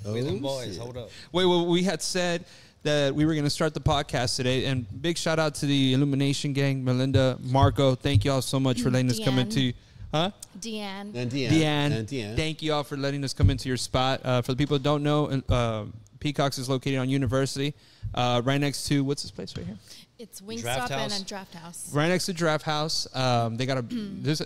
We them boys. Hold up. Wait, well, we had said that we were going to start the podcast today, and big shout out to the Illumination gang, Melinda, Marco. Thank you all so much for letting us come into. Huh? Deanne. Thank you all for letting us come into your spot. For the people who don't know, Peacocks is located on University, right next to, what's this place right here? It's Wingstop and a Draft House. Right next to Draft House. They got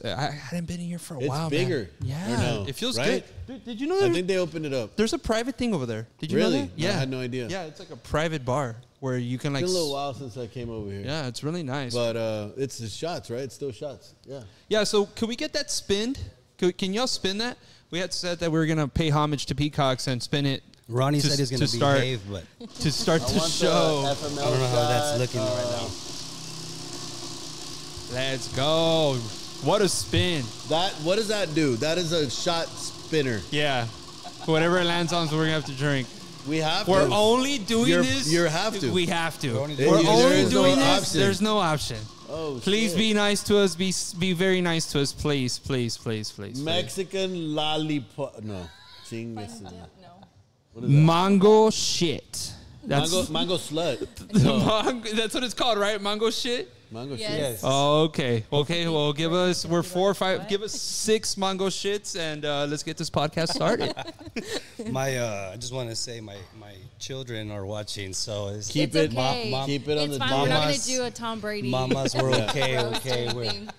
I hadn't been in here for a while. It's bigger. Man. Yeah. No, it feels right? good. Did you know that? I think they opened it up. There's a private thing over there. Did you know that? Yeah. I had no idea. Yeah, it's like a private bar where you can like. It's been a little while since I came over here. Yeah, it's really nice. But it's the shots, right? It's still shots. Yeah. Yeah, so could we get that spinned? Can y'all spin that? We had said that we were going to pay homage to Peacocks and spin it. Ronnie said he's going to behave, but to start the show. I don't know how that's looking right now. Let's go. What a spin. What does that do? That is a shot spinner. Yeah. Whatever it lands on, so we're going to have to drink. We have We're to. only doing this. You have to. We have to. We're only doing no this. option. There's no option. Oh, please shit. be nice to us. Be very nice to us. Please, please, please, please. Mexican lollipop. No. Chingas. No. What is that? Mango shit. That's Mango slut. that's what it's called, right? Mango shit? Mango Yes. shit. Yes. Oh, okay. Okay, well, we're 4 or 5, give us 6 mango shits, and let's get this podcast started. I just want to say my children are watching, so Keep It's it okay. Keep it on It's the fine. We're not going Mamas- to do a Tom Brady. mamas, we're okay, roast or okay. anything.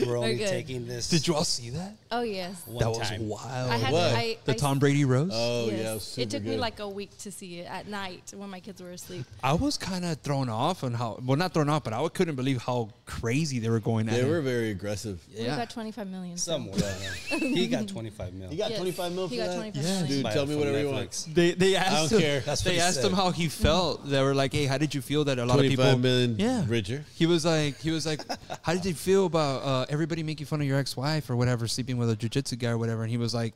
We're only good. taking this Did you all see that? Oh, yes. one That was time. wild. I had What? The Tom Brady roast? Oh, yes. yeah. It was super It took me good. like a week to see it at night when my kids were asleep. I was kind of thrown off on not thrown off, but I couldn't believe how crazy they were going at They him. were very aggressive. We got 25 million. so- Somewhere. He got 25 mil. You got Yes. 25 mil for He got that? 25 Yeah, million. Dude, Buy tell it me from whatever you Netflix. want. They I asked don't him. care. That's what They he asked said. him how he felt. They were like, "Hey, how did you feel that a lot of people?" 25 million Yeah. richer. He was like, "How did you feel about everybody making fun of your ex-wife or whatever, sleeping with a jiu-jitsu guy or whatever?" And he was like,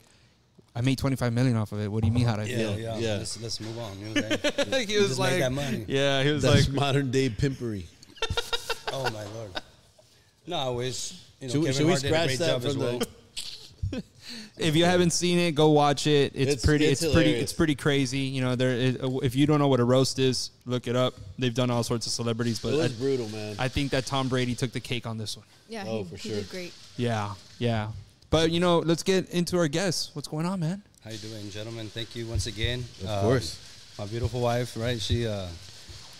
"I made 25 million off of it. What do you mean how did I feel?" Yeah. Let's move on. You know what I'm saying? He was Just like, make that money. "Yeah." He was That's like, modern day pimpery. Oh my lord. No, I wish. Should we Kevin Hart did a scratch great that job as from well. the? if you haven't seen it, go watch it. It's It's hilarious. it's pretty crazy. You know, if you don't know what a roast is, look it up. They've done all sorts of celebrities, but It was brutal, man. I think that Tom Brady took the cake on this one. Yeah, Oh, he, for he sure. did great. Yeah. But let's get into our guests. What's going on, man? How you doing, gentlemen? Thank you once again. Of course. My beautiful wife, right? She,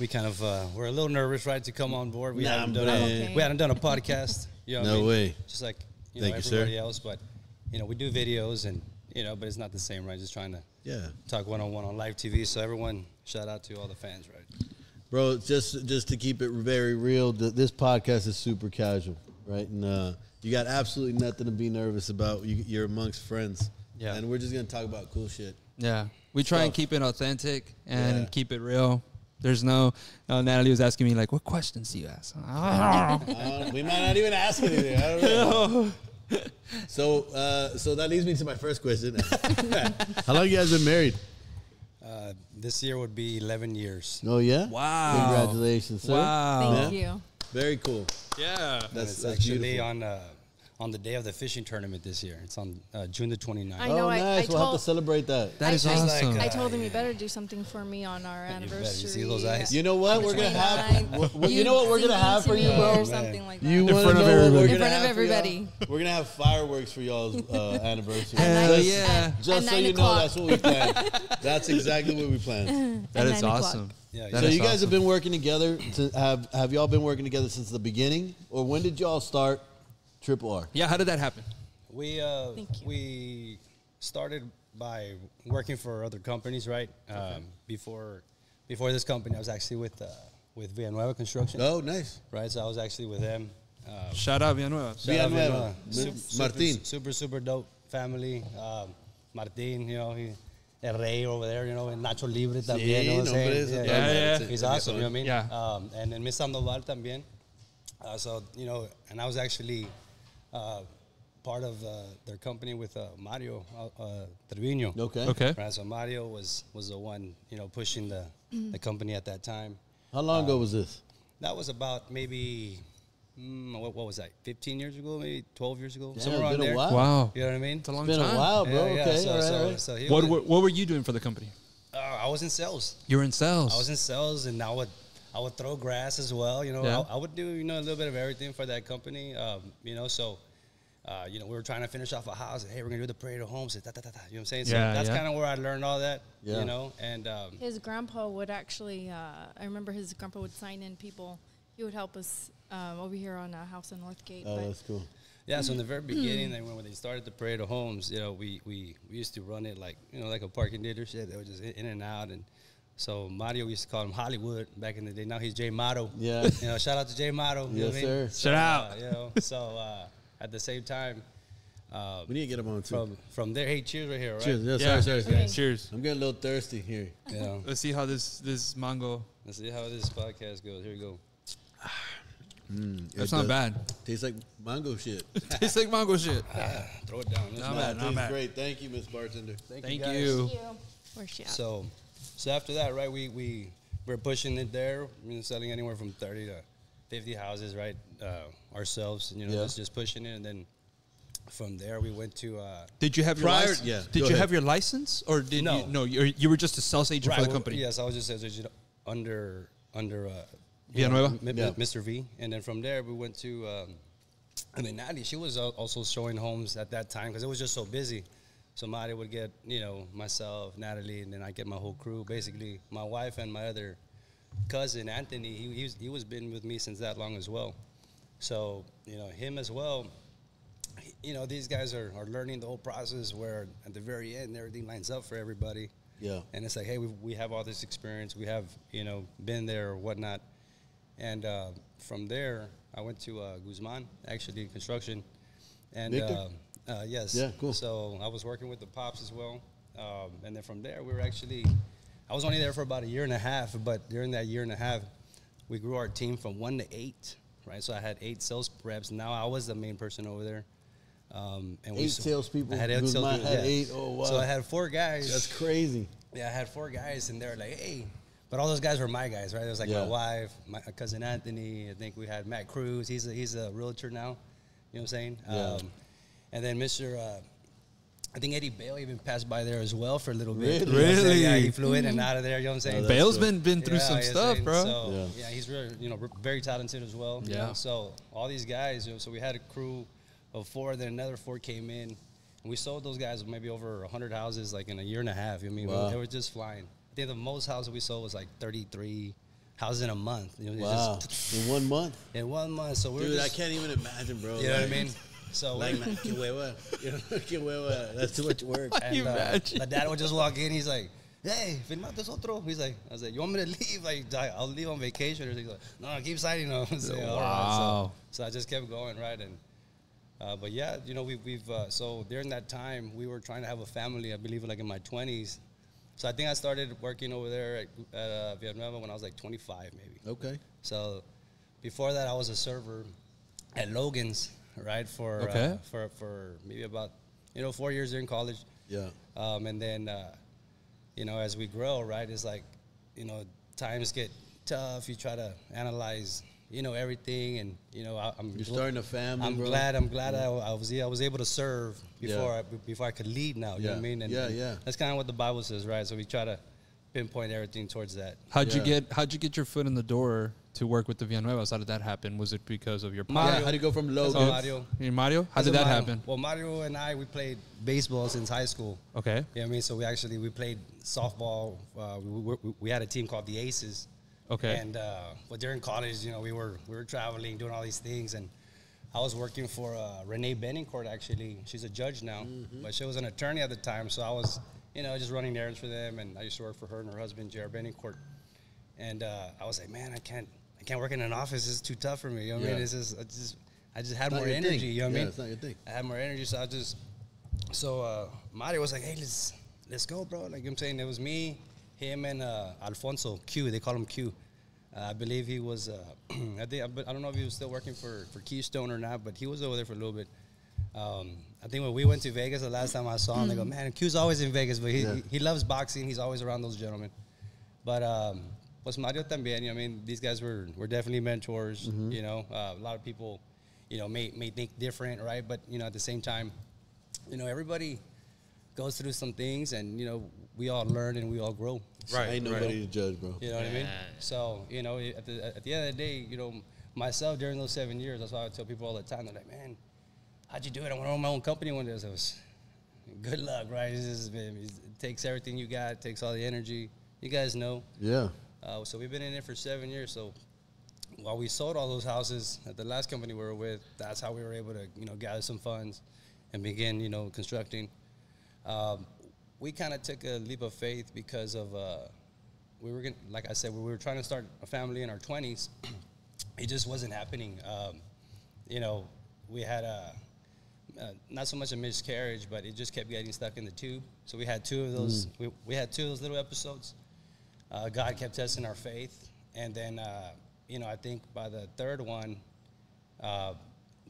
we kind of, we're a little nervous, right, to come on board. We hadn't done okay. we hadn't done a podcast. You know what I No mean? way. Just like Thank you, sir. everybody else, but we do videos and but it's not the same, right? Just trying to talk one-on-one on live TV. So everyone, shout out to all the fans, right? Bro, just to keep it very real, this podcast is super casual, right? And you got absolutely nothing to be nervous about. You're amongst friends. Yeah. And we're just going to talk about cool shit. Yeah. We try and Stuff. keep it authentic and Yeah. keep it real. There's no Natalie was asking me, like, what questions do you ask? We might not even ask anything. I don't know. So that leads me to my first question. How long you guys been married? This year would be 11 years. Oh, yeah? Wow. Congratulations, sir. Wow. Thank you. Very cool. Yeah. It's That's actually beautiful. on the day of the fishing tournament this year. It's on June the 29th. I know, Oh, I nice. We'll have to told- celebrate that. That is I- awesome. I told him you better do something for me on our better. You anniversary. see those eyes? You know what? We're going to have... 29th. You know what we're going to have for you, singing to me bro? or something like that. You In want front to of know what everybody. we're In going to front of have for y'all? everybody. We're going to have fireworks for y'all's anniversary. Hell Just- yeah. Just At so 9 you know, o'clock. that's what we planned. That's exactly what we planned. That At is 9 o'clock. awesome. Yeah, That So is you guys awesome. have been working together. Have y'all been working together since the beginning? Or when did y'all start Triple R? Yeah, how did that happen? We Thank you. we started by working for other companies, right? Before this company, I was actually with RRR Construction, Oh, nice. right? So I was actually with them. Shout out Villanueva. Shout out Villanueva. Villanueva. Martin. Super dope family. Martin, El Rey over there, and Nacho Libre también. Sí, you know what I'm nombres, saying? yeah. He's awesome, you know what I mean? Yeah. And then Miss Sandoval también. So, and I was actually part of their company with Mario Trevino. Okay. Right, so Mario was the one, pushing the company at that time. How long ago was this? That was about maybe what was that? 15 years ago, maybe 12 years ago, Yeah, somewhere it's around been a there. while. Wow. You know what I mean? It's a long It's been time. a while, bro. Yeah, Okay, so, all right, so, all right. so he What, was- what were you doing for the company? I was in sales. You were in sales. I was in sales, and I would throw grass as well. You know, Yeah. I would do a little bit of everything for that company. You know, so we were trying to finish off a house. Hey, we're gonna do the parade of homes. Da, da, da, da. You know what I'm saying? So Yeah, that's yeah. kind of where I learned all that. Yeah. You know, and His grandpa would actually, I remember his grandpa would sign in people. He would help us over here on a house in Northgate. Oh, but that's cool. yeah. So in the very beginning, when they started the parade of homes, you know, we used to run it like like a parking dealership. They were just in and out, and so Mario, we used to call him Hollywood back in the day. Now he's J Mato. Yeah. You know, shout out to J Mato. You know Yes, what I mean? sir. So, Shout out. You know, so at the same time. We need to get him on too. From there, hey, cheers right here, right? Cheers. Yeah, Yeah. sorry, Okay. guys. Cheers. I'm getting a little thirsty here. You know, Let's see how this mango. let's see how this podcast goes. Here we go. That's not bad. Tastes like mango shit. Tastes like mango shit. Throw it down. Not Nah, bad, not tastes bad. great. Thank you, Miss Bartender. Thank guys. you. Thank you. Where's she at? So after that, right, we're pushing it there. We're selling anywhere from 30 to 50 houses, right, ourselves. You know, Yeah. just pushing it, and then from there we went to Did you have your Prior- license? yeah, Did go you ahead. have your license, or did No. you? No, you were just a sales agent right, for the well, company. Yes, I was just as under Villanueva? Yeah. Mr. V, and then from there we went to. And then Natalie, she was also showing homes at that time because it was just so busy. So Maddie would get, myself, Natalie, and then I get my whole crew. Basically, my wife and my other cousin, Anthony, he was been with me since that long as well. So, him as well, these guys are learning the whole process where at the very end, everything lines up for everybody. Yeah. And it's like, hey, we have all this experience. We have, been there or whatnot. And from there, I went to Guzman, actually, construction. And Victor? yes. Yeah, cool. So I was working with the Pops as well. And then from there, I was only there for about a year and a half. But during that year and a half, we grew our team from 1 to 8, right? So I had 8 sales reps. Now I was the main person over there. And 8 salespeople. I had 8 Guzman salespeople. had yeah. 8. Oh, wow. So I had 4 guys. That's crazy. Yeah, I had 4 guys, and they were like, hey. But all those guys were my guys, right? It was like Yeah. my wife, my cousin Anthony. I think we had Matt Cruz. He's a realtor now. You know what I'm saying? Yeah. And then Mr. I think Eddie Bale even passed by there as well for a little bit. Really? You know what I'm saying? Really? Yeah, he flew in and out of there. You know what I'm saying? that's Bale's cool. been through some you know stuff, what I'm bro. saying? So, Yeah. yeah, he's really, very talented as well. you Yeah. know? So all these guys, so we had a crew of 4, then another 4 came in. And we sold those guys maybe over 100 houses like in a year and a half. I mean, Wow. they were just flying. I think the most houses we sold was like 33 houses in a month. It's Wow. just In 1 month? in 1 month. So we were Dude, I just, can't even imagine, bro. you know what I mean? So Like, we- man, que hueva. Que hueva. That's too much work. Can you and imagine? my dad would just walk in. He's like, hey, firmate otro. He's like, I was like, you want me to leave? Like, I'll leave on vacation. Or he's like, no, keep signing. All right. Wow. So I just kept going, right? And but yeah, we've so during that time we were trying to have a family. I believe like in my 20s. So I think I started working over there at Villanueva when I was like 25, maybe. Okay. So before that, I was a server at Logan's, right? For Okay. for maybe about 4 years during college. Yeah. And then, as we grow, right, it's like, times get tough. You try to analyze, everything. And, I'm You're starting a family, I'm bro. glad I was able to serve before I could lead now. You know what I Yeah. mean? And, Yeah, and yeah. that's kind of what the Bible says, right? So we try to pinpoint everything towards that. How'd Yeah. you get your foot in the door to work with the Villanuevas? How did that happen? Was it because of your Mario. Yeah, how do you go from That's Logan? Mario. Mario? How That's did that Mario. happen? Well, Mario and I, we played baseball since high school. Okay. You know what I mean? So we played softball. We had a team called the Aces. Okay. And but during college, we were traveling, doing all these things, and I was working for Renee Benningcourt. Actually, she's a judge now, but she was an attorney at the time. So I was, just running errands for them, and I used to work for her and her husband, J.R. Benningcourt. And I was like, man, I can't work in an office. It's too tough for me. You know what I mean? Yeah. I just had Not more your energy. thing. You know what I Yeah, mean? it's not your thing. I had more energy, so Mario was like, hey, let's go, bro. Like, you know what I'm saying? It was me, him, and Alfonso, Q. They call him Q. I believe he was, I don't know if he was still working for Keystone or not, but he was over there for a little bit. I think when we went to Vegas the last time I saw him, they go, man, Q's always in Vegas, but he loves boxing. He's always around those gentlemen. But pues Mario también. I mean, these guys were definitely mentors. You know, a lot of people, you know, may think different, right? But you know, at the same time, you know, everybody goes through some things, and you know, we all learn and we all grow. Right. Ain't nobody to judge, bro. You know what I mean? So, you know, at the end of the day, you know, myself during those 7 years, that's why I tell people all the time. They're like, man, how'd you do it? I want to own my own company one day. So it was good luck, right? It takes everything you got, it takes all the energy. You guys know. Yeah. So we've been in it for 7 years. So while we sold all those houses at the last company we were with, that's how we were able to, you know, gather some funds and begin, you know, constructing. We kind of took a leap of faith because of we were gonna, like I said, we were trying to start a family in our 20s. It just wasn't happening. You know, we had not so much a miscarriage, but it just kept getting stuck in the tube. So we had 2 of those. We had 2 of those little episodes. God kept testing our faith, and then you know, I think by the 3rd one,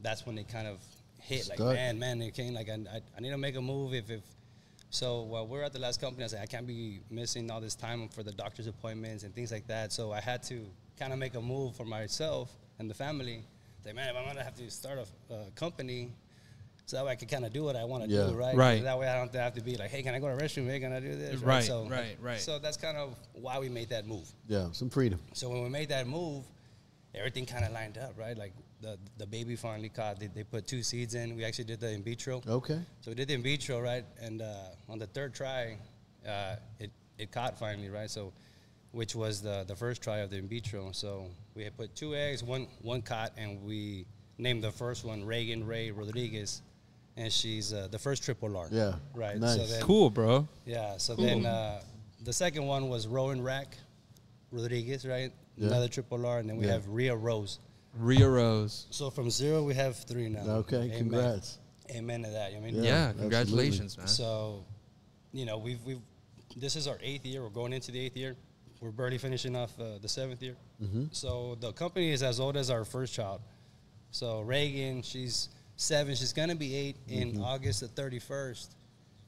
that's when they kind of hit. Stuck. Like, man, it came. Like, I need to make a move. If so, while we're at the last company, I said I can't be missing all this time for the doctor's appointments and things like that. So I had to kind of make a move for myself and the family. Say, man, if I'm gonna have to start a company, so that way I can kind of do what I want to do, right? Right. That way I don't have to be like, hey, can I go to a restroom? Hey, can I do this? Right. So, Right. So that's kind of why we made that move. Yeah, some freedom. So when we made that move, everything kind of lined up, right? Like the baby finally caught. They put 2 seeds in. We actually did the in vitro. Okay. So we did the in vitro, right? And on the 3rd try, it caught finally, right? So, which was the first try of the in vitro. So we had put 2 eggs, one caught, and we named the first one Reagan Ray Rodriguez, and she's the first triple R. Yeah. Right. Nice. So then, Cool, bro. yeah. So then the second one was Rowan Rack Rodriguez, right? Yeah. Another triple R, and then we have Rio Rose. Rio Rose. So from 0, we have 3 now. Okay, Amen. congrats. Amen to that. You know what I mean? Yeah, absolutely. congratulations, man. So, you know, we've this is our 8th year. We're going into the 8th year. We're barely finishing off the 7th year. So the company is as old as our first child. So Reagan, she's 7. She's gonna be 8 in August the 31st.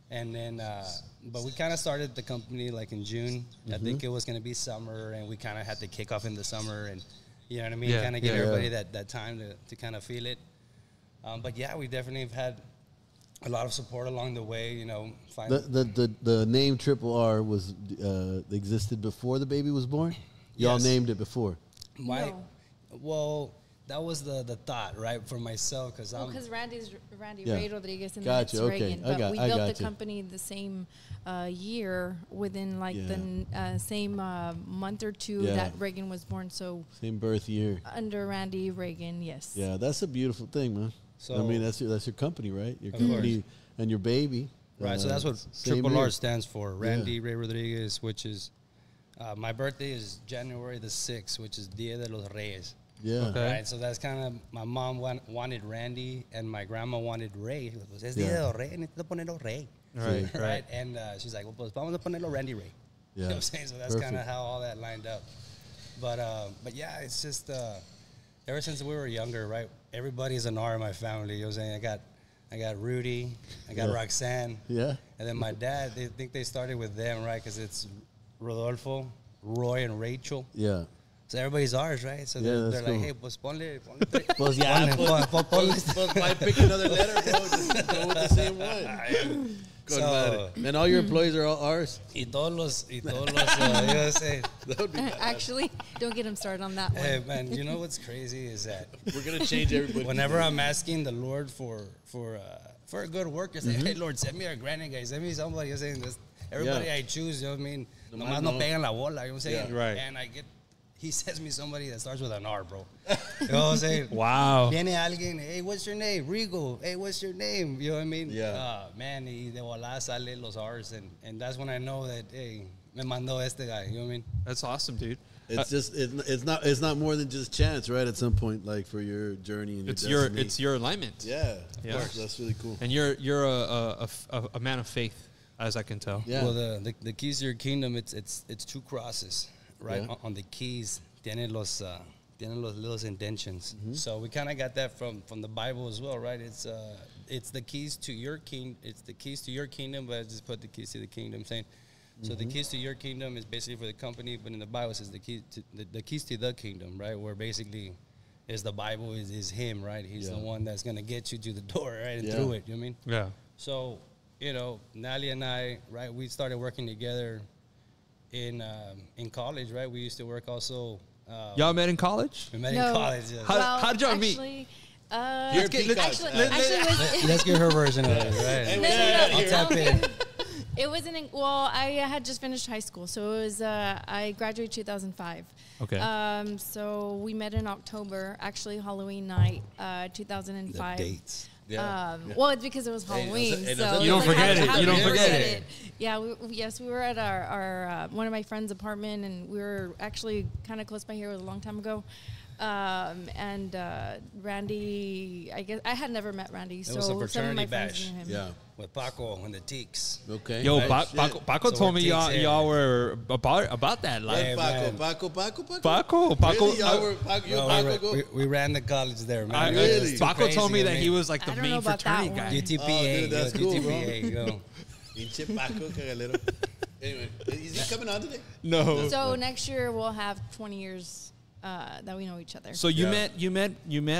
And then, but we kind of started the company like in June. I think it was gonna be summer, and we kind of had to kick off in the summer, and you know what I mean. Yeah. Kind of give Yeah. everybody that time to kind of feel it. But yeah, we definitely have had a lot of support along the way. You know, The name Triple R was existed before the baby was born. Y'all Yes. named it before. No. Well, that was the thought, right, for myself, because Well, because Randy Yeah. Ray Rodriguez and Gotcha, then it's okay. Reagan. I But we got built you. the company the same year within like the same month or 2 Yeah. that Reagan was born. So Same birth year. under Randy Reagan, yes. Yeah, that's a beautiful thing, man. So I mean, that's your company, right? Your Of company and your baby. right. So that's what same Triple year. R stands for, Randy Ray Rodriguez, which is my birthday is January the 6th, which is Dia de los Reyes. Yeah. Okay. Right, so that's kind of, my mom wanted Randy, and my grandma wanted Ray. Pues es Dia Yeah. de los Reyes, necesito ponerlo Rey. Right, Right, and she's like, well, pues vamos a ponerlo Randy Ray. You know what I'm saying? So that's kind of Perfect. how all that lined up. But yeah, it's just, ever since we were younger, right, everybody's an R in my family. You know what I'm saying? I got Rudy, I got Roxanne. Yeah. And then my dad, they think they started with them, right, because it's Rodolfo, Roy, and Rachel. Yeah. So everybody's ours, right? So Yeah, they're that's like, cool. hey, pues ponle. Pues ya, ponle. why pick another letter, bro? Just go with the same one. Good, So- man. And all your employees are all ours. Y todos los, you know what I'm saying? That would be bad. Actually, don't get him started on that one. Hey, man, you know what's crazy is that We're gonna change everybody. whenever I'm asking the Lord for a good worker, say, Mm-hmm. hey, Lord, send me a granny guy, send me somebody. You're saying this. Everybody Yeah. I choose, you know what I mean? Nomás Nomás no no. pegan la bola, you know what I'm saying? Yeah. Right. And he sends me somebody that starts with an R, bro. You know what I'm saying? Wow. Viene alguien, hey, what's your name? Rigo. Hey, what's your name? You know what I mean? Yeah. Man, y de volada sale los R's, and that's when I know that, hey, me mandó este guy. You know what I mean? That's awesome, dude. It's just it's not more than just chance, right? At some point, like for your journey and It's your your destiny. it's your alignment. Yeah, Yeah. that's really cool. And you're a man of faith, as I can tell. Yeah. Well, the keys to your kingdom, it's 2 crosses, right? Yeah. On the keys, tienen los little indentions. Mm-hmm. So we kind of got that from the Bible as well, right? It's the keys to your king. It's the keys to your kingdom, but I just put the keys to the kingdom, saying. So the keys to your kingdom is basically for the company, but in the Bible it says the keys to the kingdom, right? Where basically is the Bible is him, right? He's the one that's gonna get you to the door, right, and through it. You know what I mean? Yeah. So Natalie and I, right, we started working together in college, right? We used to work also. Y'all met in college? We met in No. college. Yes. How did y'all meet? Actually, Let's get her version of it, right? No. I'll tap in. It wasn't. Well, I had just finished high school, so it was. I graduated 2005. Okay. So we met in October, actually Halloween night, 2005. The dates. Well, it's because it was Halloween. So You don't forget it. You don't forget it. Yeah. We were at our one of my friend's apartment, and we were actually kind of close by here. It was a long time ago. And Randy, I guess I had never met Randy, so was a some of my fraternity friends bash. knew him. Yeah. With Paco and the Teeks. Okay. Yo, Right, Paco So told we're me y'all takes in. y'all were about that life. Yeah, man. Paco. Paco. Really? Y'all were Paco, you and Paco go? We ran the college there, man. Really? It was too Paco told me crazy, that he was like the I don't know main about that fraternity one. guy. UTPA. Oh, dude, that's cool, bro. UTPA, Pinche Paco, cagalero. Anyway, is he coming on today? No. So next year we'll have 20 years that we know each other. So you met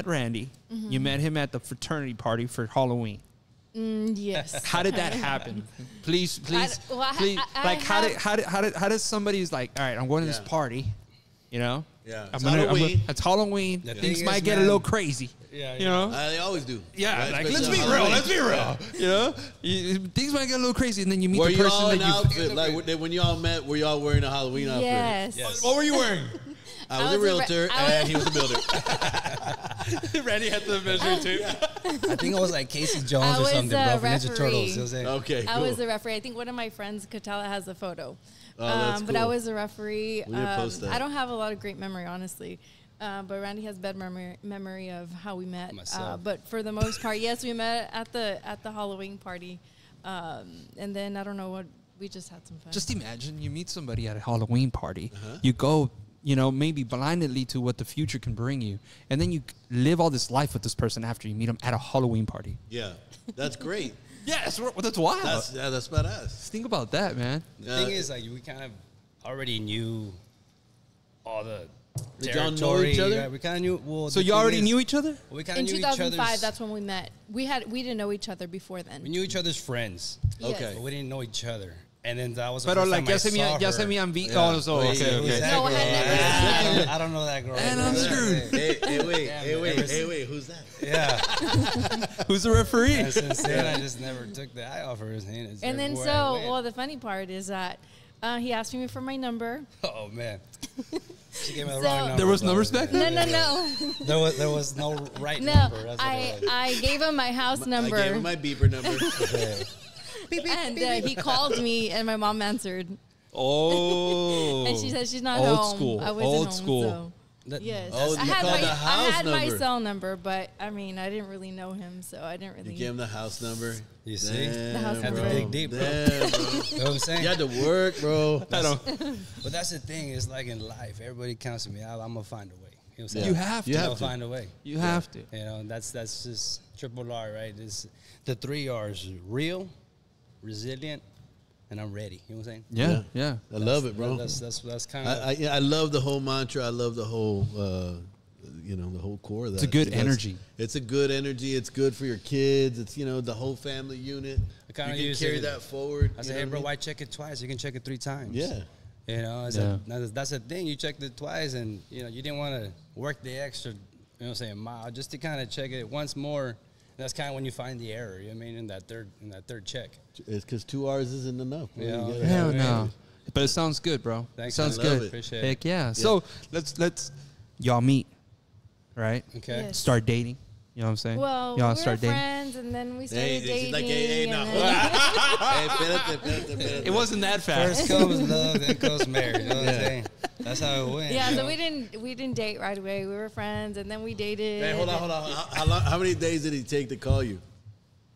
Randy. Mm-hmm. You met him at the fraternity party for Halloween. Yes. How did that happen? Please. I Like have- how does somebody's like, all right, I'm going to this Yeah. party, you know? Yeah. I'm It's gonna- Halloween. it's Halloween. The Things thing might is, get a man- little crazy. Yeah, You know? They always do. Yeah, Right? like Especially let's be on real. Halloween. Let's be real. You know, things might get a little crazy, and then you meet Were the you person all in that you. outfit? Like when y'all met, were y'all wearing a Halloween outfit? Yes. Yes. What were you wearing? I was a realtor and he was a builder. Randy had the measuring tape. I think it was like Casey Jones I or was something, bro, from Ninja referee. Turtles. You know what I'm saying? Okay, I cool. was the referee. I think one of my friends, Katala, has the photo. Oh, that's But I cool. was a referee. We need to post that. I don't have a lot of great memory, honestly. But Randy has bad memory of how we met. Myself. But for the most part, yes, we met at the Halloween party. And then I don't know what, we just had some fun. Just imagine you meet somebody at a Halloween party. You go, maybe blindly to what the future can bring you, and then you live all this life with this person after you meet them at a Halloween party. Yeah, that's great. Yes, that's wild. That's badass. Think about that, man. The thing is, like, we kind of already knew all the Did y'all know territory. each other? Right? We kind of knew. Well, So the you thing already is, knew each other? We kind of in knew each 2005, other's. that's when we met. We didn't know each other before then. We knew each other's friends, Yes. Okay. but we didn't know each other. And then that was the Pero first like, time I saw her. me on Yeah. Oh, so, Wait, okay, who's okay. that No, I girl? had never seen I don't know that girl. And I'm screwed. Wait, who's that? Yeah. Who's the referee? And since then, I just never took the eye off her. And then the funny part is that he asked me for my number. Oh man, she gave me the So- wrong number. There was bro. numbers back then? No. There was no right No, number. That's what it was. I gave him my house number. I gave him my beeper number. And he called me, and my mom answered. Oh. And she said she's not Old home. school. I wasn't Old home, school. So. That- Yes, Oh, I you had called my the house my number. cell number, but I mean I didn't really know him, so I didn't really. You gave him the house number. You see? The house Damn, number. bro. Had to dig deep, bro. Damn, bro. You know what I'm saying? You had to work, bro. I don't. But that's the thing. It's like in life, everybody counts me out. I'm gonna find a way. You know what I'm saying? You have to. You have I'll to. find a way. You have to. You know, that's just triple R, right? It's the 3 R's: real, resilient, and I'm ready. You know what I'm saying? Yeah. I love it, bro. That's kind of. I love the whole mantra. I love the whole, the whole core of that. It's a good That's- energy. It's a good energy. It's good for your kids. It's, the whole family unit. I kinda You can use carry it- that forward. I you said, know hey, what bro, I mean? why check it twice? You can check it 3 times. Yeah. You know, that's the thing. You checked it twice, and you didn't want to work the extra, mile just to kind of check it once more. That's kind of when you find the error. You know what I mean, in that third check. It's because 2 R's isn't enough. bro. Yeah. You gotta Hell have it. no. But it sounds good, bro. Thanks, Sounds man. Love good. it. Appreciate it. Heck yeah. So let's y'all meet, right? Okay. Yes. Start dating. You know what I'm saying? Well, y'all we were start dating. friends, and then we started she's dating. like, hey, no. and then- Hey, espérate. It wasn't that fast. First comes love, then comes marriage. You know what I'm saying? That's how it went. yeah, you so know? we didn't date right away. We were friends, and then we dated. Hey, hold on. How many days did he take to call you?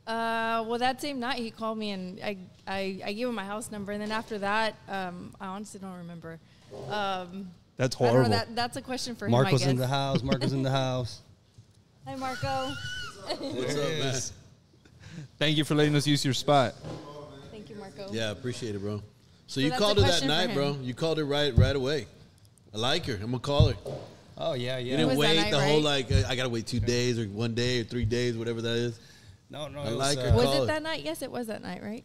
Well, that same night he called me, and I gave him my house number, and then after that, I honestly don't remember. That's I don't horrible. know, that's a question for Marco's him, I in the guess. house. Marco's in the house. Hi, Marco. What's up, man? Thank you for letting us use your spot. Thank you, Marco. Yeah, appreciate it, bro. So you that's called a her that question for night, him. bro. You called her right away. I like her. I'm gonna call her. Oh yeah, You yeah. didn't Was that wait night, the whole right? I gotta wait 2 days or 1 day or 3 days, whatever that is. No, I it like was, her. Was Call it it. that night? Yes, it was that night, right?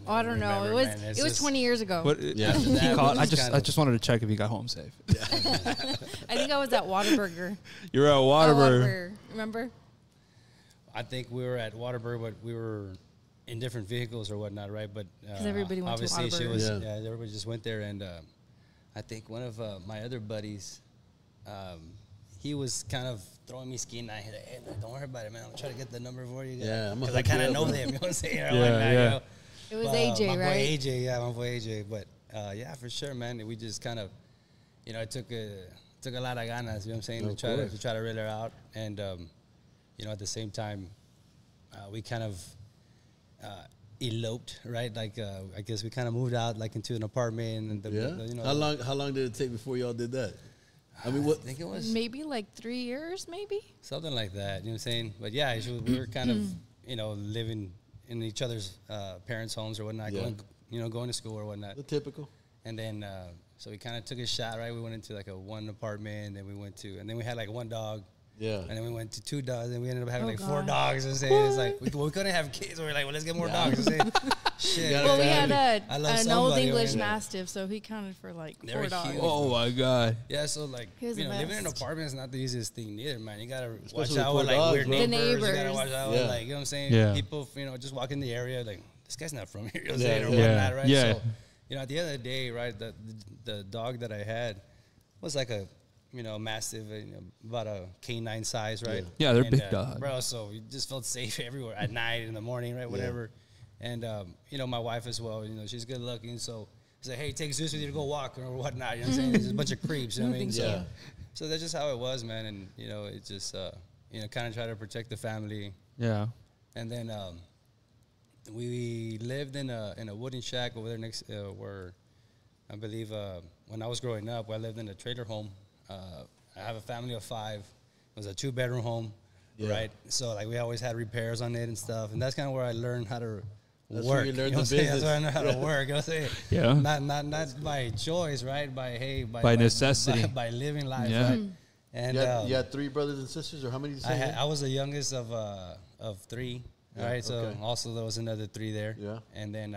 I I don't know. remember, It was man. It's it was just- 20 years ago. What, Yeah. After that, he it called, was I just wanted to check if he got home safe. I think I was at Whataburger. You're at Waterbury. Whataburger. Remember? I think we were at Waterbury, but we were in different vehicles or whatnot, right? But 'Cause everybody went to obviously she Whataburger. was, Yeah. everybody just went there, and I think one of my other buddies, he was kind of throwing me ski night. He's like, hey, man, don't worry about it, man. I'm trying to get the number for you. Yeah, I'm gonna because I hook you kind of up, know bro. them. You know what I'm saying? Or Yeah, whatnot, you yeah. know? It was But, AJ, my right? boy AJ, yeah, my boy AJ. But yeah, for sure, man. We just kind of, it took a lot of ganas. You know what I'm saying? Of To try course. to reel her out, and at the same time, we kind of eloped, right? Like I guess we kind of moved out like into an apartment, and Yeah. How long did it take before y'all did that? I mean, I what? think it was Maybe like 3 years, maybe. something like that. You know what I'm saying? But yeah, we were kind of living in each other's parents' homes or whatnot, Yeah. going to school or whatnot. The typical. And then, so we kind of took a shot, right? We went into like a one apartment, and and then we had like one dog, Yeah. and then we went to 2 dogs, and we ended up having Oh, like 4 God. dogs. And saying it's like we couldn't have kids, so we're like, well, let's get more dogs. And saying, shit. gotta Well, we had I love an old somebody, English right? Mastiff, so he counted for like They 4 were dogs. huge. Oh my God. Yeah, so like He was the living in an best. apartment is not the easiest thing either, man. You gotta watch Especially out with with like 4 weird dogs, bro. neighbors. The You gotta neighbors. watch out Yeah. with like you know what I'm saying. Yeah. People just walk in the area like this guy's not from here, you know what I'm Yeah, saying, or yeah. whatnot, right? Yeah. So at the end of the day, right, the dog that I had was like a massive, about a canine size, right? Yeah, they're And, big dogs. bro. So you just felt safe everywhere at night, in the morning, right, whatever. And my wife as well. She's good looking, so he's like, hey, take Zeus with you to go walk or whatnot. You know what I'm saying? There's a bunch of creeps. You know what I mean? Moving Yeah. So that's just how it was, man. And it just kind of try to protect the family. Yeah. And then we lived in a wooden shack over there next where I believe when I was growing up, I lived in a trailer home. I have a family of 5. It was a 2-bedroom home, Yeah. right? So like we always had repairs on it and stuff, and that's kind of where I learned how to That's where work. you learned know the what I'm saying? business. That's where I learned how to work. You know what I'm saying? Yeah. Not by choice, right? By necessity. by living life, Yeah. right? And You had 3 brothers and sisters, or how many did you say? I was the youngest of 3, Yeah, right? So okay. also there was another 3 there. Yeah. And then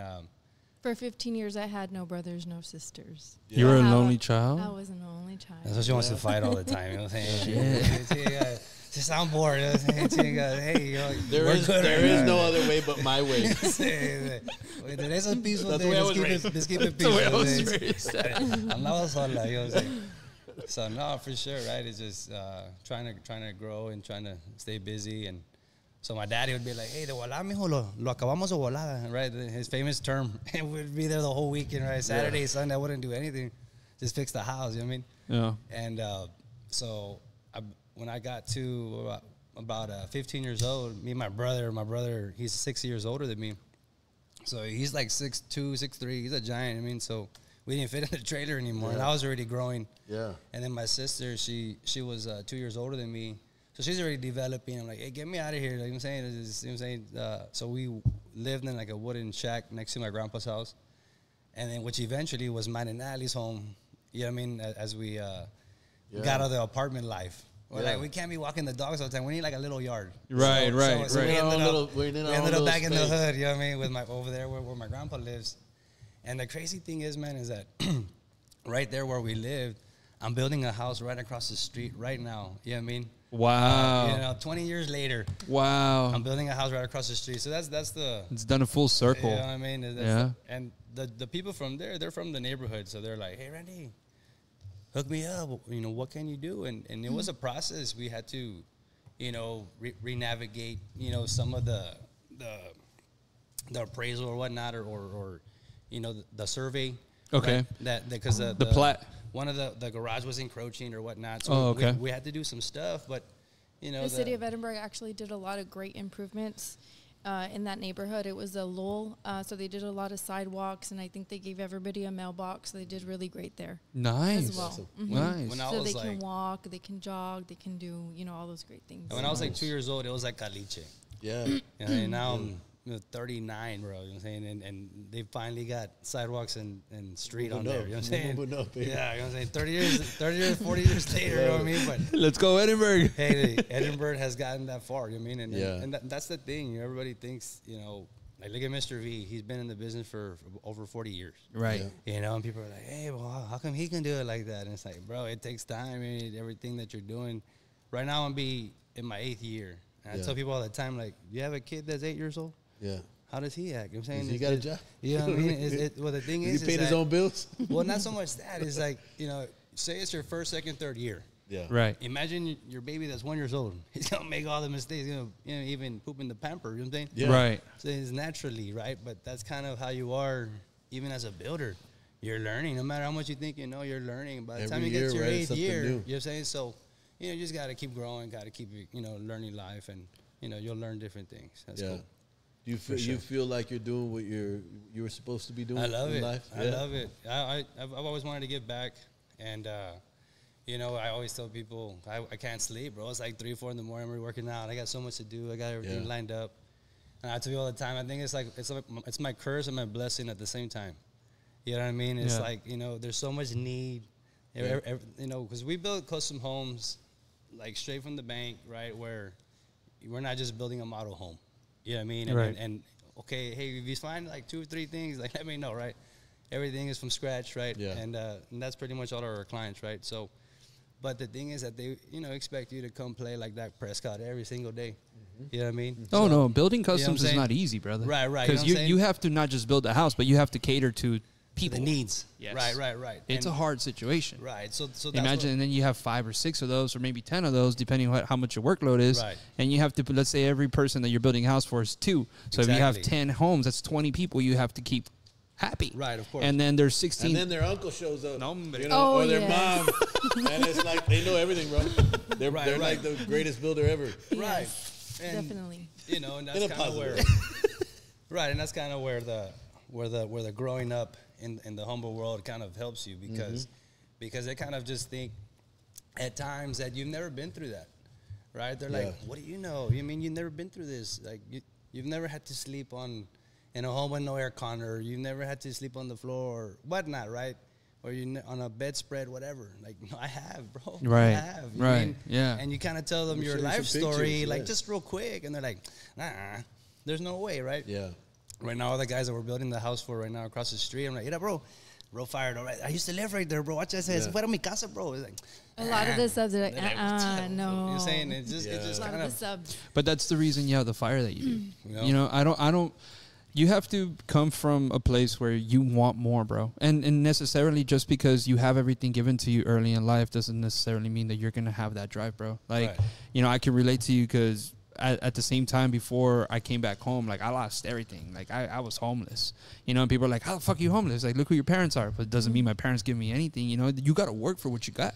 For 15 years, I had no brothers, no sisters. You were a I- lonely I child? was an only child. that's what she wants to fight all the time. You know what I'm saying? Just I'm bored. You know what I'm saying? Hey, There we're is good there right is now. no other way but my way. Today's a peaceful That's day. the way I Let's was keep raised. it, let's keep it the way I peaceful. was Let's- raised. Andaba sola, you know what I'm saying? So no, for sure, right? It's just trying to grow and trying to stay busy. And so my daddy would be like, "Hey, de volada, mijo, lo acabamos de volada," right? His famous term. And we'd be there the whole weekend, right? Saturday, Sunday, I wouldn't do anything, just fix the house. You know what I mean? Yeah. And so when I got to about 15 years old, me and my brother, he's 6 years older than me. So he's like 6'2", 6'3". He's a giant. I mean, so we didn't fit in the trailer anymore. And I was already growing. Yeah. And then my sister, she was 2 years older than me. So she's already developing. I'm like, hey, get me out of here. Like, you know what I'm saying? You know what I'm saying? So we lived in like a wooden shack next to my grandpa's house. And then which eventually was mine and Natalie's home. You know what I mean? As we got out of the apartment life. We're like, we can't be walking the dogs all the time. We need like a little yard. Right, right, So right. we We ended up back in the hood, you know what I mean, with over there where my grandpa lives. And the crazy thing is, man, is that right there where we lived, I'm building a house right across the street right now. You know what I mean? Wow. 20 years later, Wow. I'm building a house right across the street. So that's the. It's done a full circle. You know what I mean? Yeah. And the people from there, they're from the neighborhood, so they're like, hey, Randy, hook me up. What can you do? And it was a process. We had to, re-navigate, some of the appraisal or whatnot, or the survey. Okay. Right? That because the plat. One of the garage was encroaching or whatnot. So okay. we had to do some stuff, but The city of Edinburgh actually did a lot of great improvements in that neighborhood. It was a lull, so they did a lot of sidewalks, and I think they gave everybody a mailbox. So they did really great there Nice. as well. Mhm. Nice. When I So was they can like, walk, they can jog, they can do all those great things. when I was like 2 years old, it was like caliche. Yeah. And now I'm 39, bro. You know what I'm saying? And they finally got sidewalks and street on Moving there. up. You know what I'm saying? Moving up, baby. Yeah, you know what I'm saying? 30 years, 40 years later, you know what I mean? But Let's go Edinburgh. hey, Edinburgh has gotten that far. You know what I mean? And Yeah. that's the thing. Everybody thinks, you know, like look at Mr. V. He's been in the business for over 40 years. Right. Yeah. You know, and people are like, hey, well, how come he can do it like that? And it's like, bro, it takes time and everything that you're doing. Right now, I'm be in my 8th year. And I Yeah. tell people all the time, like, you have a kid that's 8 years old? Yeah. How does he act? You know what I'm saying? He got a job? You know what I mean? Well, the thing Does is, he pay is his that, own bills? well, not so much that. It's like, you know, say it's your first, second, third year. Yeah. Right. Imagine your baby that's 1 year old. He's gonna make all the mistakes. He's gonna, you know, even poop in the pamper. You know what I'm saying? Yeah. Right. So it's naturally, right? But that's kind of how you are, even as a builder. You're learning. No matter how much you think you know, you're learning. By the Every time you get year, to your right, 8th something year, new. you know what I'm saying? So, you know, you just got to keep growing, got to keep, you know, learning life, and, you know, you'll learn different things. That's Yeah. cool. Do you feel sure. you feel like you're doing what you were supposed to be doing I love in it. life? I love it. I've always wanted to give back, and you know, I always tell people I can't sleep, bro. It's like 3 or 4 in the morning. We're working out. I got so much to do. I got everything Yeah. lined up, and I tell you all the time. I think it's my curse and my blessing at the same time. You know what I mean? It's Yeah. like, you know, there's so much need. Yeah. You know, because we build custom homes, like straight from the bank, right? Where we're not just building a model home. You know what I mean? Right. And okay, hey, if you find like 2 or 3 things, like let me know, right? Everything is from scratch, right? Yeah. And that's pretty much all our clients, right? So, but the thing is that they, you know, expect you to come play like Dak Prescott every single day. You know what I mean? Oh, So- no. Building what I'm customs is saying? not easy, brother. Right, right. Because You know what I'm you saying? have to not just build a house, but you have to cater to The people. needs. Yes. Right. It's a hard situation. Right. So that's Imagine, and then you have 5 or 6 of those, or maybe 10 of those, depending on how much your workload is. Right. And you have to, let's say every person that you're building a house for is 2. So if you have Exactly. 10 homes, that's 20 people you have to keep happy. Right, of course. And then there's 16. And then their uncle shows up, No, hombre. you know, Oh, or their yes. mom, and it's like they know everything, bro. They're Right. like the greatest builder ever. Right. Yes, And, definitely. You know, and In a that's kind of where, positive right, and that's kind of where the growing up in the humble world kind of helps you because they kind of just think at times that you've never been through that, right? They're like, Yeah. what do you know? You mean you've never been through this? Like you've never had to sleep in a home with no air con, or you've never had to sleep on the floor or whatnot, right? Or you on a bedspread, whatever. Like, no, I have, bro. Right. I have. You know what I Right. mean? Yeah. And you kind of tell them We'll your show you life some story, pictures, like yeah. just real quick, and they're like, nah, there's no way, right? Yeah. Right now, all the guys that we're building the house for right now across the street, I'm like, yeah, bro, fired. All right, I used to live right there, bro. Watch that. Yeah. Fuera mi casa, bro. It's like, A lot of the subs are like, they're like, no. You know what I'm saying? It's just, Yeah. it's just A lot kind of the of, subs. But that's the reason you have the fire that you do. Yeah. You know, I don't. You have to come from a place where you want more, bro. And necessarily just because you have everything given to you early in life doesn't necessarily mean that you're gonna have that drive, bro. Like, Right. you know, I can relate to you because at the same time before I came back home, like I lost everything. Like I was homeless. You know, and people are like, "How the fuck are you homeless?" Like, look who your parents are. But it doesn't mean my parents give me anything. You know, you got to work for what you got.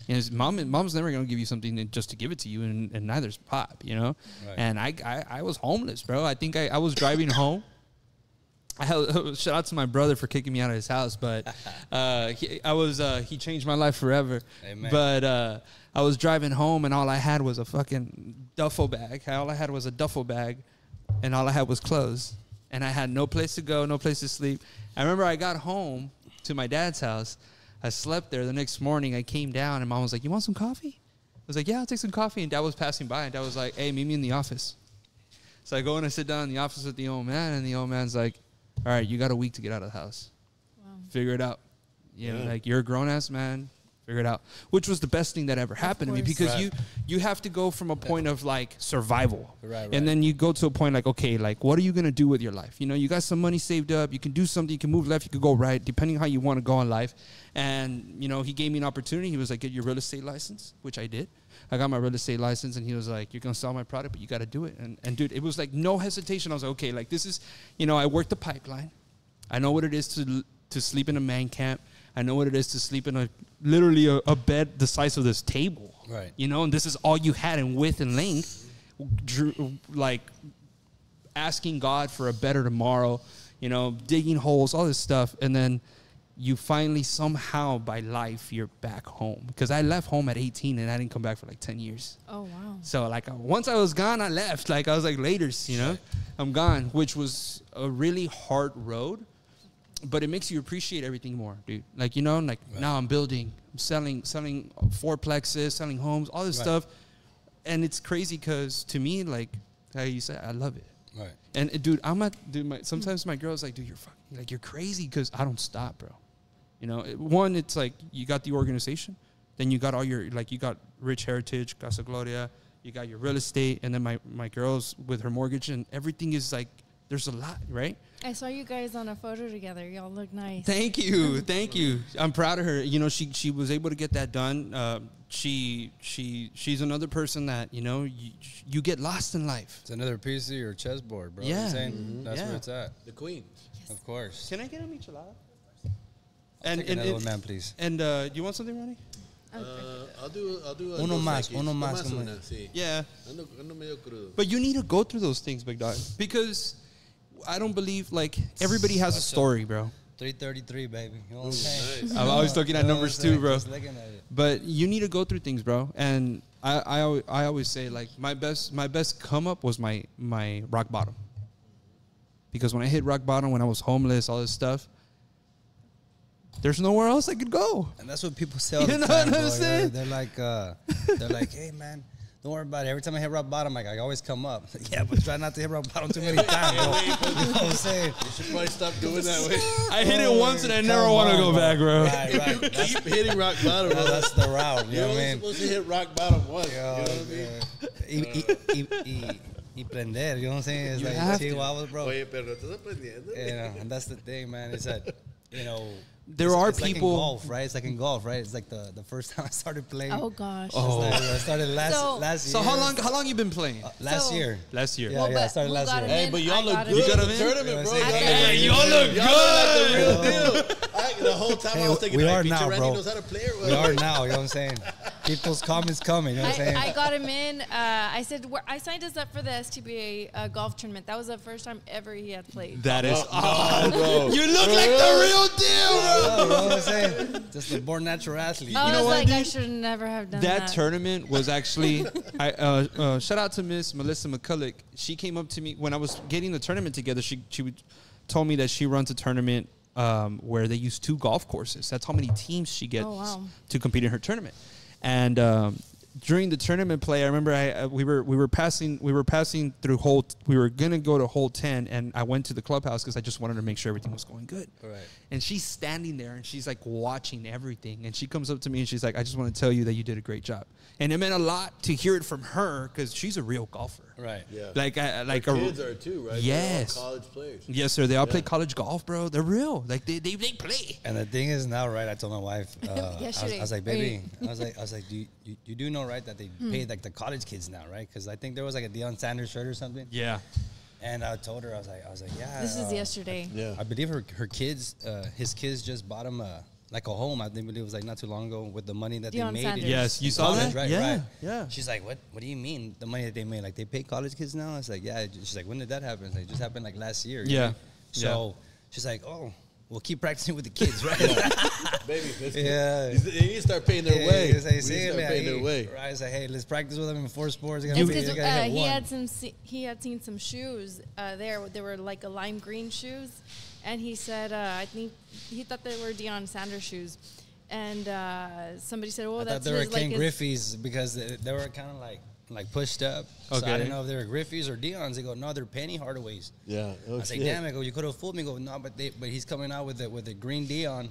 You know, mom's never gonna give you something just to give it to you, and neither's pop. You know, Right. and I was homeless, bro. I think I was driving home. Shout out to my brother for kicking me out of his house, but he changed my life forever. Amen. But I was driving home, and all I had was a fucking duffel bag. All I had was a duffel bag, and all I had was clothes. And I had no place to go, no place to sleep. I remember I got home to my dad's house. I slept there. The next morning, I came down, and Mom was like, "You want some coffee?" I was like, "Yeah, I'll take some coffee." And Dad was passing by, and Dad was like, "Hey, meet me in the office." So I go and I sit down in the office with the old man, and the old man's like, "All right, you got a week to get out of the house. Wow. Figure it out. You know, Yeah. like you're a grown ass man. Figure it out." Which was the best thing that ever happened to me, course. because Right. you have to go from a point of like survival, Right. and then you go to a point like, okay, like what are you gonna do with your life? You know, you got some money saved up. You can do something. You can move left. You can go right, depending how you want to go in life. And you know, he gave me an opportunity. He was like, "Get your real estate license," which I did. I got my real estate license, and he was like, "You're gonna sell my product, but you got to do it." And dude, it was like no hesitation. I was like, okay, like this is, you know, I worked the pipeline. I know what it is to sleep in a man camp. I know what it is to sleep in literally a bed the size of this table. Right. You know, and this is all you had in width and length. Like asking God for a better tomorrow, you know, digging holes, all this stuff. And then you finally somehow by life you're back home. Because I left home at 18 and I didn't come back for like 10 years. Oh, wow. So like once I was gone, I left. Like I was like, laters, you know, I'm gone, which was a really hard road, but it makes you appreciate everything more, dude. Like, you know, like now I'm building, I'm selling fourplexes, selling homes, all this stuff. And it's crazy because to me, like you said, I love it. Right. And dude, sometimes my girl's like, dude, you're crazy because I don't stop, bro. You know, one, it's like you got the organization, then you got all your, like you got Rich Heritage, Casa Gloria, you got your real estate, and then my girl's with her mortgage, and everything is like, there's a lot, right? I saw you guys on a photo together. Y'all look nice. Thank you. Thank you. I'm proud of her. You know, she was able to get that done. She's another person that, you know, you get lost in life. It's another piece of your chessboard, bro. Yeah. You know what I'm saying? That's where it's at. The queen. Yes. Of course. Can I get a michelada? Take another one, man, please. And you want something, Ronnie? I'll do Uno más. Una, sí. Yeah. Ando medio crudo. But you need to go through those things, big dog. Because I don't believe, like, everybody has a story, bro. 333, baby. You know what I'm saying? I'm always looking at numbers too, bro. Just looking at it. But you need to go through things, bro. And I always say, like, my best come up was my rock bottom. Because when I hit rock bottom, when I was homeless, all this stuff, there's nowhere else I could go. And that's what people say all the You know time, what I'm bro. saying? They're like, hey, man, don't worry about it. Every time I hit rock bottom, like, I always come up. Yeah, but try not to hit rock bottom too many times, bro. You know what I'm saying? You should probably stop doing that way. I hit it once and I never want to go back, bro. Right. That's, Keep hitting rock bottom, bro. that's the route. You know You're what I only mean? supposed to hit rock bottom once. You know what I mean? Y prender, you know what I'm saying? It's You like have to. chihuahuas, bro. Oye, pero estás aprendiendo. You know, and that's the thing, man. Is that, you know, There are it's people. like in golf, right? It's like in golf, right? It's like the first time I started playing. Oh, gosh. Oh. It's like, I started last So year. how long you been playing? Last So- year. Last year. Yeah, Well, I but started who last got year. him Hey, in? but y'all I look got him good in. in You the got him in? tournament, bro. Hey, y'all look Y'all good. look like the real deal. The whole time I was thinking, we like, are Pinche now, Randy bro. knows how to play or what? We are now, you know what I'm saying? Keep those comments coming, you know what I'm saying? I got him in. I said, I signed us up for the STBA golf tournament. That was the first time ever he had played. That is. bro. You look like the real deal, bro. You know what I'm saying? Just a born natural athlete. I know was what, like, I dude? should never have done That that. tournament was actually, shout out to Miss Melissa McCulloch. She came up to me when I was getting the tournament together. She told me that she runs a tournament where they use 2 golf courses. That's how many teams she gets to compete in her tournament. And during the tournament play, I remember we were passing through hole. We were gonna go to hole 10, and I went to the clubhouse because I just wanted to make sure everything was going good. Right. And she's standing there, and she's like watching everything. And she comes up to me, and she's like, "I just want to tell you that you did a great job." And it meant a lot to hear it from her because she's a real golfer. Right. Yeah. Like Kids are too, right? Yes. They're all college players. Yes, sir. They all play college golf, bro. They're real. Like they play. And the thing is now, right? I told my wife, Yesterday. I was like, baby, I was like, you do know, right, that they pay like the college kids now, right? Because I think there was like a Deion Sanders shirt or something. Yeah. And I told her, I was like, yeah. This is yesterday. Yeah. I believe her kids, his kids just bought him like a home. I think it was like not too long ago with the money that Deion they made. Sanders. Yes, you in saw college, that? right? Yeah, Right. yeah. She's like, what do you mean the money that they made? Like they pay college kids now? I was like, yeah. She's like, when did that happen? It's like, it just happened like last year. you Yeah. know? So she's like, oh, we'll keep practicing with the kids, right? Baby, Yeah. They need to start paying their way. It's like, We need to start paying their way. Right. It's like, hey, let's practice with them in 4 sports. It's because he had seen some shoes there. They were like a lime green shoes, and he said, I think he thought they were Deion Sanders shoes, and somebody said, "Oh, I that's thought they were his, Ken his-" Griffey's because they were kind of like pushed up. So I Okay. didn't know if they were Griffey's or Deion's. They go, no, they're Penny Hardaway's. Yeah. I was like, damn. I go, you could have fooled me. I go, no, but he's coming out with the green Deon.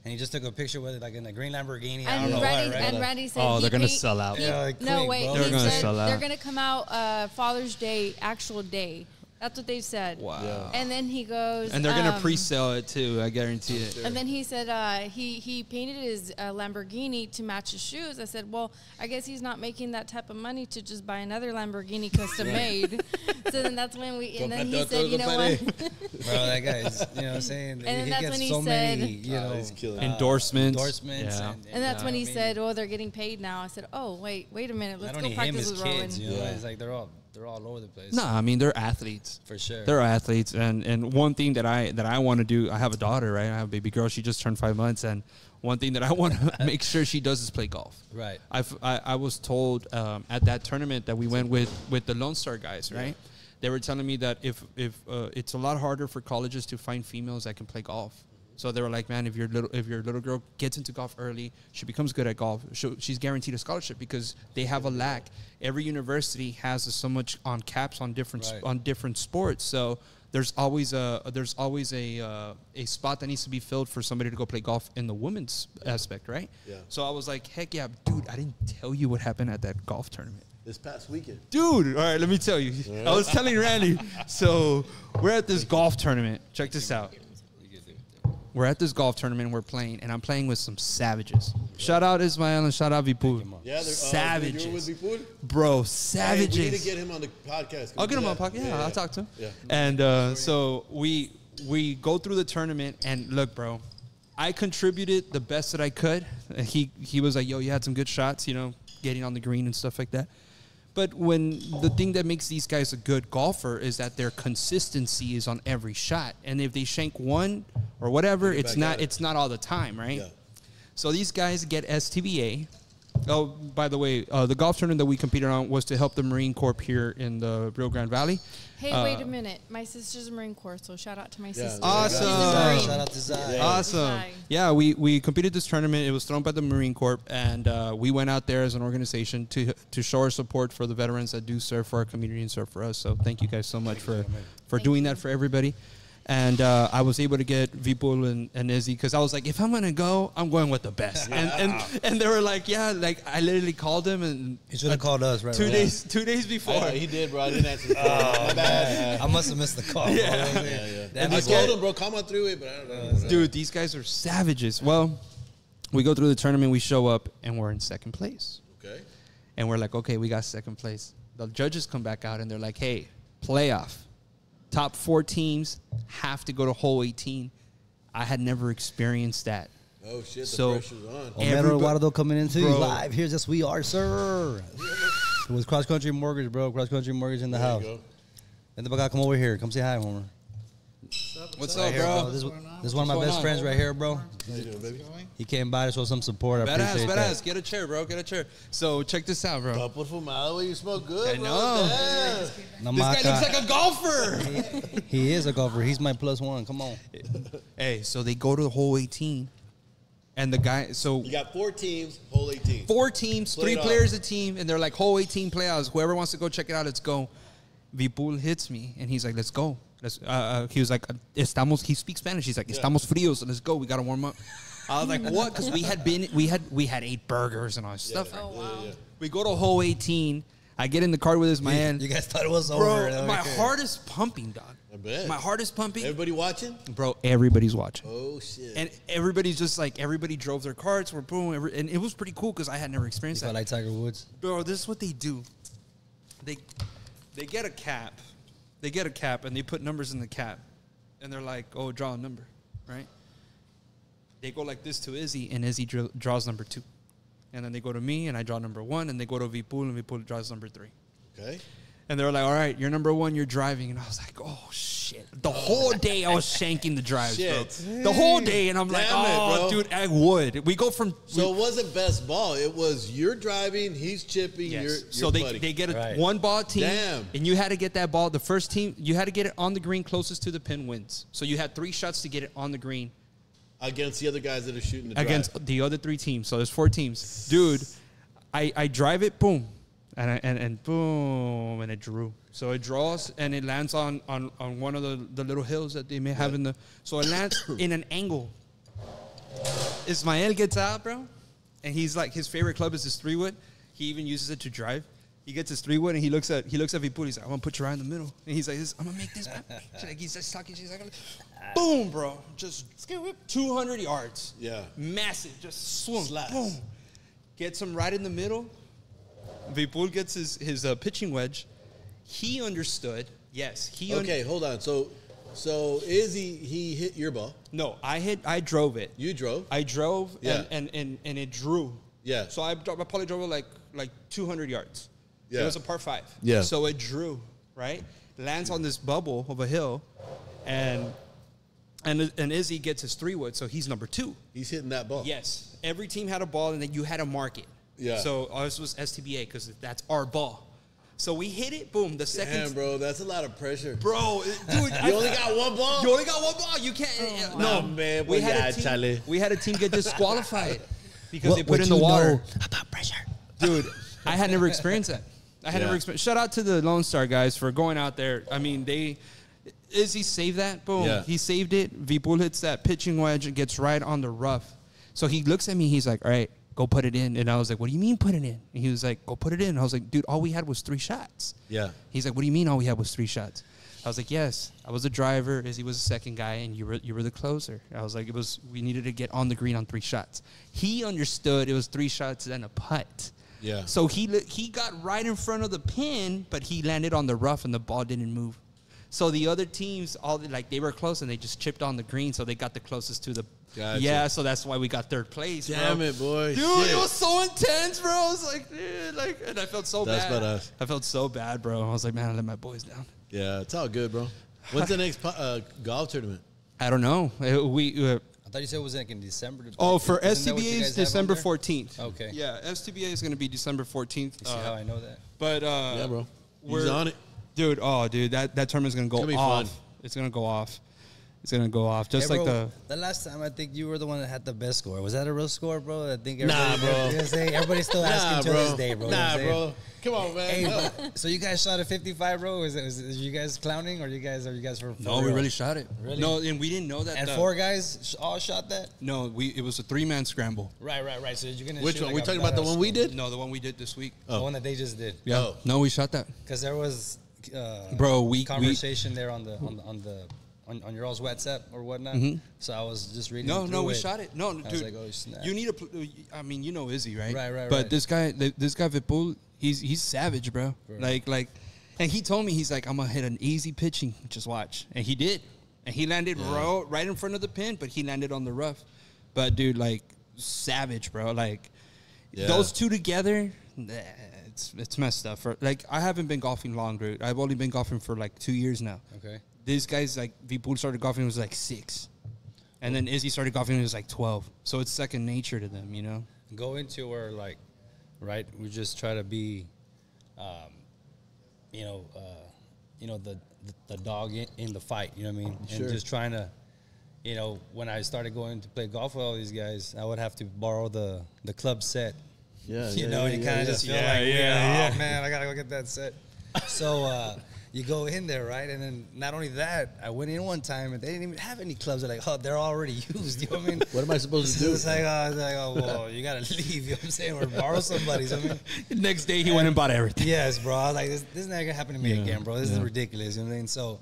And he just took a picture with it, like in a green Lamborghini. I don't know Randy, why, right? And Randy said, Oh, he they're gonna paid- sell out. he- Yeah, like no, quick, wait. bro. He They're gonna said sell out. they're gonna come out Father's Day, actual day. That's what they said. Wow. Yeah. And then he goes, And they're gonna pre-sell it too. I guarantee it. And then he said he painted his Lamborghini to match his shoes. I said, well, I guess he's not making that type of money to just buy another Lamborghini custom made. So then that's when and then he said, you know what? Bro, that guy's, you know what I'm saying? And then he that's gets when he so said- many, you know, he's killing it. Endorsements. Yeah. And that's when he I mean, said, oh, they're getting paid now. I said, oh, wait a minute. Let's not go only him, practice his with kids, Rowan. you know, Yeah. it's like they're all they're all over the place. No, I mean they're athletes. For sure. They're athletes, and one thing that I want to do, I have a daughter, right? I have a baby girl. She just turned 5 months, and one thing that I want to make sure she does is play golf. Right. I was told at that tournament that we went with the Lone Star guys, right? They were telling me that if it's a lot harder for colleges to find females that can play golf. So they were like, man, if your little girl gets into golf early, she becomes good at golf, she's guaranteed a scholarship because they have a lack. Every university has so much on caps on different sports. So there's always a spot that needs to be filled for somebody to go play golf in the women's aspect, right? Yeah. So I was like, heck yeah, dude, I didn't tell you what happened at that golf tournament. This past weekend. Dude, all right, let me tell you. I was telling Randy. So we're at this golf tournament. Check this out. We're at this golf tournament. We're playing, and I'm playing with some savages. Shout out Ismael and shout out Vipul. Yeah, they're savages. You were with Vipul? Bro, savages. Hey, we need to get him on the podcast. I'll get him on the podcast. Yeah, I'll talk to him. Yeah. And so we go through the tournament, and look, bro, I contributed the best that I could. He was like, yo, you had some good shots, getting on the green and stuff like that. But when the thing that makes these guys a good golfer is that their consistency is on every shot, and if they shank one or whatever, it's not all the time, right? Yeah. So these guys get STBA. Oh, by the way, the golf tournament that we competed on was to help the Marine Corps here in the Rio Grande Valley. Hey, wait a minute. My sister's a Marine Corps, so shout out to my sister. Awesome. Shout out to Zai. Awesome. Yeah, we competed this tournament. It was thrown by the Marine Corps, and we went out there as an organization to show our support for the veterans that do serve for our community and serve for us. So thank you guys so much for doing that for everybody. And I was able to get Vipul and Izzy because I was like, if I'm going to go, I'm going with the best. And they were like, yeah, like I literally called him. And he should have called us, right? 2 days before. He did, bro. I didn't answer the phone. My bad. I must have missed the call. Yeah. I told him, bro, come on through it, but I don't know. Dude, these guys are savages. Well, we go through the tournament, we show up, and we're in second place. Okay. And we're like, okay, we got second place. The judges come back out, and they're like, hey, playoff. Top 4 teams have to go to hole 18. I had never experienced that. Oh, shit, So, the pressure's on. Homero Eduardo coming in too. Bro. Live. Here's us. We are, sir. It was Cross Country Mortgage, bro. Cross Country Mortgage in the house. And the come over here. Come say hi, Homer. What's Right up, here, bro? This is one of my best friends right here, bro. How you doing, baby? He came by to show some support. I appreciate that. Badass. Get a chair, bro. Get a chair. So check this out, bro. Couple fumado, you smoke good, I bro. know. Damn. This guy looks like a golfer. He is a golfer. He's my +1. Come on. Hey, so they go to the hole 18, and the guy. So You got 4 teams, hole 18. 4 teams, Split 3 it up. players a team, and they're like hole 18 playoffs. Whoever wants to go check it out, let's go. Vipul hits me, and he's like, let's go. He was like, estamos. He speaks Spanish. He's like, estamos fríos. So let's go. We gotta warm up. I was like, what? Because we had 8 burgers and all this stuff. Oh, wow. We go to hole 18. I get in the car with his man. You guys thought it was Bro, over. my heart is pumping, dog. I bet. My heart is pumping. Everybody watching? Bro, everybody's watching. Oh, shit. And everybody's just like, everybody drove their carts. We're boom. And it was pretty cool because I had never experienced that. Like Tiger Woods. Bro, this is what they do. They get a cap. They get a cap, and they put numbers in the cap. And they're like, oh, draw a number, right? They go like this to Izzy, and Izzy draws number 2. And then they go to me, and I draw number 1. And they go to Vipul, and Vipul draws number 3. Okay. And they were like, all right, you're number 1, you're driving. And I was like, oh, shit. The whole day I was shanking the drives, bro. The whole day. And I'm like, Damn it, oh, bro. dude, I would. We go from... So it wasn't best ball. It was you're driving, he's chipping, Yes. you're So putting. they get a Right. 1 ball team. Damn. And you had to get that ball. The first team, you had to get it on the green closest to the pin wins. So you had 3 shots to get it on the green Against the other guys that are shooting the against drive. the other 3 teams. So there's 4 teams. Dude, I drive it, boom. And boom, and it drew. So it draws, and it lands on one of the little hills that they may have in the... So it lands in an angle. Ismael gets out, bro, and he's like, his favorite club is his 3-wood. He even uses it to drive. He gets his 3-wood, and he looks at Vipul. He's like, I'm going to put you right in the middle. And he's like, I'm going to make this. Like, he's just talking. She's like, boom, bro. Just 200 yards. Yeah. Massive. Just swung. Slash. Boom. Gets him right in the middle. Vipul gets his pitching wedge. He understood. Yes. Okay, hold on. So Izzy, he hit your ball. No, I drove it. You drove. I drove, Yeah. and it drew. Yeah. So I probably drove it like 200 yards. Yeah. It was a par 5. Yeah. So it drew, right? Lands on this bubble of a hill, and Izzy gets his 3-wood, so he's number 2. He's hitting that ball. Yes. Every team had a ball, and then you had to mark it. Yeah. So ours was STBA because that's our ball. So we hit it. Boom. The second. Damn, bro, that's a lot of pressure. Bro, dude, You only got one ball? You only got one ball. You can't. No, man. We Well, had yeah, a team. Charlie. We had a team get disqualified because they put in the water. About pressure. Dude, I had never experienced that. I had never experienced. Shout out to the Lone Star guys for going out there. I mean, Izzy saved that. Boom. Yeah. He saved it. Vipul hits that pitching wedge and gets right on the rough. So he looks at me. He's like, all right, go put it in. And I was like, what do you mean put it in? And he was like, go put it in. And I was like, dude, all we had was 3 shots. Yeah. He's like, what do you mean all we had was 3 shots? I was like, yes, I was the driver. Izzy was the second guy, and you were the closer. I was like, we needed to get on the green on 3 shots. He understood it was 3 shots and a putt. Yeah. So he got right in front of the pin, but he landed on the rough, and the ball didn't move. So the other teams, they were close, and they just chipped on the green, so they got the closest to the. Gotcha. Yeah, so that's why we got 3rd place. Damn bro. it, boy. Dude, Shit. it was so intense, bro. I was like, dude, and I felt so That's bad. badass. I felt so bad, bro. I was like, man, I let my boys down. Yeah, it's all good, bro. When's the next golf tournament? I don't know. I thought you said it was like in December. For Isn't that what you STBA is guys have December on there? 14th. Okay. Yeah, STBA is going to be December 14th. You see how I know that? But Yeah, bro. He's we're on it. dude. Oh, dude, that tournament's going to It's go gonna be off. fun. It's going to go off. It's going to go off. Just Hey, like bro, the last time I think you were the one that had the best score. Was that a real score, bro? I think Nah, bro. Everybody's still asking to this day, bro. You know what I'm saying? bro. Come on, man. Hey, No. so you guys shot a 55, bro? Is you guys clowning, or are you guys for no, we real? really shot it. Really? No, and we didn't know that. And 4 guys all shot that? No, it was a 3-man scramble. Right. So you're gonna Which shoot one? like We a talking about the badass one we score. did? No, the one we did this week. The one that they just did. Yeah. Oh. No, we shot that. Because there was, Bro, we conversation there on your all's WhatsApp or whatnot. So I was just reading. No, we shot it. No, I was dude, like, oh snap. you need to. I mean, you know Izzy, right? Right. But this guy Vipul, he's savage, bro. Like, and he told me, he's like, I'm gonna hit an easy pitching. Just watch, and he did, and he landed right in front of the pin, but he landed on the rough. But dude, like, savage, bro. Like, those two together, it's messed up. I haven't been golfing long, dude. I've only been golfing for like 2 years now. Okay. These guys, like, Vipul started golfing when he was like 6. And then Izzy started golfing when he was like 12. So it's second nature to them, you know? Go into where, like, right, we just try to be, the dog in the fight, you know what I mean? Sure. And just trying to, when I started going to play golf with all these guys, I would have to borrow the club set. Yeah, You kind of just feel like, oh, man, I got to go get that set. So, you go in there, right? And then not only that, I went in one time and they didn't even have any clubs. They're like, oh, they're already used. You know what I mean? What am I supposed to do? It's like, well, you got to leave. You know what I'm saying? Or borrow somebody's. I mean, The next day, he went and bought everything. yes, bro. I was like, this is not going to happen to me again, bro. This is ridiculous. You know what I mean? So,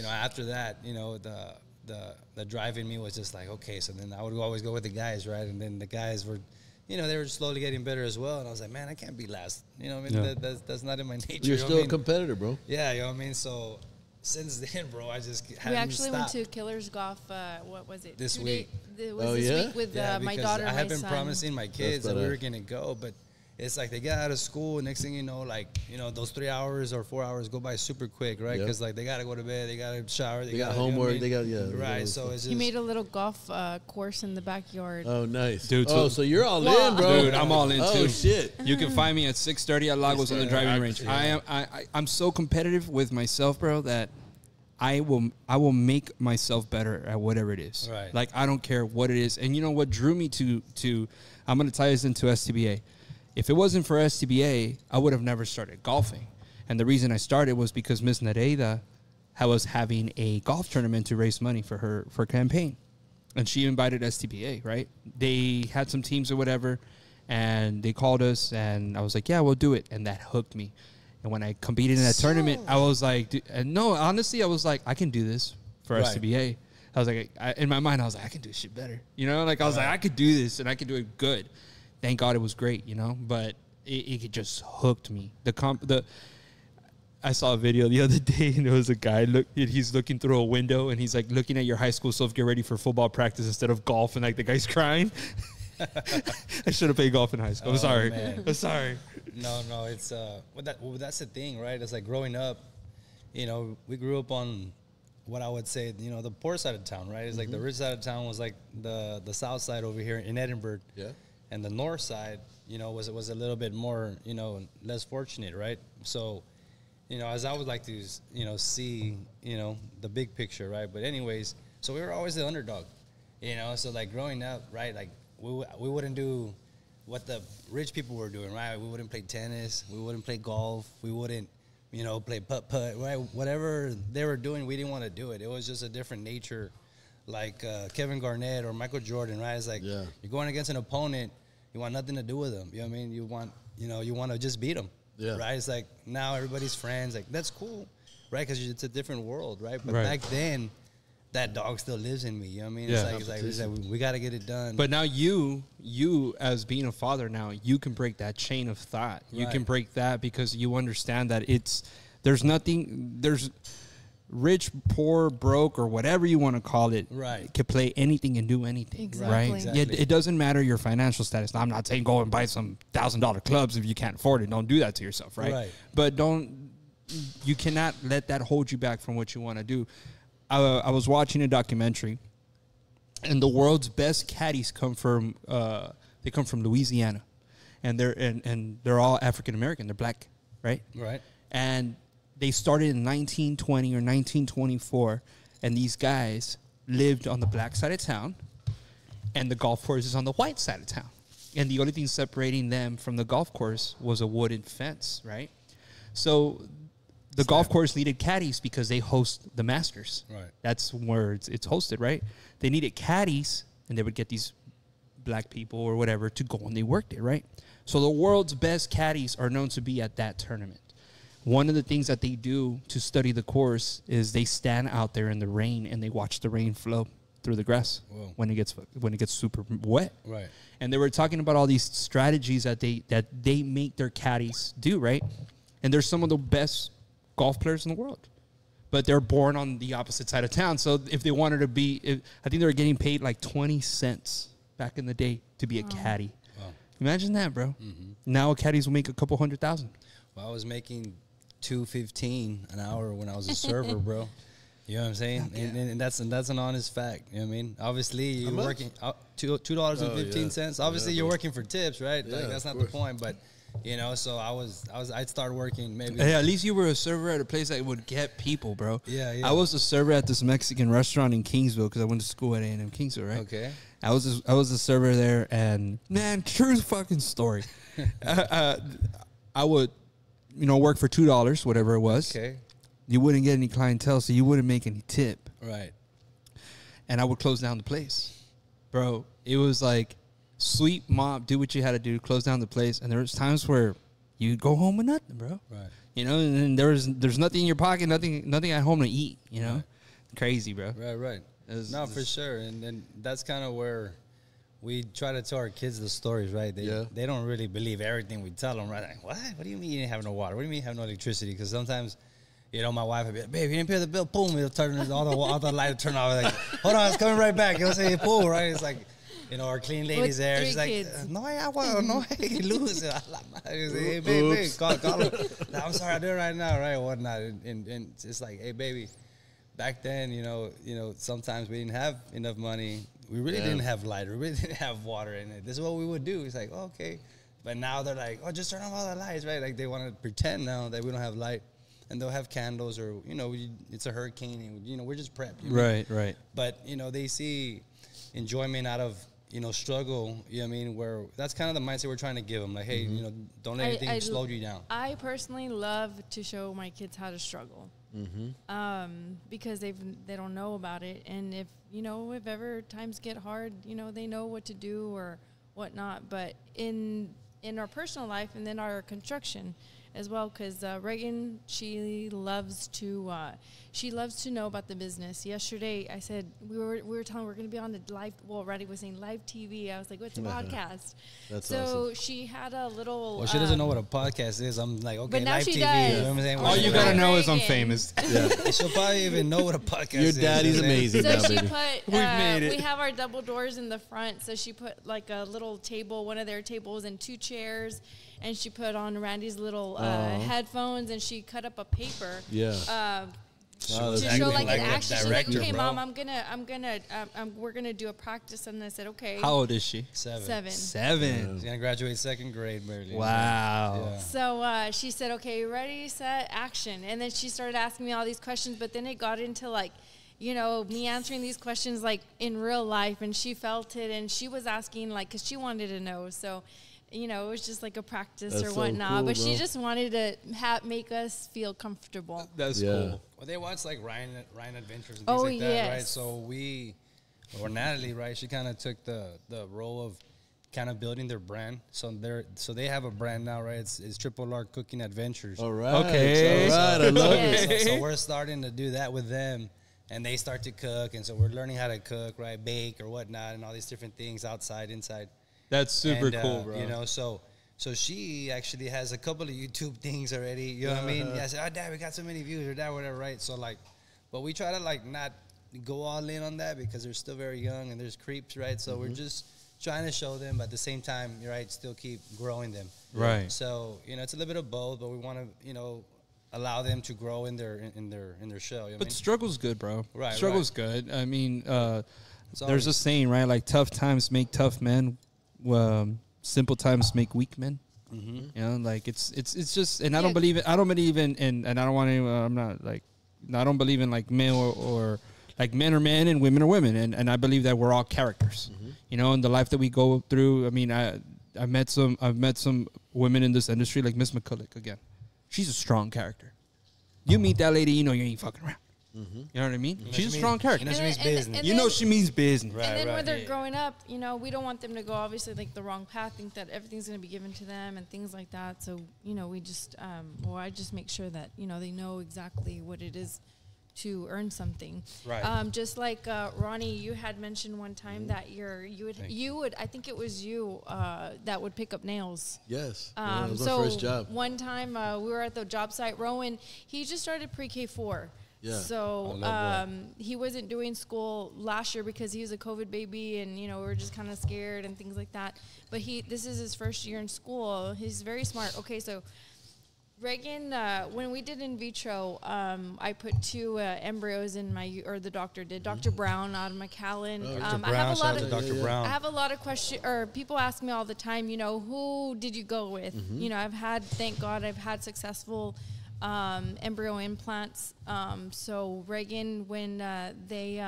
after that, the drive in me was just like, okay. So then I would always go with the guys, right? And then the guys were, they were slowly getting better as well. And I was like, man, I can't be last. You know what I mean? That's not in my nature. You're you know still what I a mean? competitor, bro. Yeah, you know what I mean? So since then, bro, I just haven't We actually went stopped. to Killers Golf. What was it? This 2 week. It was Oh, this yeah? week with Yeah, my because daughter and I my have been son. promising my kids that we badass. were gonna go, but it's like they get out of school, and next thing you know, those 3 hours or 4 hours go by super quick, right? Yep. Because they gotta go to bed, they gotta shower, They got gotta, you know what I homework. mean? They got, they got right. all So this it's just He made a little golf course in the backyard. Oh, nice. Dude, so you're all Well, in, bro. Dude, I'm all in, too. Oh, shit. You can find me at 6:30 at Lagos on the driving range. Yeah. I'm so competitive with myself, bro, that I will make myself better at whatever it is. Right. Like, I don't care what it is. And you know what drew me to I'm going to tie this into STBA. If it wasn't for STBA, I would have never started golfing. And the reason I started was because Miss Nereida was having a golf tournament to raise money for her campaign. And she invited STBA, right? They had some teams or whatever, and they called us, and I was like, yeah, we'll do it. And that hooked me. And when I competed in that tournament, I was like, no, honestly, I was like, I can do this for Right. STBA. I was like, in my mind, I was like, I can do shit better. You know, like I was like, I could do this, and I could do it good. Thank God it was great, you know, but it just hooked me. I saw a video the other day, and there was a guy, he's looking through a window, and he's like looking at your high school stuff, get ready for football practice instead of golf, and like the guy's crying. I should have played golf in high school. I'm sorry. Man. I'm sorry. No, it's that's the thing, right? It's like growing up, we grew up on what I would say, the poor side of town, right? It's like the rich side of town was like the south side over here in Edinburgh. Yeah. And the north side, was a little bit more, less fortunate, right? So, as I would like to, see, the big picture, right? But anyways, so we were always the underdog, so like growing up, right? Like we wouldn't do what the rich people were doing, right? We wouldn't play tennis. We wouldn't play golf. We wouldn't, play putt-putt, right? Whatever they were doing, we didn't want to do it. It was just a different nature, like Kevin Garnett or Michael Jordan, right? It's like you're going against an opponent, you want nothing to do with them. You know what I mean? You want to just beat them, right? It's like now everybody's friends. Like, that's cool, right? Because it's a different world, right? But back then, that dog still lives in me. You know what I mean? Yeah. It's like we got to get it done. But now you as being a father now, you can break that chain of thought. You can break that because you understand that there's rich, poor, broke, or whatever you want to call it. Right. Can play anything and do anything. Exactly. Right. Exactly. It doesn't matter your financial status. Now, I'm not saying go and buy some $1,000 clubs if you can't afford it. Don't do that to yourself. Right. But you cannot let that hold you back from what you want to do. I was watching a documentary, and the world's best caddies come from Louisiana, and they're all African American. They're black, right? Right. And they started in 1920 or 1924, and these guys lived on the black side of town, and the golf course is on the white side of town. And the only thing separating them from the golf course was a wooden fence, right? So the golf course needed caddies because they host the Masters. Right. That's where it's hosted, right? They needed caddies, and they would get these black people or whatever to go, and they worked it, right? So the world's best caddies are known to be at that tournament. One of the things that they do to study the course is they stand out there in the rain, and they watch the rain flow through the grass when it gets super wet. Right. And they were talking about all these strategies that they make their caddies do, right? And they're some of the best golf players in the world, but they're born on the opposite side of town. So if they wanted to be, I think they were getting paid like 20 cents back in the day to be a caddy. Wow. Imagine that, bro. Now caddies will make a couple $100,000. Well, I was making $2.15 an hour when I was a server, bro. You know what I'm saying? And that's an honest fact. You know what I mean? Obviously, you're working $2.15. Obviously, you're working for tips, right? Yeah, like, that's not the point, but. So I'd start working maybe. Hey, at least you were a server at a place that would get people, bro. Yeah. I was a server at this Mexican restaurant in Kingsville because I went to school at A&M Kingsville, right? Okay. I was a server there, and man, true fucking story. I would, work for $2, whatever it was. Okay. You wouldn't get any clientele, so you wouldn't make any tip. Right. And I would close down the place, bro. It was like, sweep, mop, do what you had to do, close down the place. And there was times where you'd go home with nothing, bro. Right. And then there's nothing in your pocket, nothing at home to eat, Right. Crazy, bro. Right. No, for sure. And that's kind of where we try to tell our kids the stories, right? They don't really believe everything we tell them, right? Like, what do you mean you didn't have no water? What do you mean you have no electricity? Because sometimes, my wife would be like, babe, you didn't pay the bill. Boom, it'll turn all the lights turn off. Like, hold on, it's coming right back. It'll say, pull, right? It's like, our clean lady's there. She's like, no, I lose it. Hey, babe, call him. I'm sorry, I'll do it right now, right? Whatnot. And it's like, hey, baby, back then, sometimes we didn't have enough money. We really didn't have light. We really didn't have water in it. This is what we would do. It's like, okay. But now they're like, just turn off all the lights, right? Like, they want to pretend now that we don't have light. And they'll have candles or, it's a hurricane. And, we're just prepped. Right. But, they see enjoyment out of, struggle, where that's kind of the mindset we're trying to give them. Like, hey, don't let anything slow you down. I personally love to show my kids how to struggle. Because they don't know about it. And if ever times get hard, they know what to do or whatnot. But in our personal life and then our construction, as well, because Reagan, she loves to know about the business. Yesterday, I said we were telling we're going to be on the live. Well, Randy was saying live TV. I was like, "What's a podcast?" That's so awesome. she had a little. Well, she doesn't know what a podcast is. I'm like, okay, but now live she TV. does. You know what I'm saying? All you Right. gotta know is I'm Reagan. famous. Yeah. She'll probably even know what a podcast Your is. daddy's you know what I'm saying? amazing So now, she baby. put. We've made it. We have our double doors in the front, so she put like a little table, one of their tables, and 2 chairs, and she put on Randy's little headphones, and she cut up a paper. Yeah. Wow, To that's show really like an like a action. She's like, director, okay, bro. mom, we're gonna do a practice, and I said, okay. How old is she? 7. 7. She's gonna graduate 2nd grade, barely. Wow. Yeah. So she said, okay, ready, set, action. And then she started asking me all these questions, but then it got into like, me answering these questions like in real life, and she felt it, and she was asking like, because she wanted to know. So, it was just like a practice That's or so whatnot. cool, but she bro. just wanted to make us feel comfortable. That's Yeah. cool. Well, they watch like Ryan Adventures and things Oh, like that, right? yes. So Natalie, right? She kind of took the role of kind of building their brand. So they have a brand now, right? It's Triple R Cooking Adventures. All right. Okay. All right. I love Yes. it. So we're starting to do that with them, and they start to cook, and so we're learning how to cook, right? Bake or whatnot, and all these different things outside, inside. That's super And, cool, bro. So she actually has a couple of YouTube things already. You know what I mean? Yeah, I said, "Oh, Dad, we got so many views," or that, whatever, right? So like, but we try to like not go all in on that because they're still very young and there's creeps, right? So we're just trying to show them, but at the same time, you're right, still keep growing them. Right. So it's a little bit of both, but we want to allow them to grow in their show. You know what I But mean? struggle's good, bro. Right, Struggle's good. I mean, there's always- a saying, right? Like tough times make tough men. Simple times make weak men. Like it's just, and I don't believe it. I don't believe in, and I don't want to. I'm not like, I don't believe in like men or like men are men and women are women, and I believe that we're all characters. In the life that we go through. I mean, I've met some women in this industry, like Miss McCulloch again. She's a strong character. You meet that lady, you ain't fucking around. You know what I mean? She's a strong character. She means business. She means business. Right, and then when right. they're growing up, we don't want them to go obviously like the wrong path, think that everything's going to be given to them and things like that. So, we just, I just make sure that, they know exactly what it is to earn something. Right. Just like Ronnie, you had mentioned one time that you would, I think it was you that would pick up nails. Yes. That was my So first job. one time we were at the job site. Rowan, he just started pre-K4. Yeah. So he wasn't doing school last year because he was a COVID baby, and we were just kind of scared and things like that. But this is his first year in school. He's very smart. Okay, so Reagan, when we did in vitro, I put 2 embryos in the doctor did. Dr. Brown out of McAllen. Dr. I have a lot of Dr. Brown. I have a lot of questions, or people ask me all the time, who did you go with? Thank God, I've had successful embryo implants. So Reagan, when they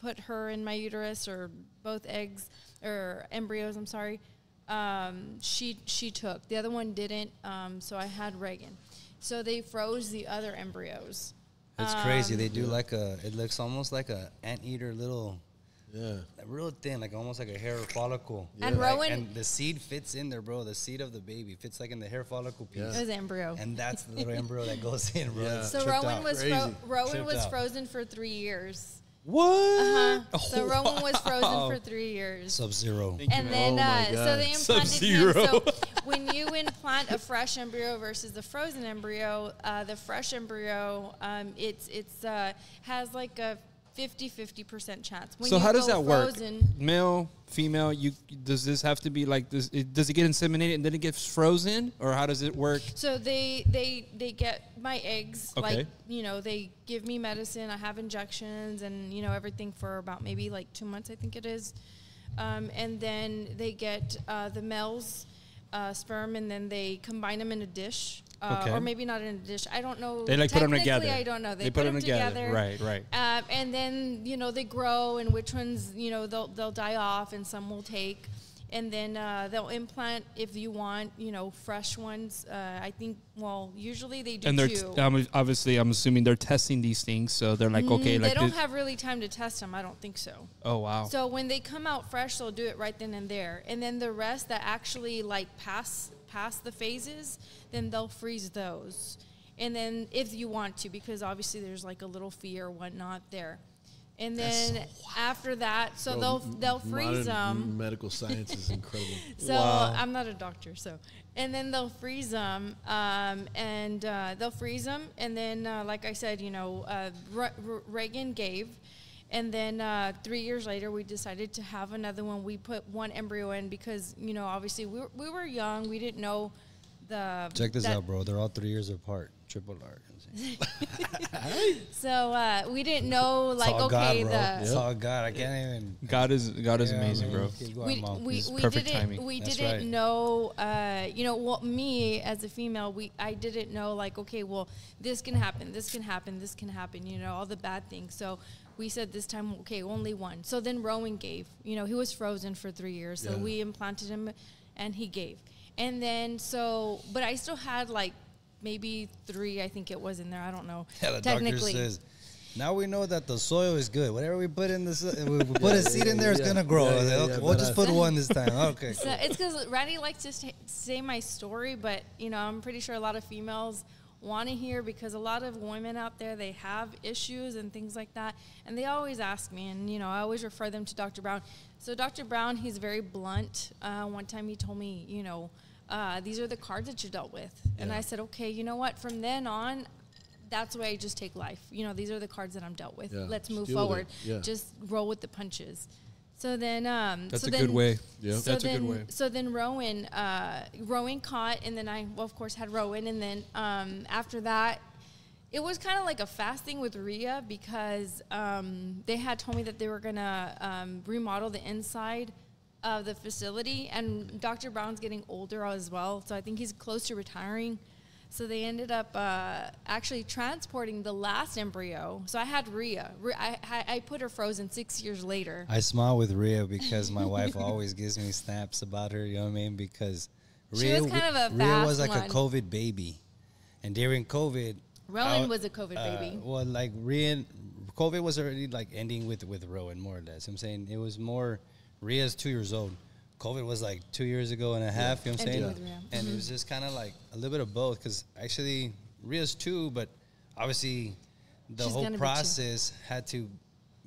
put her in my uterus, or both eggs or embryos, I'm sorry, she took. The other one didn't. So I had Reagan. So they froze the other embryos. It's crazy. They do it looks almost like a anteater little. Yeah. Real thin, like almost like a hair follicle. And Rowan, and the seed fits in there, bro. The seed of the baby fits like in the hair follicle piece. it was embryo. And that's the little embryo that goes in, bro. Yeah. It's So tripped Rowan out. was Crazy. Rowan was out. frozen for 3 years. What? So Rowan was frozen for 3 years. Sub-Zero. And then, Oh my so they implanted him. Sub-Zero. So when you implant a fresh embryo versus the frozen embryo, the fresh embryo, it's has like a 50% chance. When So you how does go that work? frozen, Male, female? Does this have to be like this? Does it get inseminated and then it gets frozen, or how does it work? So they get my eggs. Okay. Like, they give me medicine. I have injections and, everything for about maybe like 2 months, I think it is. And then they get the male's sperm, and then they combine them in a dish. Okay. Or maybe not in a dish. I don't know. They like put them Technically, together. I don't know. They put them together. Right. And then, they grow, and which ones, they'll die off, and some will take. And then they'll implant if you want, fresh ones. I think, usually they do And they're two. obviously, I'm assuming they're testing these things, so they're like, okay, they like don't have really time to test them. I don't think so. Oh wow. So when they come out fresh, they'll do it right then and there. And then the rest that actually like pass the phases, then they'll freeze those. And then if you want to, because obviously there's like a little fee or whatnot there. And then after that, so they'll freeze them. Medical science is incredible. So I'm not a doctor, so. And then they'll freeze them, and they'll freeze them. And then, like I said, Reagan gave. And then 3 years later, we decided to have another one. We put one embryo in because, obviously we were young. We didn't know the... Check this out, bro. They're all 3 years apart. Triple R. So we didn't know, like, it's all okay, God, bro. It's all God. I can't even. God is amazing, bro. We perfect timing. We That's didn't right. know, me as a female, I didn't know, like, okay, well, this can happen, all the bad things. So we said this time, okay, only one. So then Rowan gave. He was frozen for 3 years. So we implanted him, and he gave. And then but I still had, like, maybe 3, I think it was in there. I don't know. Yeah, the technically. doctor says, now we know that the soil is good. Whatever we put in we put a seed in there, it's going to grow. We'll just put one this time. Okay. So it's because Randy likes to say my story, but, I'm pretty sure a lot of females want to hear, because a lot of women out there, they have issues and things like that. And they always ask me, and, I always refer them to Dr. Brown. So Dr. Brown, he's very blunt. One time he told me, these are the cards that you dealt with. And I said, okay, you know what? From then on, that's the way I just take life. These are the cards that I'm dealt with. Yeah. Let's move forward. Yeah. Just roll with the punches. So then, that's a good way. Yeah, that's a good way. So then Rowan caught, and then I, of course, had Rowan. And then after that, it was kind of like a fast thing with Rhea, because they had told me that they were going to remodel the inside of the facility, and Dr. Brown's getting older as well, so I think he's close to retiring. So they ended up actually transporting the last embryo. So I had Rhea. I put her frozen 6 years later. I smile with Rhea because my wife always gives me snaps about her, you know what I mean? Because Rhea was kind of a Rhea was fast like one. a COVID baby. And during COVID... Rowan was a COVID baby. Well, like Rhea... COVID was already like ending with Rowan, more or less. I'm saying it was more... Rhea's 2 years old. COVID was like 2 years ago and a half, you know what I'm saying? And it was just kind of like a little bit of both, because actually Rhea's 2, but obviously the whole process had to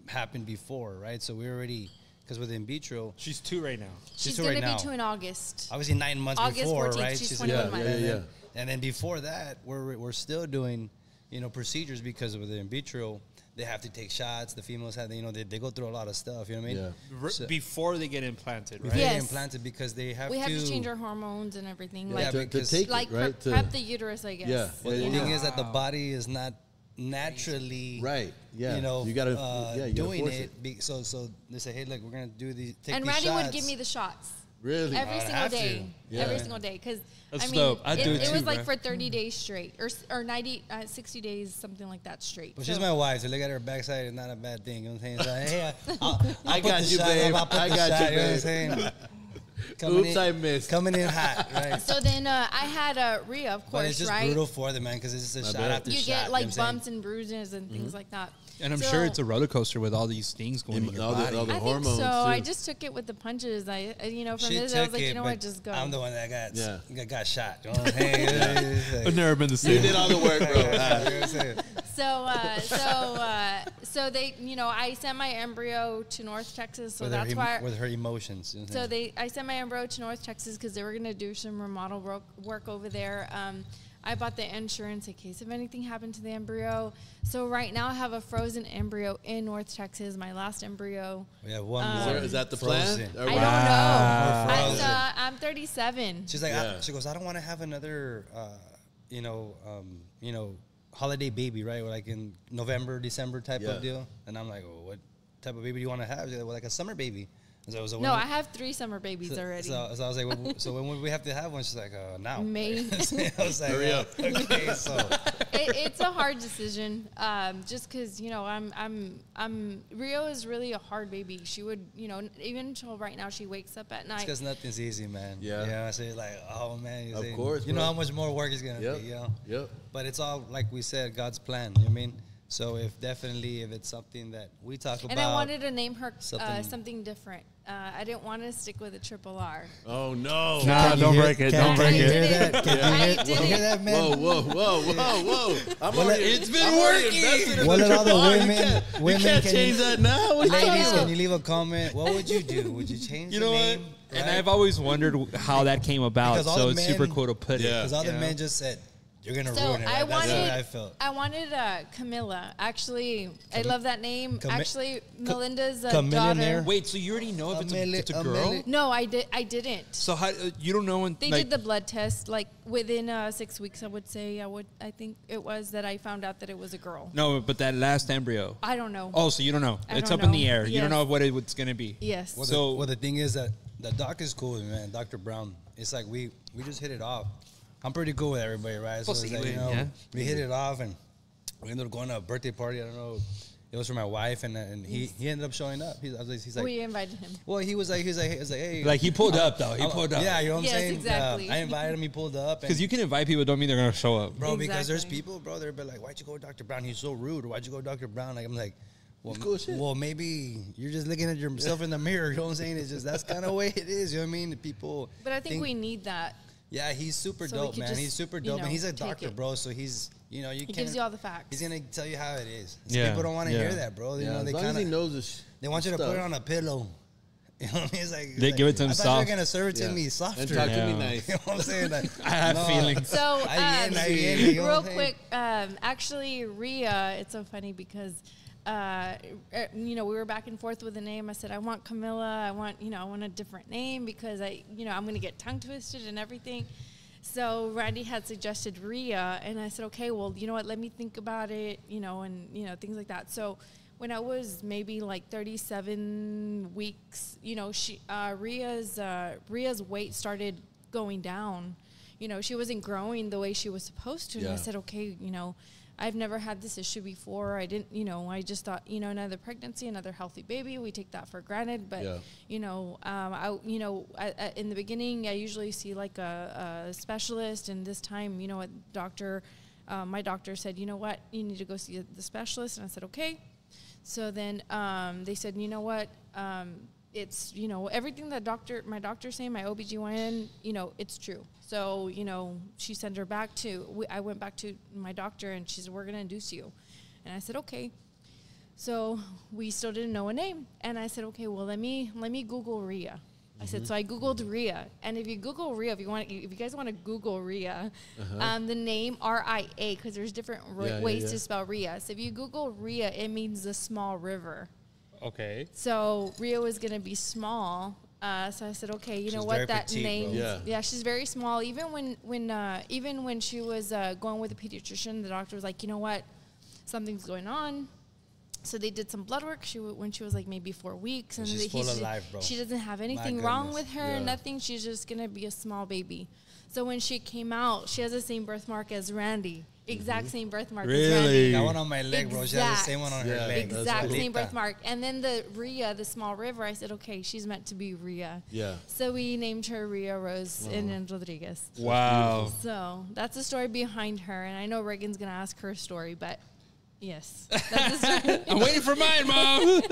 happen before, right? So we already, because with in vitro. She's 2 right now. She's going to be 2 in August. Obviously 9 months August before, 14th, right? she's 21 months. And then before that, we're still doing, procedures, because with the in vitro, they have to take shots. The females have, they go through a lot of stuff. You know what I mean? Yeah. So before they get implanted, right? Before they get implanted, because they have we have to change our hormones and everything. Yeah, like to take like it, right? prep the uterus, I guess. Yeah. Well, the thing is that the body is not naturally, right? Yeah. You gotta doing force it. So they say, hey, look, we're gonna do these. Take and these Randy shots. would give me the shots. Really? Every single day. Yeah. Every single day. Because, That's dope. I'd do it it too, was like bro. for 30 days straight. Or 60 days, something like that straight. But she's my wife, so look at her backside is not a bad thing. You know what I'm saying? So, hey, I got you, babe. I got you, You know what I'm babe. saying? Oops, I missed. Coming in hot, right? So then I had Rhea, of course, But it's just right? brutal for them, man, because it's just a shot after You shot. get like you know what I'm bumps and bruises and things like that. And I'm sure it's a roller coaster with all these things going in your all body. the I think hormones, so. too. I just took it with the punches. From She this, I was took like, it, you know but what, just go. I'm the one that got shot. You know what I'm I've never been the same. You did all the work, bro. You know what I'm saying? So they, I sent my embryo to North Texas. So that's why. With her emotions. You know what I'm saying? I sent my embryo to North Texas because they were going to do some remodel work over there. I bought the insurance in case if anything happened to the embryo. So right now I have a frozen embryo in North Texas, my last embryo. We have one more. Is that the frozen. plan? I don't know. I'm 37. She's like, she goes, I don't want to have another, holiday baby, right? Or like in November, December type of deal. And I'm like, well, what type of baby do you want to have? She's like, well, like a summer baby. So No, I have 3 summer babies already. So I was like, well, so when would we have to have one? She's like, now. May. I was like, Hurry up. Okay, so It's a hard decision, just because Rio is really a hard baby. She would, even until right now, she wakes up at night. because nothing's easy, man. Yeah. Yeah. So you're like, oh man. Of course, You know bro. how much more work is gonna be. Yep. But it's all like we said, God's plan. You know what I mean? So if it's something that we talk about, And I wanted to name her something- something different. I didn't want to stick with a triple R. Oh no. Nah, don't break it. Don't break I it. did it. Hear that? Can I you did hear it. that, man? Whoa. It's been working. Well, let all the women We can't can change that now. What you Ladies, doing? can you leave a comment? What would you do? Would you change You the know what? name? And I've always wondered how that came about. Because all So the it's super men- cool to put Yeah. it. Because all the you know? men just said, you're going to So ruin it. I Right? That's wanted, what I felt. I wanted Camilla. Actually, I love that name. Cami- Actually, Melinda's Chameleonaire? daughter. Wait, so you already know if it's a girl? Amelie. No, I didn't. So how you don't know when They did the blood test like within 6 weeks. I would say I think it was that I found out that it was a girl. No, but that last embryo. I don't know. Oh, so you don't know. I It's don't up in the know. air. You don't Yes. know what it's going to be. Yes. Well, the thing is that the doc is cool, man. Dr. Brown. It's like we just hit it off. I'm pretty cool with everybody, right? So it's like, Yeah. we hit it off, and we ended up going to a birthday party. I don't know. It was for my wife, and he ended up showing up. He's like, We invited him. well, he was like, hey, Like he pulled up though. He pulled up. Yeah, you know what I'm Yes, saying? exactly. I invited him. He pulled up. Because you can invite people, don't mean they're gonna show up. Bro, because there's Exactly. people, bro, they're like, why'd you go with Dr. Brown? He's so rude. Or why'd you go with Dr. Brown? Like, I'm like, well, maybe you're just looking at yourself in the mirror. You know what I'm saying? It's just, that's kind of the way it is. You know what I mean? People. But I think we need that. Yeah, he's super So we dope, could man. just, He's super you dope. know, And he's a take doctor, it. bro. So he's, you know, you He can't. gives you all the facts. He's going to tell you how it is. Yeah, People don't want to yeah. hear that, bro. You Yeah, know, they as long as he kind of. knows this. They want you to stuff. put it on a pillow. You know what I mean? It's like They give it to him I thought soft. you were gonna serve it to Yeah. me softer. And talk to me Yeah. nice. You know what I'm saying? Like, I have feelings. So, I get it, you know what real I'm saying? quick, actually, Ria, it's so funny because, we were back and forth with the name. I said, I want Camilla. I want a different name because I'm going to get tongue twisted and everything. So Randy had suggested Ria, and I said, okay, well, you know what? Let me think about it, and things like that. So when I was maybe like 37 weeks, Ria's weight started going down. She wasn't growing the way she was supposed to. And I Yeah. said, okay, I've never had this issue before. I didn't, I just thought, another pregnancy, another healthy baby. We take that for granted. But, Yeah. in the beginning, I usually see like a specialist. And this time, my doctor said, you know what, you need to go see the specialist. And I said, okay. So then they said, you know what, it's, everything that my doctor's saying, my OBGYN, it's true. So, she sent her back I went back to my doctor and she said, we're going to induce you. And I said, okay. So we still didn't know a name. And I said, okay, well, let me Google Ria. I said, so I Googled Ria. And if you Google Ria, if you guys want to Google Ria, the name RIA, because there's different ways to spell Ria. So if you Google Ria, it means the small river. Okay. So Ria was going to be small. So I said, okay, you know She's what, very that petite, name. bro. Yeah, she's very small. Even when she was going with a pediatrician, the doctor was like, you know what, something's going on. So they did some blood work. When she was like maybe 4 weeks, and She's full of life, bro. She doesn't have anything My wrong goodness. with her. Yeah. Nothing. She's just gonna be a small baby. So when she came out, she has the same birthmark as Randy. Exact same birthmark as Really? Randy. That one on my leg, bro. She has the Exact. same one on her Yeah, leg. that's Exact cool. same birthmark. And then the Ria, the small river, I said, okay, she's meant to be Ria. Yeah. So we named her Ria Rose and Rodriguez. Wow. So that's the story behind her. And I know Reagan's going to ask her story, but yes. That's the story. I'm waiting for mine, Mom.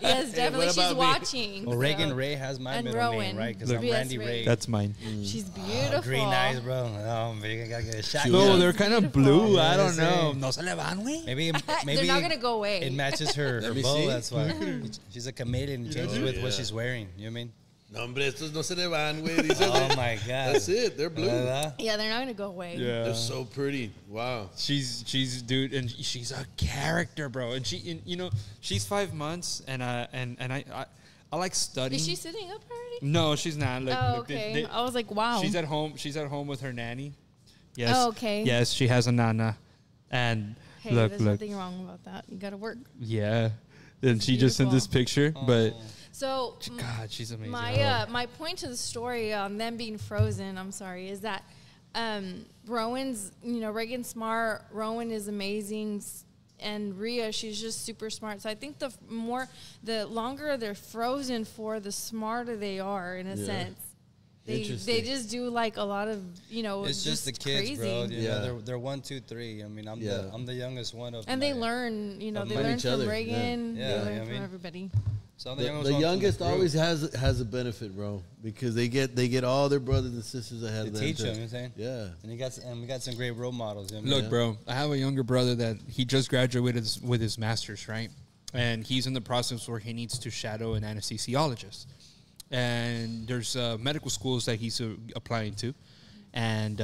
Yes, definitely. what She's about me? watching. Well, so. Reagan Ray has my And middle name, Rowan. right? Because Look. I'm Yes, Randy Ray. Ray. That's mine. She's beautiful. Green eyes, bro. Oh, man, I gotta get a shot. No, they're kind of blue. Yeah, I don't that's know. it. No se le van, güey. Maybe They're not going to go away. It matches her Let me bow. see. That's why. She's a chameleon. It changes with what yeah. she's wearing. You know what I mean? No, hombre, estos no se le van, güey. These are Oh the- my God. That's it. They're blue. ¿Verdad? Yeah, they're not going to go away. They're so pretty. Wow. She's dude, and she's a character, bro. And she's 5 months, and I like studying. Is she sitting up already? No, she's not. Like, Oh, look, okay. I was like, wow. She's at home. She's at home with her nanny. Yes. Oh, okay. Yes, she has a nana, and Hey, look. there's nothing wrong about that. You got to work. Yeah. And she just sent this picture, but So, God, she's amazing. my point to the story on them being frozen, I'm sorry, is that Rowan's, Reagan's smart, Rowan is amazing, and Rhea, she's just super smart. So I think the longer they're frozen for, the smarter they are in a sense. They just do like a lot of, It's just the kids, crazy. bro. You know, they're 1, 2, 3. I mean, I'm the youngest one of. And they learn, they learn from Reagan. They learn from everybody. So the youngest always has a benefit, bro, because they get all their brothers and sisters ahead of them. Teach them, you know what I'm saying? Yeah. And we got some great role models. Look, bro, I have a younger brother that he just graduated with his master's, right? And he's in the process where he needs to shadow an anesthesiologist. And there's medical schools that he's applying to. And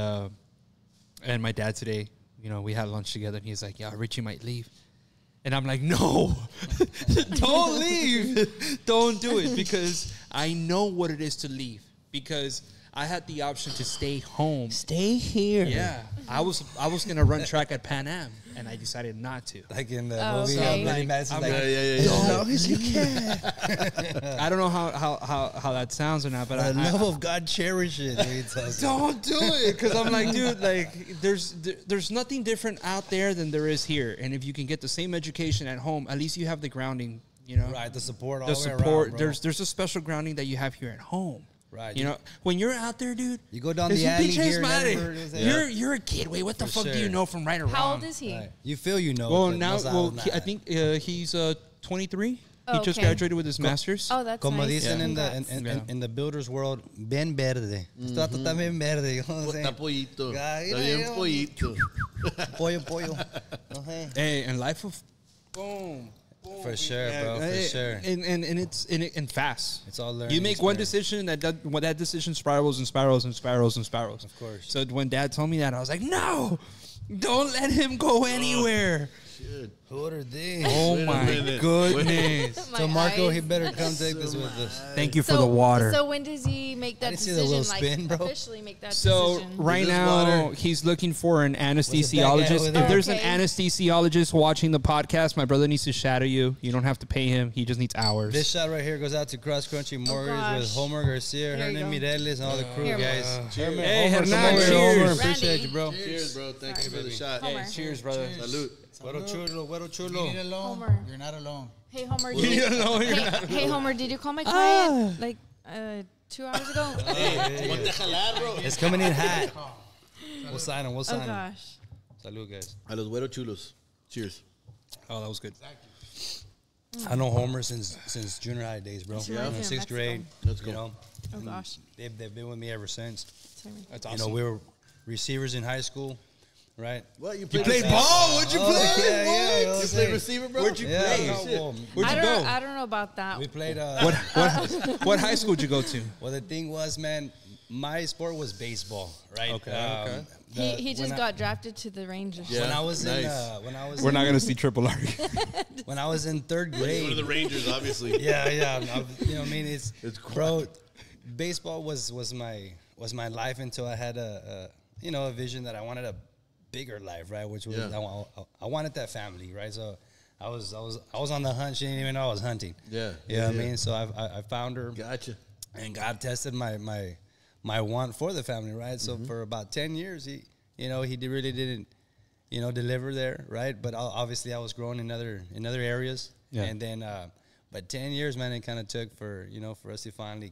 my dad today, we had lunch together, and he's like, yeah, Richie might leave. And I'm like, no, don't leave. Don't do it, because I know what it is to leave, because I had the option to stay home. Stay here. Yeah. I was going to run track at Pan Am, and I decided not to. Like in the movie, okay. Billy Madison's like, As long as you can. I don't know how that sounds or not, but The love of God cherish it. Don't do it, because I'm like, dude, like there's nothing different out there than there is here, and if you can get the same education at home, at least you have the grounding, Right, the support all the the way support. around, bro. There's a special grounding that you have here at home. Right. When you're out there, dude, You go down the alley here. You're a kid. Wait, what the fuck do you know from right or wrong? How old is he? Right. You feel Well, but now, no sabes I nada. think he's 23. Oh, He just okay. graduated with his master's. Oh, that's Como nice. dicen Congrats. in the builders world, bien verde. Esto está bien verde. You know what I'm saying? Está pollito. Guy, Está bien pollito. Pollo. Okay. Hey, and life of boom. For sure, bro. For sure. And it's fast. It's all learning. You make one experience. decision, that decision spirals and spirals and spirals and spirals. Of course. So when Dad told me that, I was like, no, don't let him go anywhere. Who ordered these? Oh Wait a my minute. goodness. My So Marco, eyes. he better come take this with us. Thank you for the water. So when does he make that didn't see the decision? little spin, bro. Officially make that So decision. right Is this now, water? he's looking for an it that guy anesthesiologist. over If there? there's an Okay. anesthesiologist watching the podcast, my brother needs to shadow you. You don't have to pay him. He just needs hours. This shot right here goes out to Cross Country Mortgage with gosh. Homer Garcia, There you Hernan go. Mireles, and all the crew, Here, guys. Cheers. Hey, Homer, come Hernan, over here, cheers. Homer. Appreciate Randy. you, bro. Cheers, bro. Thank you for the shot. Homer. Cheers, brother. Salud. Güero chulo, güero You chulo. need alone. Homer. You're not alone. Hey Homer, Hey, Homer, did you call my client like 2 hours ago? Ponte a jalar, bro. It's coming in hot. We'll sign him. We'll Oh sign him. gosh. Salud, guys. A los güeros chulos. Cheers. Oh, that was good. I know Homer since junior high days, bro. That's You right, know, yeah, sixth that's grade. Let's go. You know, Oh gosh. they've been with me ever since. Sorry. That's You awesome. know, we were receivers in high school, right? What? You played played ball? What'd you Oh, play? yeah, yeah, you know what You I'm played saying? receiver, bro? Where'd you Yeah, play? no, well, Where'd you go? I don't know about that. we played. What high school did you go to? Well, the thing was, man, my sport was baseball, right? Okay. He just got drafted to the Rangers. Yeah. When I was in, Nice. We're not gonna see Triple R. when I was in third grade. Go to the Rangers, obviously. Yeah. You know what I mean? It's cool. bro. Baseball was my life until I had a vision that I wanted a bigger life, right? Which was I wanted that family, right? So I was on the hunt. She didn't even know I was hunting. Yeah. You know what I mean? So I found her, Gotcha. and God tested my want for the family, right? So for about 10 years, he really didn't, deliver there, right? But obviously I was growing in other areas. Yeah. And then, but 10 years, man, it kind of took for us to finally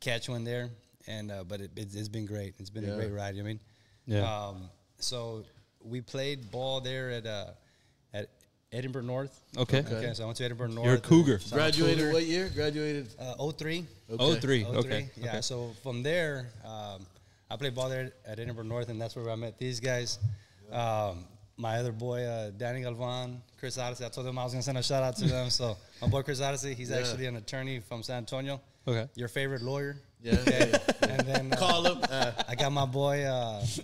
catch one there. And, but it's been great. It's been a great ride. You know what I mean? Yeah. So we played ball there at Edinburgh North. Okay. Okay. So I went to Edinburgh North. You're a Cougar. So I'm a Graduated Cougar. what year? Graduated. 03. Oh, 03. 03. Okay. Yeah. Okay. So from there, I played ball there at Edinburgh North, and that's where I met these guys. My other boy, Danny Galvan, Chris Odyssey. I told them I was going to send a shout out to them. So my boy Chris Odyssey, he's actually an attorney from San Antonio. Okay. Your favorite lawyer. Yeah. Okay. And then Call him. I got my boy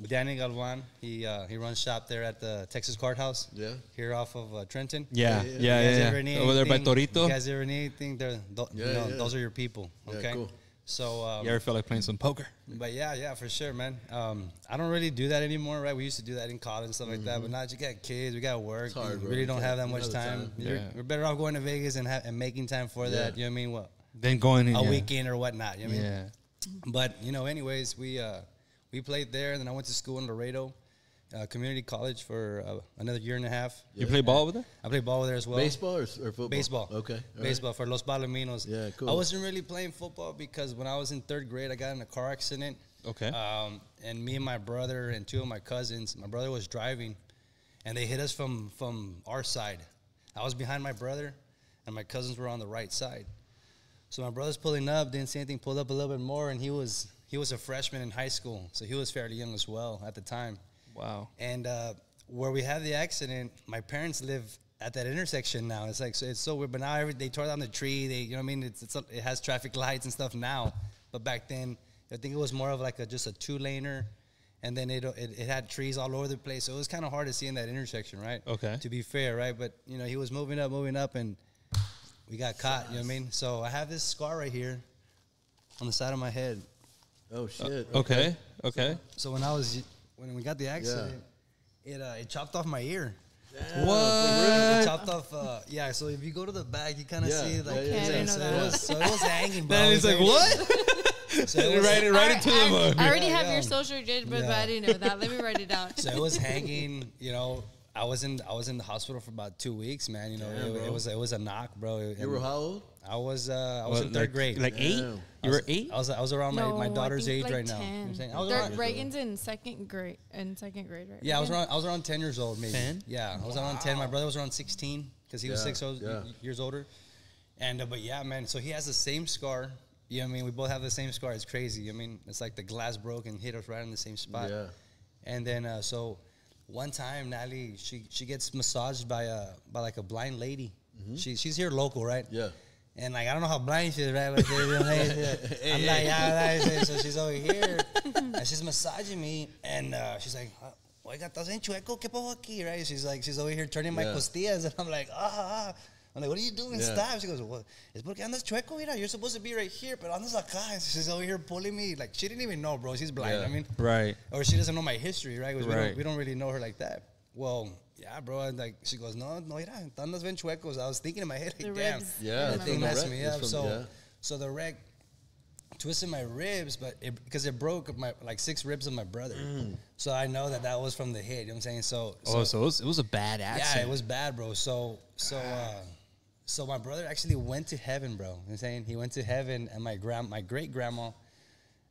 Danny Galvan. He runs shop there at the Texas Courthouse. Yeah. Here off of Trenton. Yeah. You guys ever need Over there by anything- Torito. You guys ever need anything? Those are your people. Yeah, Okay. cool. So You ever feel like playing some poker? but yeah, for sure, man. I don't really do that anymore, right? We used to do that in college and stuff like that, but now that you got kids, we got work. It's hard, we bro. really You don't can't- have that you much know the time. time. Yeah. We're better off going to Vegas and making time for that. You know what I mean? What Then going in a weekend or whatnot. You know what I mean? Yeah. But anyways, we played there, and then I went to school in Laredo, community college for another year and a half. You play ball with it? I played ball there as well. Baseball or football? Baseball. Okay. All Baseball for Los Palominos. Yeah, cool. I wasn't really playing football because when I was in third grade, I got in a car accident. Okay. And me and my brother and two of my cousins, my brother was driving, and they hit us from our side. I was behind my brother, and my cousins were on the right side. So my brother's pulling up, didn't see anything, pulled up a little bit more, and he was a freshman in high school, so he was fairly young as well at the time. Wow. And where we had the accident, my parents live at that intersection now. It's like it's so weird, but now they tore down the tree. They, you know what I mean? It has traffic lights and stuff now, but back then I think it was more of like just a 2-laner, and then it had trees all over the place. So it was kind of hard to see in that intersection, right? Okay. To be fair, right? But he was moving up, and we got caught. You know what I mean? So I have this scar right here on the side of my head. Oh shit. Okay. So when we got the accident, it chopped off my ear. What? It chopped off. Yeah. So if you go to the back, you kind of see like. Okay, I didn't know that. So it was hanging. Bro. Then he's like, what? So it was, right into the mud. I already Yeah, have yeah. your social security, but Yeah. I didn't know that. Let me write it down. So it was hanging. I was in the hospital for about 2 weeks, man. Damn, it was a knock, bro. You were how old? I was in third grade. Like 8? Damn. You were 8? I was around my I daughter's think age like right now. 10. You know what I'm saying? I was around, Reagan's in second grade. Right? yeah, I was around 10 years old, maybe. 10? Yeah, I was around 10. My brother was around 16 because he was Yeah, 6 yeah. years older. And but yeah, man. So he has the same scar. You know what I mean? We both have the same scar. It's crazy. I mean, it's like the glass broke and hit us right in the same spot. Yeah. And then so one time, Natalie, she gets massaged by like a blind lady. She's here local, right? Yeah. And like I don't know how blind she is, right? Like, I'm like, yeah. So she's over here, and she's massaging me, and she's like, "Oiga, estás en chueco? ¿Qué pasó aquí?" Right? She's over here turning my Yeah. costillas, and I'm like, ah. I'm like, what are you doing? Yeah. Stop. She goes, well, es porque andas chueco, mira. You're supposed to be right here, but andas acá. And she's over here pulling me. Like, she didn't even know, bro. She's blind. Yeah. I mean, Right. or she doesn't know my history, right? 'Cause Right. we don't really know her like that. Well, yeah, bro. And like, she goes, no, mira, andas bien chuecos. I was thinking in my head, like, The damn. ribs. Yeah, That it's thing from the messed wreck. me It's up. from- So the wreck twisted my ribs, but because it broke my like 6 ribs of my brother. So I know that was from the hit. You know what I'm saying? So it was a bad accident. yeah, it was bad, bro. So my brother actually went to heaven, bro. You know what I'm saying? He went to heaven, and my great grandma,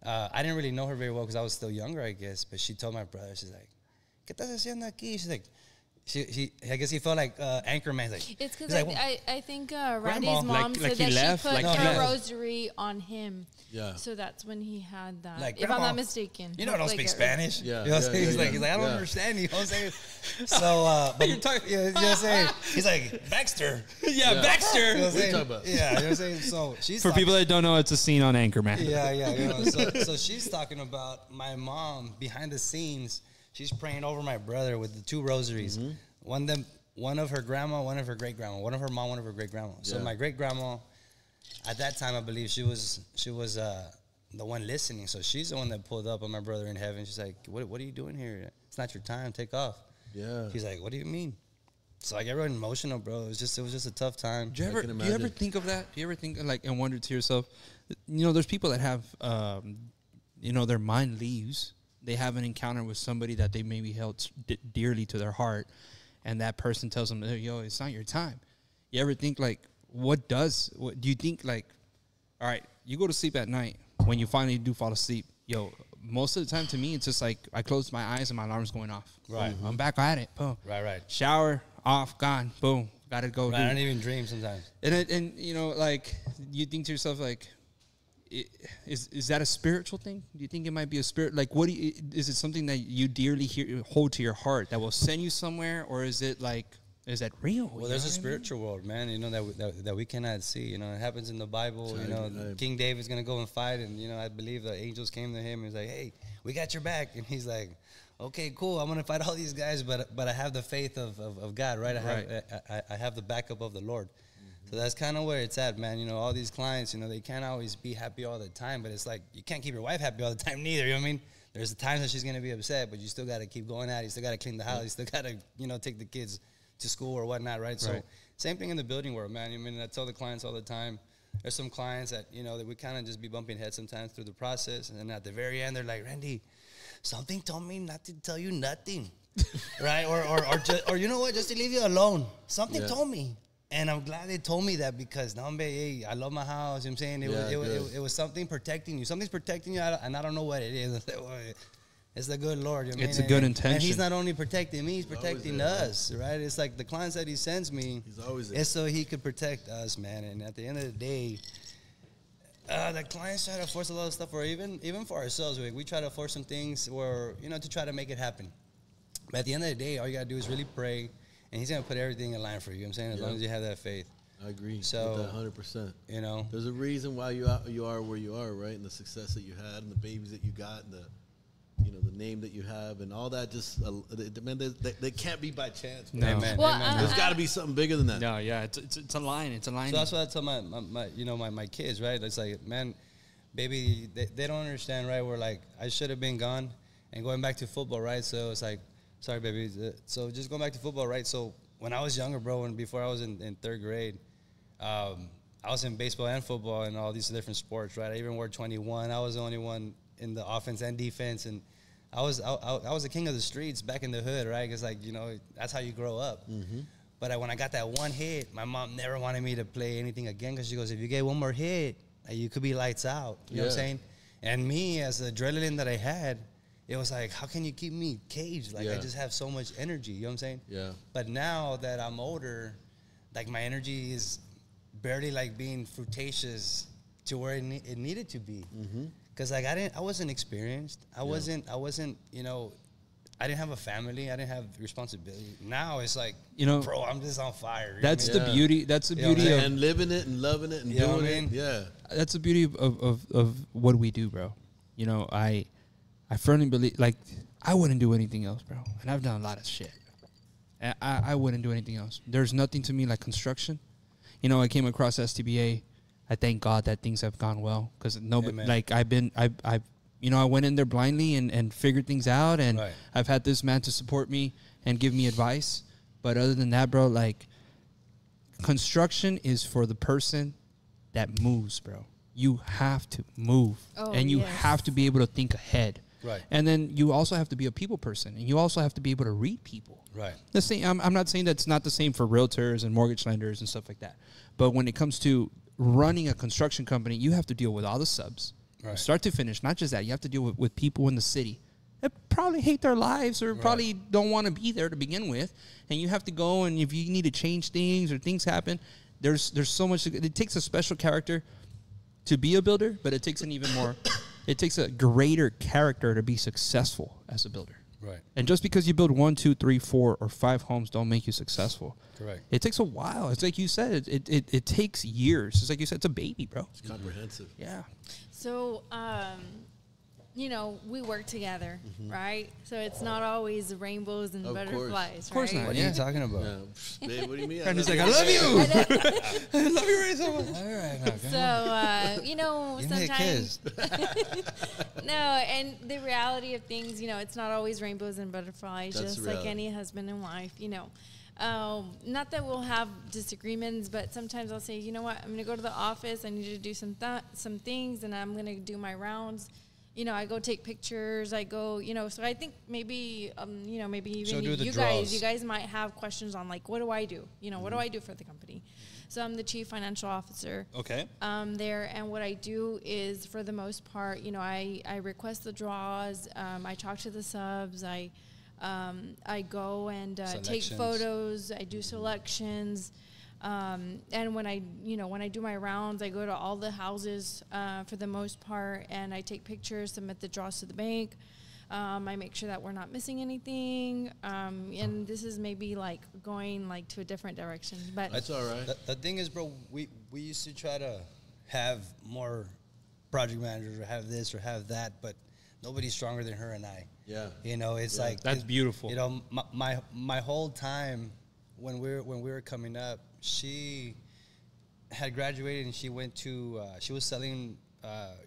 I didn't really know her very well because I was still younger, I guess. But she told my brother, she's like, ¿Qué estás haciendo aquí? She's like, I guess he felt like Anchorman. He's like, It's because he's like, "Well, I think Randy's mom Like said he that left, she put like he her left. rosary on him. Yeah. So that's when he had that. Like, if I'm Grandma, not mistaken. You know I don't Hopefully speak get rid- Spanish. Yeah, You know what I'm saying? yeah, He's like, yeah. I don't Yeah. understand you. You know what I'm saying? So, but You're talking- you know what I'm saying? He's like, Baxter. Yeah, Yeah. Baxter. You know what I'm What are you saying? talking about? Yeah, you know what I'm saying? So she's For talking- people that don't know, it's a scene on Anchorman. Yeah. You know, so she's talking about my mom behind the scenes. She's praying over my brother with the 2 rosaries. One of her grandma, one of her great grandma, one of her mom, one of her great grandma. So Yeah. my great grandma, at that time, I believe she was the one listening. So she's the one that pulled up on my brother in heaven. She's like, "What are you doing here? It's not your time. Take off." Yeah. He's like, "What do you mean?" So I get real emotional, bro. It was just a tough time. Do you can ever imagine. think of that? Do you ever think like and wonder to yourself, there's people that have their mind leaves. They have an encounter with somebody that they maybe held dearly to their heart, and that person tells them, "Yo, it's not your time." You ever think like, what do you think like? All right, you go to sleep at night. When you finally do fall asleep, most of the time to me, it's just like I close my eyes and my alarm's going off. Right. I'm back at it. Boom. Right. Shower off, gone. Boom. Got to go. Right, I don't even dream sometimes. And like you think to yourself like, is that a spiritual thing? Do you think it might be a spirit? Like, is it something that you dearly hold to your heart that will send you somewhere, or is it like, is that real? Well, there's a spiritual world, man. That we cannot see. It happens in the Bible. Right. King David's gonna go and fight, and I believe the angels came to him and was like, "Hey, we got your back," and he's like, "Okay, cool. I'm gonna fight all these guys, but I have the faith of God, right? I have the backup of the Lord." So that's kind of where it's at, man. You know, all these clients, you know, they can't always be happy all the time, but it's like you can't keep your wife happy all the time neither. You know what I mean? There's times that she's going to be upset, but you still got to keep going at it. You still got to clean the house. You still got to, you know, take the kids to school or whatnot, right? So same thing in the building world, man. I mean, I tell the clients all the time, there's some clients that, you know, that we kind of just be bumping heads sometimes through the process. And then at the very end, they're like, Randy, something told me not to tell you nothing, right? Or you know what, just to leave you alone. Something told me. And I'm glad they told me that because, hey, I love my house. You know what I'm saying? It was something protecting you. Something's protecting you, and I don't know what it is. It's the good Lord. You know it's a good intention. And he's not only protecting me, he's protecting us, right? It's like the clients that he sends me, it's so he could protect us, man. And at the end of the day, the clients try to force a lot of stuff, or even for ourselves, we try to force some things where, you know, to try to make it happen. But at the end of the day, all you got to do is really pray. And he's going to put everything in line for you. You know what I'm saying? As long as you have that faith. I agree. So, with that 100%. You know, there's a reason why you are where you are, right? And the success that you had, and the babies that you got, and the name that you have, and all that. Just man, they can't be by chance. No. Amen. Well, Amen. There's got to be something bigger than that. No, yeah, it's a line. It's a line. So that's what I tell my kids, right? It's like, man, baby, they don't understand, right? We're like, I should have been gone, and going back to football, right? So it's like, sorry, baby. So just going back to football, right? So when I was younger, bro, and before I was in third grade, I was in baseball and football and all these different sports, right? I even wore 21. I was the only one in the offense and defense, and I was the king of the streets back in the hood, right? Because, like, you know, that's how you grow up. Mm-hmm. But when I got that one hit, my mom never wanted me to play anything again because she goes, if you get one more hit, you could be lights out. You know what I'm saying? And me, as the adrenaline that I had, it was like, how can you keep me caged? Like, I just have so much energy. You know what I'm saying? Yeah. But now that I'm older, like, my energy is barely, like, being fruitacious to where it needed to be. Because, like, I wasn't experienced. I wasn't, you know, I didn't have a family. I didn't have responsibility. Now it's like, you know, bro, I'm just on fire. That's the beauty. That's the beauty of, and living it and loving it and doing it. Yeah. That's the beauty of what we do, bro. You know, I firmly believe, like, I wouldn't do anything else, bro. And I've done a lot of shit. And I wouldn't do anything else. There's nothing to me like construction. You know, I came across STBA. I thank God that things have gone well because nobody, like, I you know, I went in there blindly and figured things out, and I've had this man to support me and give me advice. But other than that, bro, like, construction is for the person that moves, bro. You have to move, and you have to be able to think ahead. Right. And then you also have to be a people person, and you also have to be able to read people. Right. The same. I'm not saying that's not the same for realtors and mortgage lenders and stuff like that. But when it comes to running a construction company, you have to deal with all the subs, start to finish. Not just that, you have to deal with people in the city that probably hate their lives or probably don't want to be there to begin with. And you have to go, and if you need to change things or things happen, there's so much. It takes a special character to be a builder, but it takes an even more. It takes a greater character to be successful as a builder. Right. And just because you build 1, 2, 3, 4, or 5 homes don't make you successful. Correct. It takes a while. It's like you said. It takes years. It's like you said. It's a baby, bro. It's comprehensive. Yeah. So, you know, we work together, right? So it's not always rainbows and butterflies, Of course right? not. What are you talking about? Yeah. Babe, what do you mean? And he's like, I love you. I love you right so much. All right. Okay. So, you know, Give me a sometimes. kiss. No, and the reality of things, you know, it's not always rainbows and butterflies, That's just like any husband and wife, you know. Not that we'll have disagreements, but sometimes I'll say, you know what, I'm going to go to the office. I need to do some things, and I'm going to do my rounds. You know, I go take pictures. I go, you know, so I think maybe, you know, maybe even you guys might have questions on, like, what do I do? You know, what do I do for the company? So I'm the chief financial officer. Okay. There, and what I do is, for the most part, you know, I request the draws. I talk to the subs. I go and take photos. I do selections. And when I do my rounds, I go to all the houses for the most part, and I take pictures, submit the draws to the bank. I make sure that we're not missing anything. And this is maybe like going like to a different direction, but That's all right. The thing is, bro, we used to try to have more project managers or have this or have that, but nobody's stronger than her and I. Yeah. You know, it's like that's beautiful. You know, my whole time when we were coming up, she had graduated and she went to she was selling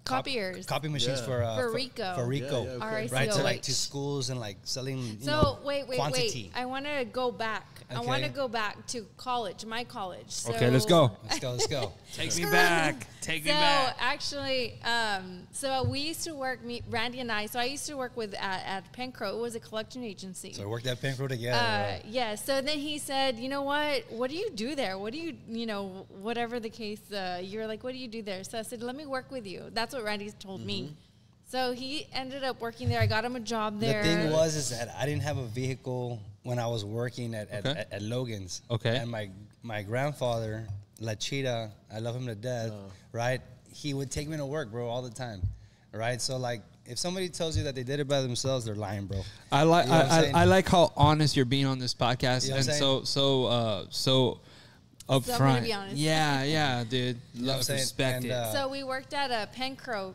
Copiers. copy machines Yeah. For Rico. for Rico, Yeah, yeah, okay. R-I-C-O-H. right? To like to schools and like selling. You So know, wait. quantity. I want to go back. I want to Okay. go back to college, my college. So, Okay, let's go. Let's go. Take me back. Take me So back. actually, so we used to work. Randy and I. So I used to work with at Pencro. It was a collection agency. So we worked at Pencro together. Yeah. So then he said, you know what? What do you do there? What do you, whatever the case, you're like, what do you do there? So I said, let me work with you. That's what Randy told me. So he ended up working there. I got him a job there. The thing is that I didn't have a vehicle when I was working at Logan's. Okay. And my grandfather, La Chita, I love him to death, right? He would take me to work, bro, all the time, right? So, like, if somebody tells you that they did it by themselves, they're lying, bro. I like You know what I'm saying? I like how honest you're being on this podcast, You know what and I'm so upfront. So I'm gonna be honest. Yeah, dude. what I'm Love, saying? respect And, it. So we worked at a Pencro.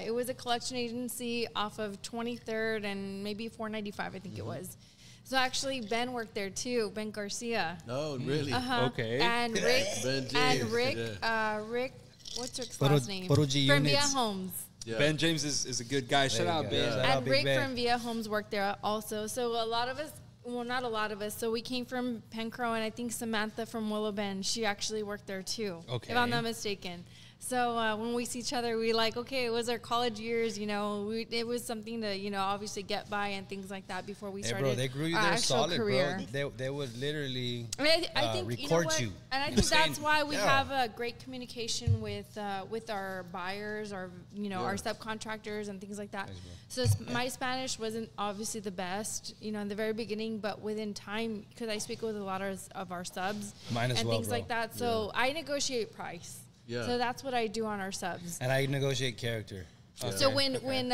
It was a collection agency off of 23rd and maybe 495, I think it was. So actually, Ben worked there too. Ben Garcia. Oh, really? Uh-huh. Okay. And Rick. Ben James, and Rick. yeah. Rick. What's Rick's Photo- last name? Photo G From Via Units. Homes. Yeah. Ben James is a good guy. Shout There you out, go. Ben. Yeah. Shout out, And Big Rick Ben. from Via Homes worked there also. So a lot of us, well, not a lot of us. So we came from Pencro, and I think Samantha from Willow Bend, she actually worked there too, Okay. if I'm not mistaken. So when we see each other, we like, okay, it was our college years, it was something to, obviously get by and things like that before we Hey, started bro, they grew you our there actual solid, career. bro. They would literally I think record what? you. And I You think know what I'm that's saying? why we Yeah. have a great communication with our buyers, our our subcontractors and things like that. So my Spanish wasn't obviously the best, in the very beginning, but within time, because I speak with a lot of our subs Mine as and well, things bro. like that. So I negotiate price. Yeah. So that's what I do on our subs. And I negotiate character. So when saying?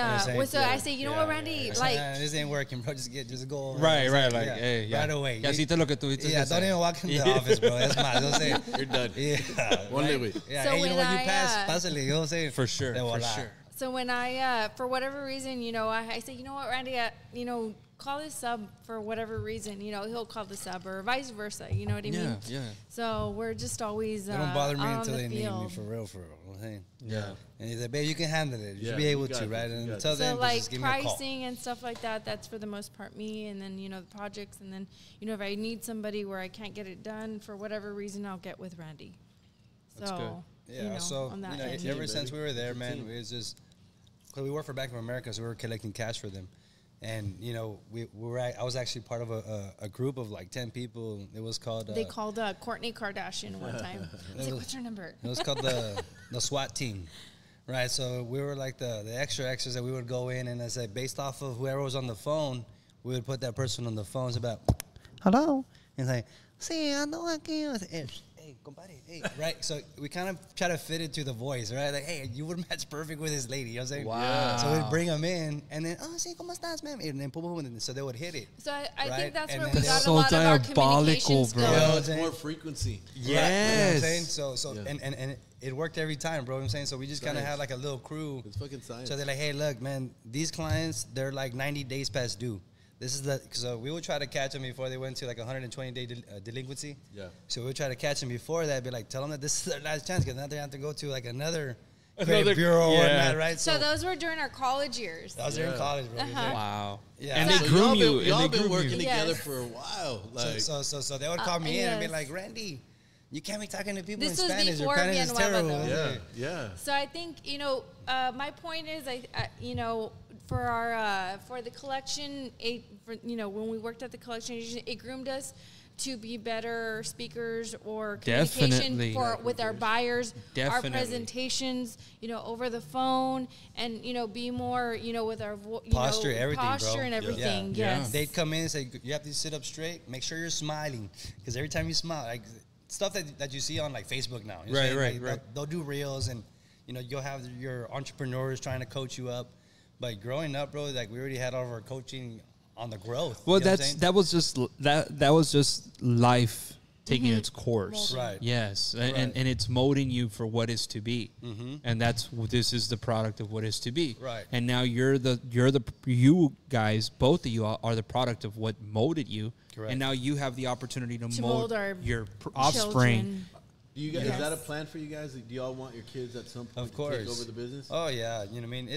so I say, you know what, Randy, like. This ain't working, bro. Just go. Right, You know right, what I'm like, saying? hey, yeah. Right away. Ya hiciste lo que tuviste que Yeah, don't hacer. even walk in the office, bro. That's mine. Don't say. You're done. Yeah. One right? liquid. Yeah. So Hey, you when know what? You I, pass. Pásale. You know what I'm saying? For sure, Then for voila. sure. So when I, for whatever reason, I say, you know what, Randy, call this sub for whatever reason, he'll call the sub or vice versa. You know what I mean? Yeah. So we're just always They don't bother me out until on they the need me field. for real. You know what I'm saying? Yeah. And he's like, babe, you can handle it. You Yeah, should be you able got to, it, right? you And got until So then, like just give me a call. pricing and stuff like that, that's for the most part me. And then, the projects. And then, if I need somebody where I can't get it done for whatever reason, I'll get with Randy. That's So, Yeah, so on that end. ever since baby. we were there, man, Team. it was just because we worked for Bank of America, so we were collecting cash for them, and I was actually part of a group of like 10 people. It was called They called Kourtney Kardashian one time. I was like, what's your number? it was called the SWAT team, right? So we were like the extras that we would go in, and I said based off of whoever was on the phone, we would put that person on the phone. It's about hello, and it's like sí, ando aquí. I was like, hey, compadre, hey, right? So we kind of try to fit it to the voice, right? Like, hey, you would match perfect with this lady. You know what I'm saying? Wow. So we'd bring them in, and then, oh, sí, ¿cómo estás, ma'am? And then, boom, boom, and so they would hit it. So I Right? think that's And where then we they- got So a lot of our diabolical, communication bro. You know skills. what I'm It's saying? more frequency. You know what I'm Yes. saying? So Yeah. and it worked every time, bro. You know what I'm saying? So we just kind of Science. had like a little crew. It's fucking science. So they're like, hey, look, man, these clients, they're like 90 days past due. This is so we would try to catch them before they went to like 120-day delinquency. Yeah. So we would try to catch them before that, be like, tell them that this is their last chance, because now they have to go to like another credit bureau or yeah. whatnot, right? So those were during our college years. I was there in Yeah. college, bro. Wow. Yeah. And So they groom you. Y'all And they been groom working you. together Yes. for a while. Like, So they would call me in and be yes. like, Randy, you can't be talking to people This in was Spanish. Your before Spanish is Bien Nueva, terrible. though. yeah. So I think my point is, for our for the collection, when we worked at the collection agency, it groomed us to be better speakers or communication Definitely. with our buyers, our Definitely. presentations, over the phone, and be more, with our Posture, everything, posture bro. and everything. Yeah. Yes. They'd come in and say, you have to sit up straight. Make sure you're smiling. Because every time you smile, like stuff that you see on like Facebook now. You know what I'm saying? Like, they'll do reels and, you'll have your entrepreneurs trying to coach you up. But growing up, bro, like we already had all of our coaching on the growth. Well, You know what I'm saying? that was just life taking its course. Right. Yes, Right. and it's molding you for what is to be, and this is the product of what is to be. Right. And now you guys, both of you are the product of what molded you. Correct. And now you have the opportunity to To mold mold our your offspring. children. Do you guys, Yes. Is that a plan for you guys? Do y'all want your kids at some point Of course. to take over the business? Oh yeah, you know what I mean.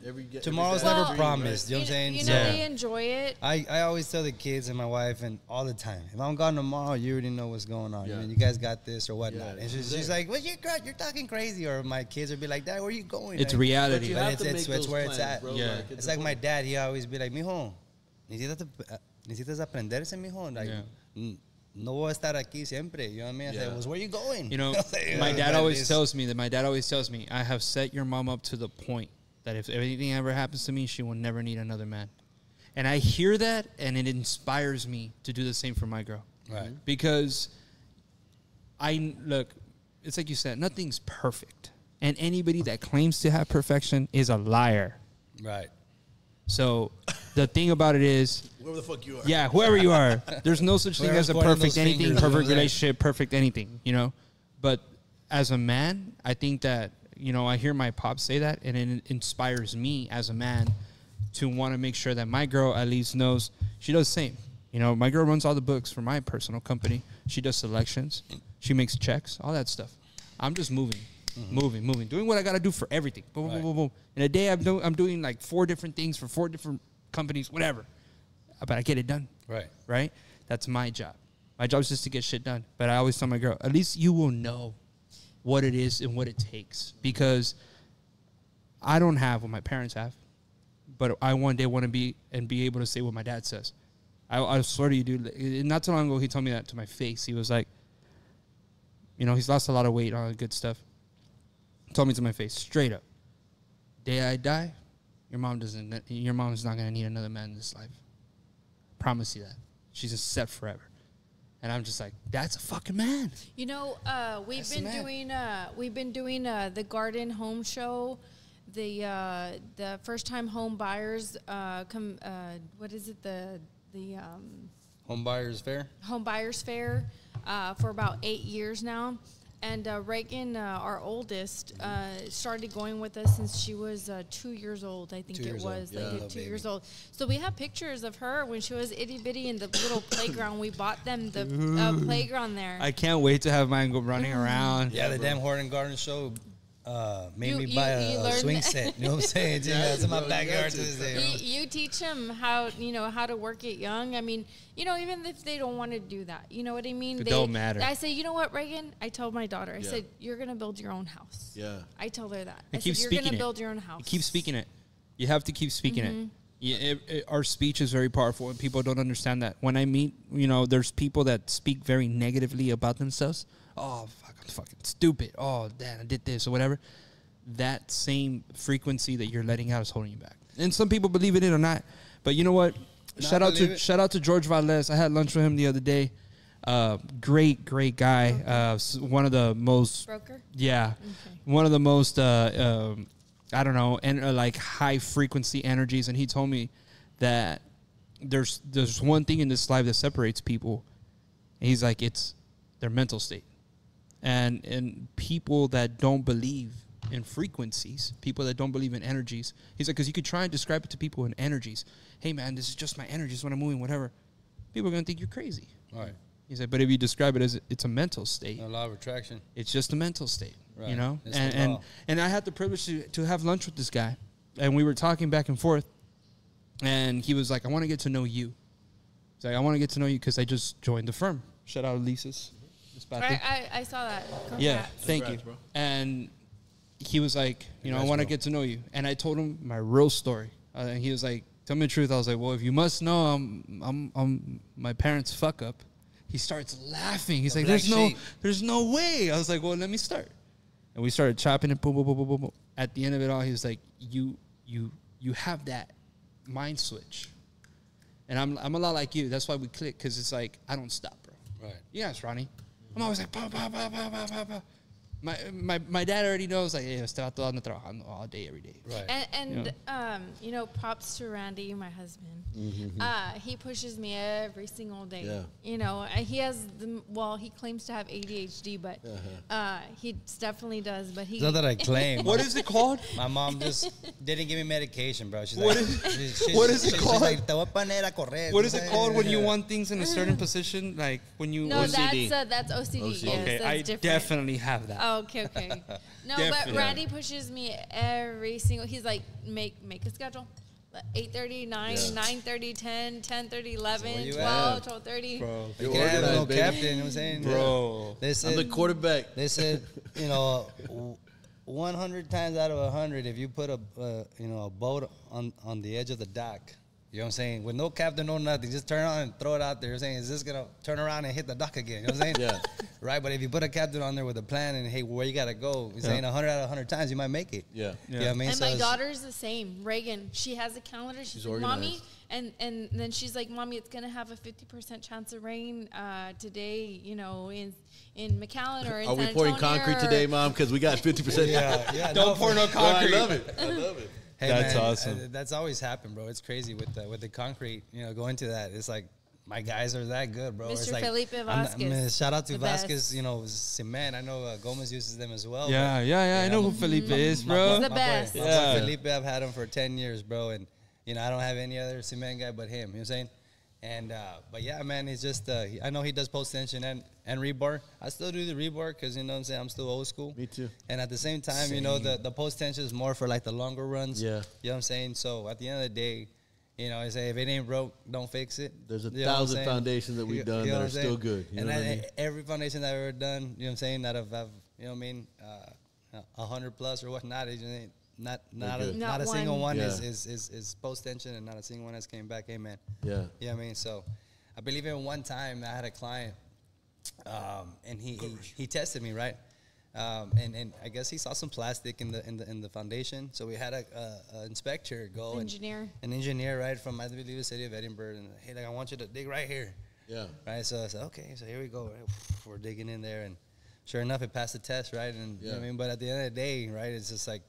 Every Tomorrow's Saturday, never Well, promised. You know what I'm saying? You know, So they enjoy it. I always tell the kids and my wife and all the time, if I'm gone tomorrow, you already know what's going on. Yeah. I mean, you guys got this or whatnot. Yeah, and it's she's like, well, you're talking crazy. Or my kids would be like, Dad, where are you going? It's Like, reality. But you But have to it's make those where it's plans, at. bro. Yeah. It's like my dad. He always be like, mijo, necesitas aprenderse, mijo. Like, no voy a estar aquí siempre. You know what I mean? I Yeah. said, well, where you going? You know, Like, my dad like always this. tells me I have set your mom up to the point that if anything ever happens to me, she will never need another man. And I hear that, and it inspires me to do the same for my girl. Right. Because look, it's like you said, nothing's perfect. And anybody that claims to have perfection is a liar. Right. So the thing about it is, Whoever the fuck you are. yeah, whoever you are, there's no such thing Whoever's as a pointing perfect those anything, fingers, you know what perfect I'm saying? relationship, perfect anything, you know. But as a man, I think that, you know, I hear my pop say that, and it inspires me as a man to want to make sure that my girl at least knows she does the same. You know, my girl runs all the books for my personal company. She does selections. She makes checks, all that stuff. I'm just moving, doing what I got to do for everything. Boom, boom, Right. boom, boom. In a day, I'm doing like 4 different things for 4 different companies, whatever. But I get it done. Right. Right? That's my job. My job is just to get shit done. But I always tell my girl, at least you will know what it is and what it takes. Because I don't have what my parents have. But I one day want to be able to say what my dad says. I swear to you, dude. Not too long ago, he told me that to my face. He was like, you know, he's lost a lot of weight, all that good stuff. He told me to my face, straight up. Day I die, your mom is not going to need another man in this life. Promise you that. She's just set forever. And I'm just like, that's a fucking man. You know, we've That's been the doing the garden home show, the first time home buyers what is it, the Home buyers fair. home buyers fair for about 8 years now. And Reagan, our oldest, started going with us since she was 2 years old. I think 2 it years old. was. Yeah, Like little 2 baby. years old. So we have pictures of her when she was itty bitty in the little playground. We bought them the playground there. I can't wait to have mine go running around. Yeah, the damn Horton Garden Show made me You- buy you a learn swing that. set. You know what I'm saying? Dude, that's in my bro, you backyard got to to. this day. bro. You teach them how to work it young. I mean, you know, even if they don't want to do that, you know what I mean. It don't matter. I say, you know what, Reagan? I told my daughter. I Yeah. said, you're gonna build your own house. Yeah. I told her that. And I keep said, you're speaking gonna it. build your own house. Keep speaking it. You have to keep speaking it. Yeah, our speech is very powerful, and people don't understand that. When I meet, you know, there's people that speak very negatively about themselves. Oh, fuck, I'm fucking stupid. Oh, damn, I did this or whatever. That same frequency that you're letting out is holding you back. And some people believe in it or not. But you know what? No, Shout I out believe it. to George Valdez. I had lunch with him the other day. Great guy. One of the most Broker. yeah, Okay. one of the most I don't know, and like high frequency energies. And he told me that there's one thing in this life that separates people. And he's like, it's their mental state, and people that don't believe in frequencies, people that don't believe in energies. He's like, because you could try and describe it to people in energies. Hey man, this is just my energies when I'm moving, whatever. People are gonna think you're crazy. All right. He's like, but if you describe it as it's a mental state, A law of attraction. it's just a mental state, you Right. know. It's the And law. and I had the privilege to have lunch with this guy, and we were talking back and forth, and he was like, "I want to get to know you." He's like, "I want to get to know you because I just joined the firm." Shout out Lisa's. I saw that. Yeah, Congrats. thank you. Congrats, bro. And he was like, you know, I Congrats, want to bro. get to know you. And I told him my real story. And he was like, tell me the truth. I was like, well, if you must know, I'm my parents' fuck up. He starts laughing. He's like, black sheep. there's no way. I was like, well, let me start. And we started chopping it. Boom, boom, boom, boom, boom, boom. At the end of it all, he was like, you have that mind switch. And I'm a lot like you. That's why we click, because it's like, I don't stop, bro. Right. Yes, Ronnie. I'm always like, pow, pow, pow, pow, pow, pow, pow. My dad already knows, like, hey, este vato anda trabajando all day, every day. Right. And you know, props to Randy, my husband. He pushes me every single day. Yeah. You know, he has he claims to have ADHD, but he definitely does. But he. It's not that I claim. What is it called? My mom just didn't give me medication, bro. She's What like, is- what is it called? She's like, te voy a poner a correr. What is it called when you want things in a certain position? Like when you... No, OCD. that's OCD. OCD. Yes, Okay, that's I different. definitely have that. Oh, okay. No, Definitely. but Randy pushes me every single. He's like, make a schedule. 8:30, 9, 9:30, 10, 10:30, 11, where you 12, at? 12:30. Bro. You You're can have no organized, baby. captain, you know what I'm saying? Bro. They I'm said, the quarterback. They said, you know, 100 times out of 100, if you put a boat on the edge of the dock, you know what I'm saying? With no captain, no nothing, just turn on and throw it out there. You're saying, is this going to turn around and hit the dock again? You know what I'm saying? Yeah. Right? But if you put a captain on there with a plan and, hey, where you got to go, you're saying 100 out of 100 times, you might make it. Yeah. You know what I mean? And So my it's- daughter's the same. Reagan, she has a calendar. She's like, Mommy, organized. and then she's like, Mommy, it's gonna have a 50% chance of rain today. You know, in McAllen or in Are we San pouring Antonio concrete or- today, Mom? Because we got 50%. yeah, Don't pour no Oh, I concrete. love it. I love it. Hey, That's man, awesome. That's always happened, bro. It's crazy with the concrete. You know, going to that, it's like my guys are that good, bro. Mr. It's like, Felipe I'm Vasquez, shout out to the Vasquez. best. You know, cement. I know Gomez uses them as well. Yeah, but, I know who Felipe is, bro. He's the best. My boy Yeah. Felipe, I've had him for 10 years, bro. And, you know, I don't have any other cement guy but him. You know what I'm saying? And, but yeah, man, he's just, I know he does post tension and rebar. I still do the rebar because, you know what I'm saying, I'm still old school. Me too. And at the same time, you know, the post tension is more for like the longer runs. Yeah. You know what I'm saying? So at the end of the day, you know, I say if it ain't broke, don't fix it. There's a You know what I'm 1,000 saying? foundations that we've You- done you know that what are I'm still saying? good. You And know what I that- mean? every foundation that I've ever done, you know what I'm saying, that I've you know what I mean, 100 plus or whatnot, it just ain't not good. not a Not single one. one Yeah. is post tension, and not a single one has came back. Amen. Yeah. You know what I mean? So I believe in one time I had a client, and he tested me, right? And I guess he saw some plastic in the foundation, so we had a inspector go Engineer. an engineer, right, from I believe the city of Edinburgh, and hey, like I want you to dig right here, Yeah. right? So I said, okay, so here we go, right? We're digging in there, and sure enough, it passed the test, right? And you know what I mean, but at the end of the day, right, it's just like,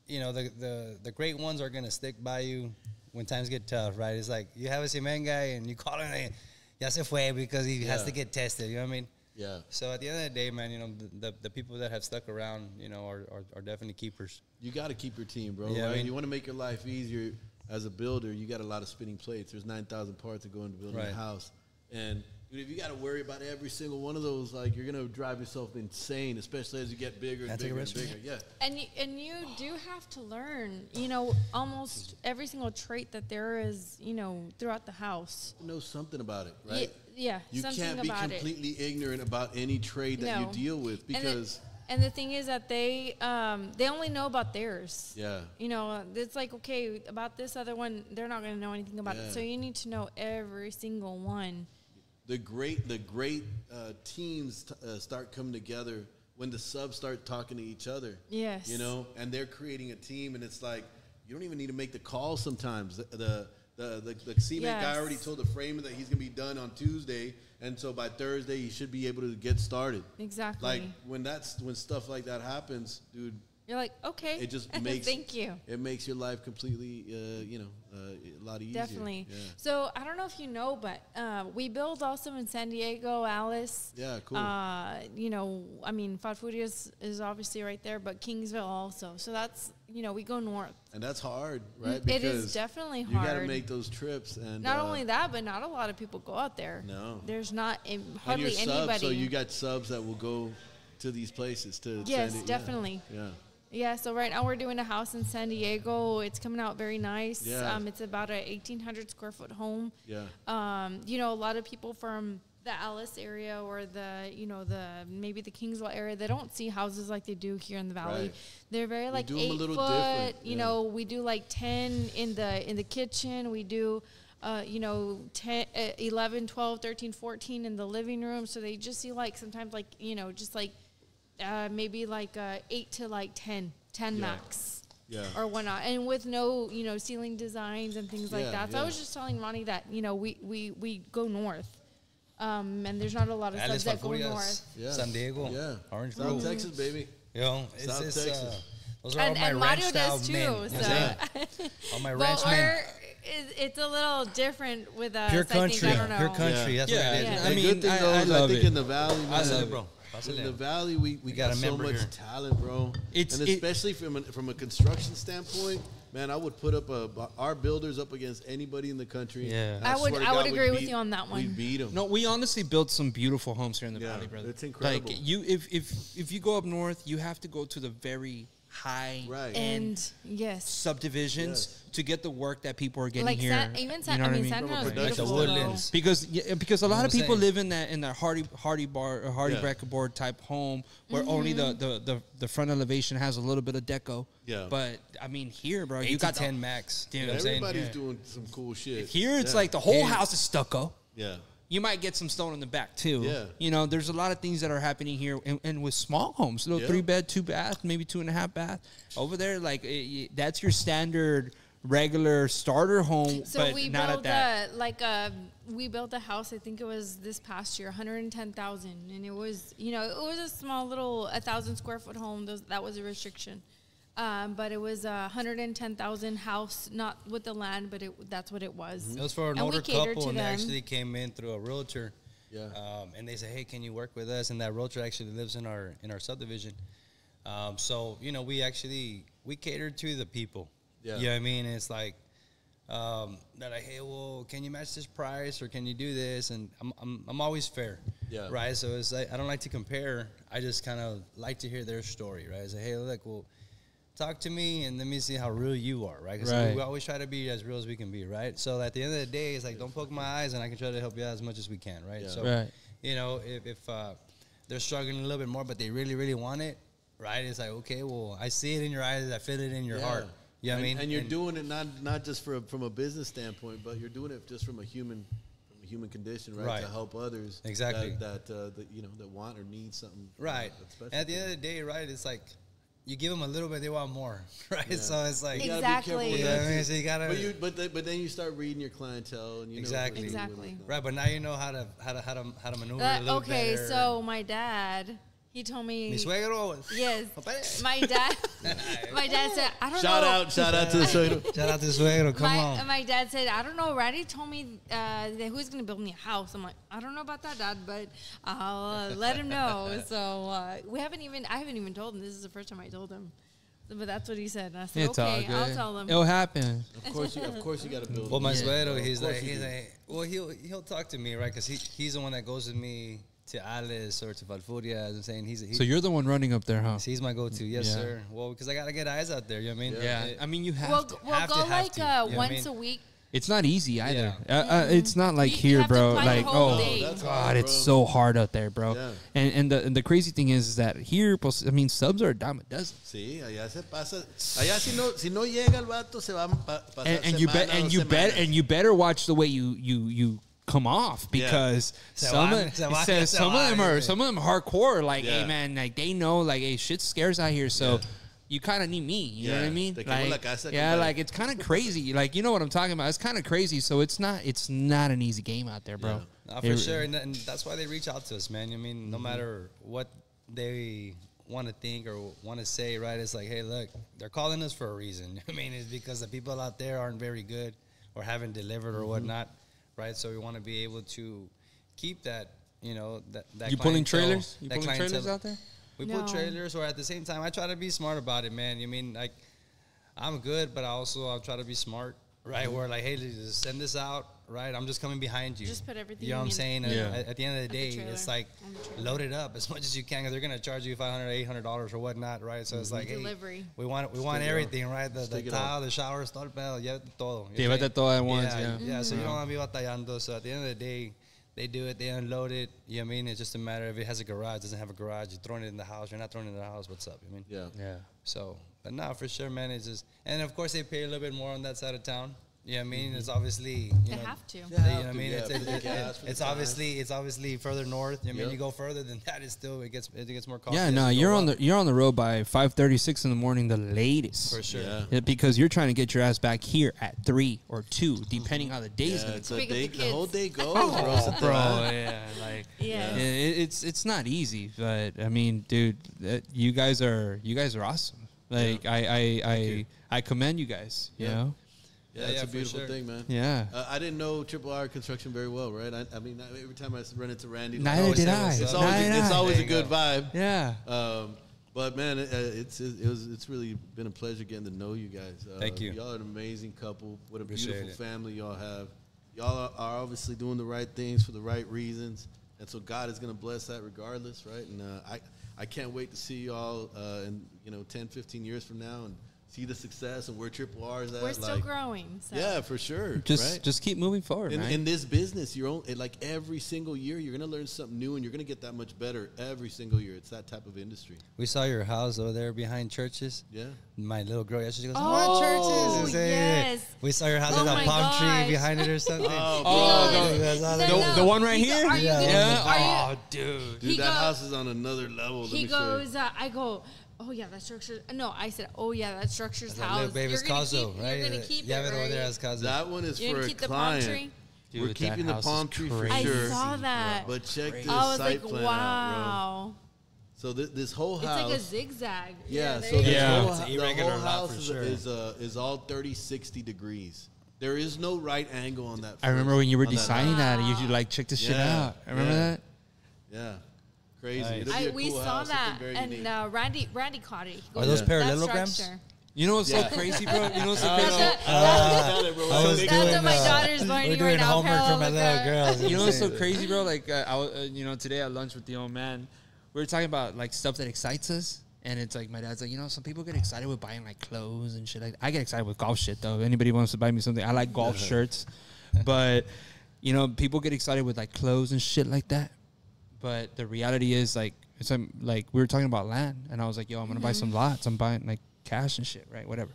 you know, the great ones are gonna stick by you when times get tough, right? It's like you have a cement guy and you call him, and ya se fue because he has to get tested. You know what I mean? Yeah. So at the end of the day, man, you know, the people that have stuck around, you know, are definitely keepers. You got to keep your team, bro. Yeah, right? I mean- You want to make your life easier as a builder. You got a lot of spinning plates. There's 9,000 parts that go into building Right. a house. And dude, if you got to worry about every single one of those, like, you're going to drive yourself insane, especially as you get bigger and That's a bigger and risk. bigger. Yeah. And you do have to learn, you know, almost every single trait that there is, you know, throughout the house. Know something about it, right? Yeah, You something can't be about it. completely ignorant about any trade that you No. deal with because, And the thing is that they only know about theirs. yeah. You know, it's like, okay, about this other one, they're not going to know anything about Yeah. it. So you need to know every single one. The great teams start coming together when the subs start talking to each other. Yes. You know, and they're creating a team, and it's like you don't even need to make the call sometimes. The cement guy Yes. already told the framer that he's gonna be done on Tuesday, and so by Thursday he should be able to get started. Exactly. Like when stuff like that happens, dude, You're like, okay. it just makes Thank you. It makes your life completely, a lot easier. Definitely. Yeah. So I don't know if you know, but we build also in San Diego, Alice. Yeah, cool. You know, I mean, Fat is obviously right there, but Kingsville also. So that's, you know, we go north. And that's hard, right? It is definitely You got to hard. make those trips, and Not only that, but not a lot of people go out there. No. There's not and hardly you're subs, anybody. so you got subs that will go to these places to. Yes, send it. definitely. Yeah. Yeah, so right now we're doing a house in San Diego. It's coming out very nice. Yeah. It's about a 1,800 square foot home. Yeah. You know, a lot of people from the Alice area or maybe the Kingsville area, they don't see houses like they do here in the valley. Right. They're very like do 'em a 8 little foot. different, You yeah. know, we do like 10 in the kitchen. We do 10, 11, 12, 13, 14 in the living room. So they just see like sometimes like, you know, just like maybe like 8 to like 10 Yeah. max. Yeah. Or whatnot, and with no, you know, ceiling designs and things like Yeah, that. So I yeah. was just telling Ronnie that, you know, we go north. And there's not a lot of Alice subs that go Valfurias, north. Yeah. San Diego, Yeah. Orange South Grove. Texas, baby. You know, South Texas. Those are all my And ranch Mario style does men. too. You know So. what I'm saying? All my But ranch men. it's a little different with us. Pure I think, country. I don't know. Pure country. That's Yeah. what it is. Yeah. The I mean, good thing though I is love I think it. in the valley, man, I love it. Bro. in the valley, we got got a so member much here. talent, bro. It's- and especially from a construction standpoint, man, I would put up our builders up against anybody in the country. Yeah. And I would swear to I would God, agree we'd with beat- you on that one. We'd beat them. No, we honestly built some beautiful homes here in the Yeah, valley, brother. it's incredible. Like if you go up north, you have to go to the very high Right. And yes, subdivisions to get the work that people are getting like here. Even You San, know I what mean, From San a Antonio is production beautiful. Like the though. Woodlands. Because a lot know of what I'm people saying? live in that hardy bracket board type home where only the front elevation has a little bit of deco. Yeah. But I mean here, bro, 8 you to got 10 max. Dude, You know what I'm saying? Everybody's Yeah. doing some cool shit. here it's Yeah. like the whole Here- house is stucco. Yeah. You might get some stone in the back too. Yeah. You know, there's a lot of things that are happening here, and with small homes, little Yeah. 3-bed, 2-bath, maybe 2.5 bath. Over there, like that's your standard regular starter home, So but we not built at that. we built a house. I think it was this past year, 110,000, and it was it was a small little 1,000 square foot home. That was a restriction, but it was a 110,000 house, not with the land, but that's what it was. It was for an And we older catered couple, to and they them. actually came in through a realtor. Yeah. And they said, "Hey, can you work with us?" And that realtor actually lives in our subdivision. So we catered to the people. Yeah. You know what I mean? It's like they're like, "Hey, well, can you match this price, or can you do this?" And I'm always fair. Yeah. Right. So it's like I don't like to compare. I just kind of like to hear their story. Right. I say, "Hey, look, well, talk to me and let me see how real you are," right? Because Right. we always try to be as real as we can be, right? So at the end of the day, it's like, don't poke my eyes, and I can try to help you out as much as we can, right? Yeah. So, Right. if they're struggling a little bit more, but they really, really want it, right? It's like, okay, well, I see it in your eyes, I feel it in your Yeah. heart. You know what I mean? And you're doing it not just from a business standpoint, but you're doing it just from a human condition, right? Right. To help others. Exactly. That want or need something. Right. that's special And at the to end of the day, right, it's like, you give them a little bit, they want more, right? Yeah. So it's like, You gotta Exactly. be careful with you know that what I mean? too. So you gotta, But then you start reading your clientele, and you Exactly. know Exactly. right, but now you know how to maneuver a little Okay, better. so my dad, he told me. Mi suegro. Yes, Compadre. my dad. My dad said, "I don't Shout know." out to the suegro. Shout out to suegro, come on. My dad said, "I don't know." Randy told me that who's going to build me a house. I'm like, I don't know about that, Dad, but I'll let him know. So I haven't even told him. This is the first time I told him. But that's what he said. And I said, It's all okay, good. I'll tell him. It'll happen. Of course, you got to build. Well, my it. suegro, Of he's course like, you do. well, he'll talk to me, right? Because he's the one that goes with me to Alice or to Valfurias and saying he's So you're the one running up there, huh? he's my go-to. Yes, Yeah. sir. Well, because I gotta get eyes out there. You know what I mean? Yeah. It- I mean, you have We'll to. go have to, like you know what I once mean? a week. It's not easy either. Yeah. It's not like You here, have to bro. plan the Like, whole oh, day. That's God, hard, it's bro. so hard out there, bro. Yeah. And the crazy thing is that here, pues, I mean, subs are a dime a dozen. Sí, allá se pasa. Allá si no llega el vato se va a pasar And you bet, semana, and dos you bet, semanas. and you better watch the way you come off because Se some van, of se van, says se some of them van. are hardcore. Like, Yeah. hey man, like they know, like, hey, shit scares out here, so. Yeah. You kind of need me, you know what I Yeah. mean? Te quemo la Like, casa, yeah, compadre. like it's kind of crazy. Like, you know what I'm talking about? It's kind of crazy. So it's not an easy game out there, bro. Nah, for sure, and that's why they reach out to us, man. I mean, no matter what they want to think or want to say, right? It's like, hey, look, they're calling us for a reason. I mean, it's because the people out there aren't very good or haven't delivered or whatnot, right? So we want to be able to keep that, that You pulling clientele- trailers? You that pulling trailers clientele. out there? We No. put trailers, or at the same time, I try to be smart about it, man. I mean, like, I'm good, but I'll try to be smart, right? Where like, hey, just send this out, right? I'm just coming behind you. Just put everything You know what I'm in saying? Yeah. At the end of the At the day, trailer, it's like on the trailer. load it up as much as you can, because they're gonna charge you $500, $800 or whatnot, right? So it's like, hey, Delivery. we want Stick it everything, right? The Stick it tile, the showers, todo el pedo, llévate todo. Yeah, llévate todo at once, yeah. Yeah, so you don't want to be batallando. So at the end of the day, they do it, they unload it. You know what I mean? It's just a matter of it has a garage, doesn't have a garage. You're throwing it in the house. You're not throwing it in the house. What's up? You mean? Yeah. Yeah. So, but no, for sure, man. It's just, and of course they pay a little bit more on that side of town, Yeah, I mean, it's obviously They have to. you know what I mean? Yeah, for the gas, for the It's time. obviously further north. I mean, Yep. you go further than that, it gets more costly. Yeah, as no, you go you're up. on the road by 5:36 in the morning, the latest. For sure. Yeah. Yeah, because you're trying to get your ass back here at 3 or 2, depending how the day's Yeah, gonna it's go. a Speak of day, the the whole kids. day goes, Oh, bro. yeah, like Yeah. it's not easy, but I mean, dude, you guys are awesome. Like I commend you guys. You Yeah. know, Yeah, it's Yeah, a for beautiful sure. thing, man. yeah. I didn't know RRR Construction very well, right? I mean, every time I run into Randy, Neither always did say I. what's it's up. always Neither it's did I. always a There you good go. vibe. Yeah. But man, it's really been a pleasure getting to know you guys. Thank you. Y'all are an amazing couple. What a Appreciate beautiful it. family y'all have. Y'all are obviously doing the right things for the right reasons, and so God is going to bless that regardless, right? And I can't wait to see y'all in 10, 15 years from now and see the success and where RRR is at. We're still growing. So. Yeah, for sure. Just right? just keep moving forward, man. In this business, like every single year, you're going to learn something new, and you're going to get that much better every single year. It's that type of industry. We saw your house over there behind churches. Yeah. My little girl yesterday goes, Oh, "What churches?" I say, yes. We saw your house Oh with a my palm gosh. tree behind it or something. Oh, You guys saw that? No. the one right He go- here. are you Yeah. gonna- are you- Oh, dude. Dude, He that go- house is on another level. Let He me show you. goes, I go, oh yeah, that structure. No, I said, oh yeah, that structure's That house. little baby's You're gonna Caso, keep- right? You're gonna keep You have it, it over there right? as Caso. That one is You're for gonna a keep the palm client. tree. Dude, We're that keeping the house palm is tree for crazy, I sure. saw that. But check this I was site like, plan out, wow. bro. So this whole It's house. like a zigzag. Yeah, there so you this go. Yeah. whole, It's an the irregular whole lot house for is, sure. is all 30-60 degrees. There is no right angle on that. I remember when you were on that designing house. that, you like check this shit Yeah, out. I remember yeah. that. Yeah, crazy. Nice. It'll be a We cool saw house, that, something very and unique. Randy caught it. He Are goes, those Yeah. "That parallelograms? structure." You know what's so Yeah. crazy, bro? You know what's so That's crazy? what- I was That's doing, what my uh, daughter's We're learning doing right now. homework for my little parallelogram. girls. You know what's so crazy, bro? Like I was, today at lunch with the old man, we were talking about like stuff that excites us, and it's like my dad's like, some people get excited with buying like clothes and shit. Like I get excited with golf shit though. If anybody wants to buy me something, I like golf shirts, but people get excited with like clothes and shit like that. But the reality is like like we were talking about land, and I was like, yo, I'm gonna buy some lots. I'm buying like cash and shit, right? Whatever.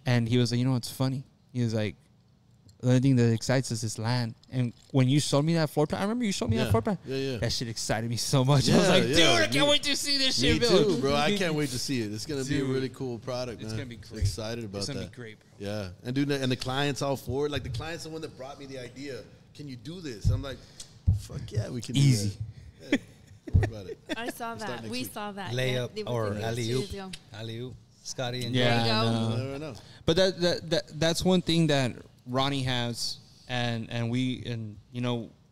And he was like, what's funny? He was like, the only thing that excites us is land. And when you showed me that floor plan, I remember you showed me that floor plan. Yeah. That shit excited me so much. I was like, dude, I can't wait to see this Me shit built. too, bro. I can't wait to see it. It's gonna be a Dude. really cool product, man. It's gonna be great. Excited about It's that. gonna be great, bro. Yeah, and dude, and the client's all for it. Like the client's the one that brought me the idea. Can you do this? I'm like, fuck yeah, we can. Easy. Do that. Yeah, don't worry about it. I saw Start that. next We week. saw that. Layup Yeah, or within alley 2 oop. years ago. Alley oop. Scotty and Yeah, There you go. no. You never know. But that's one thing that Ronnie has, and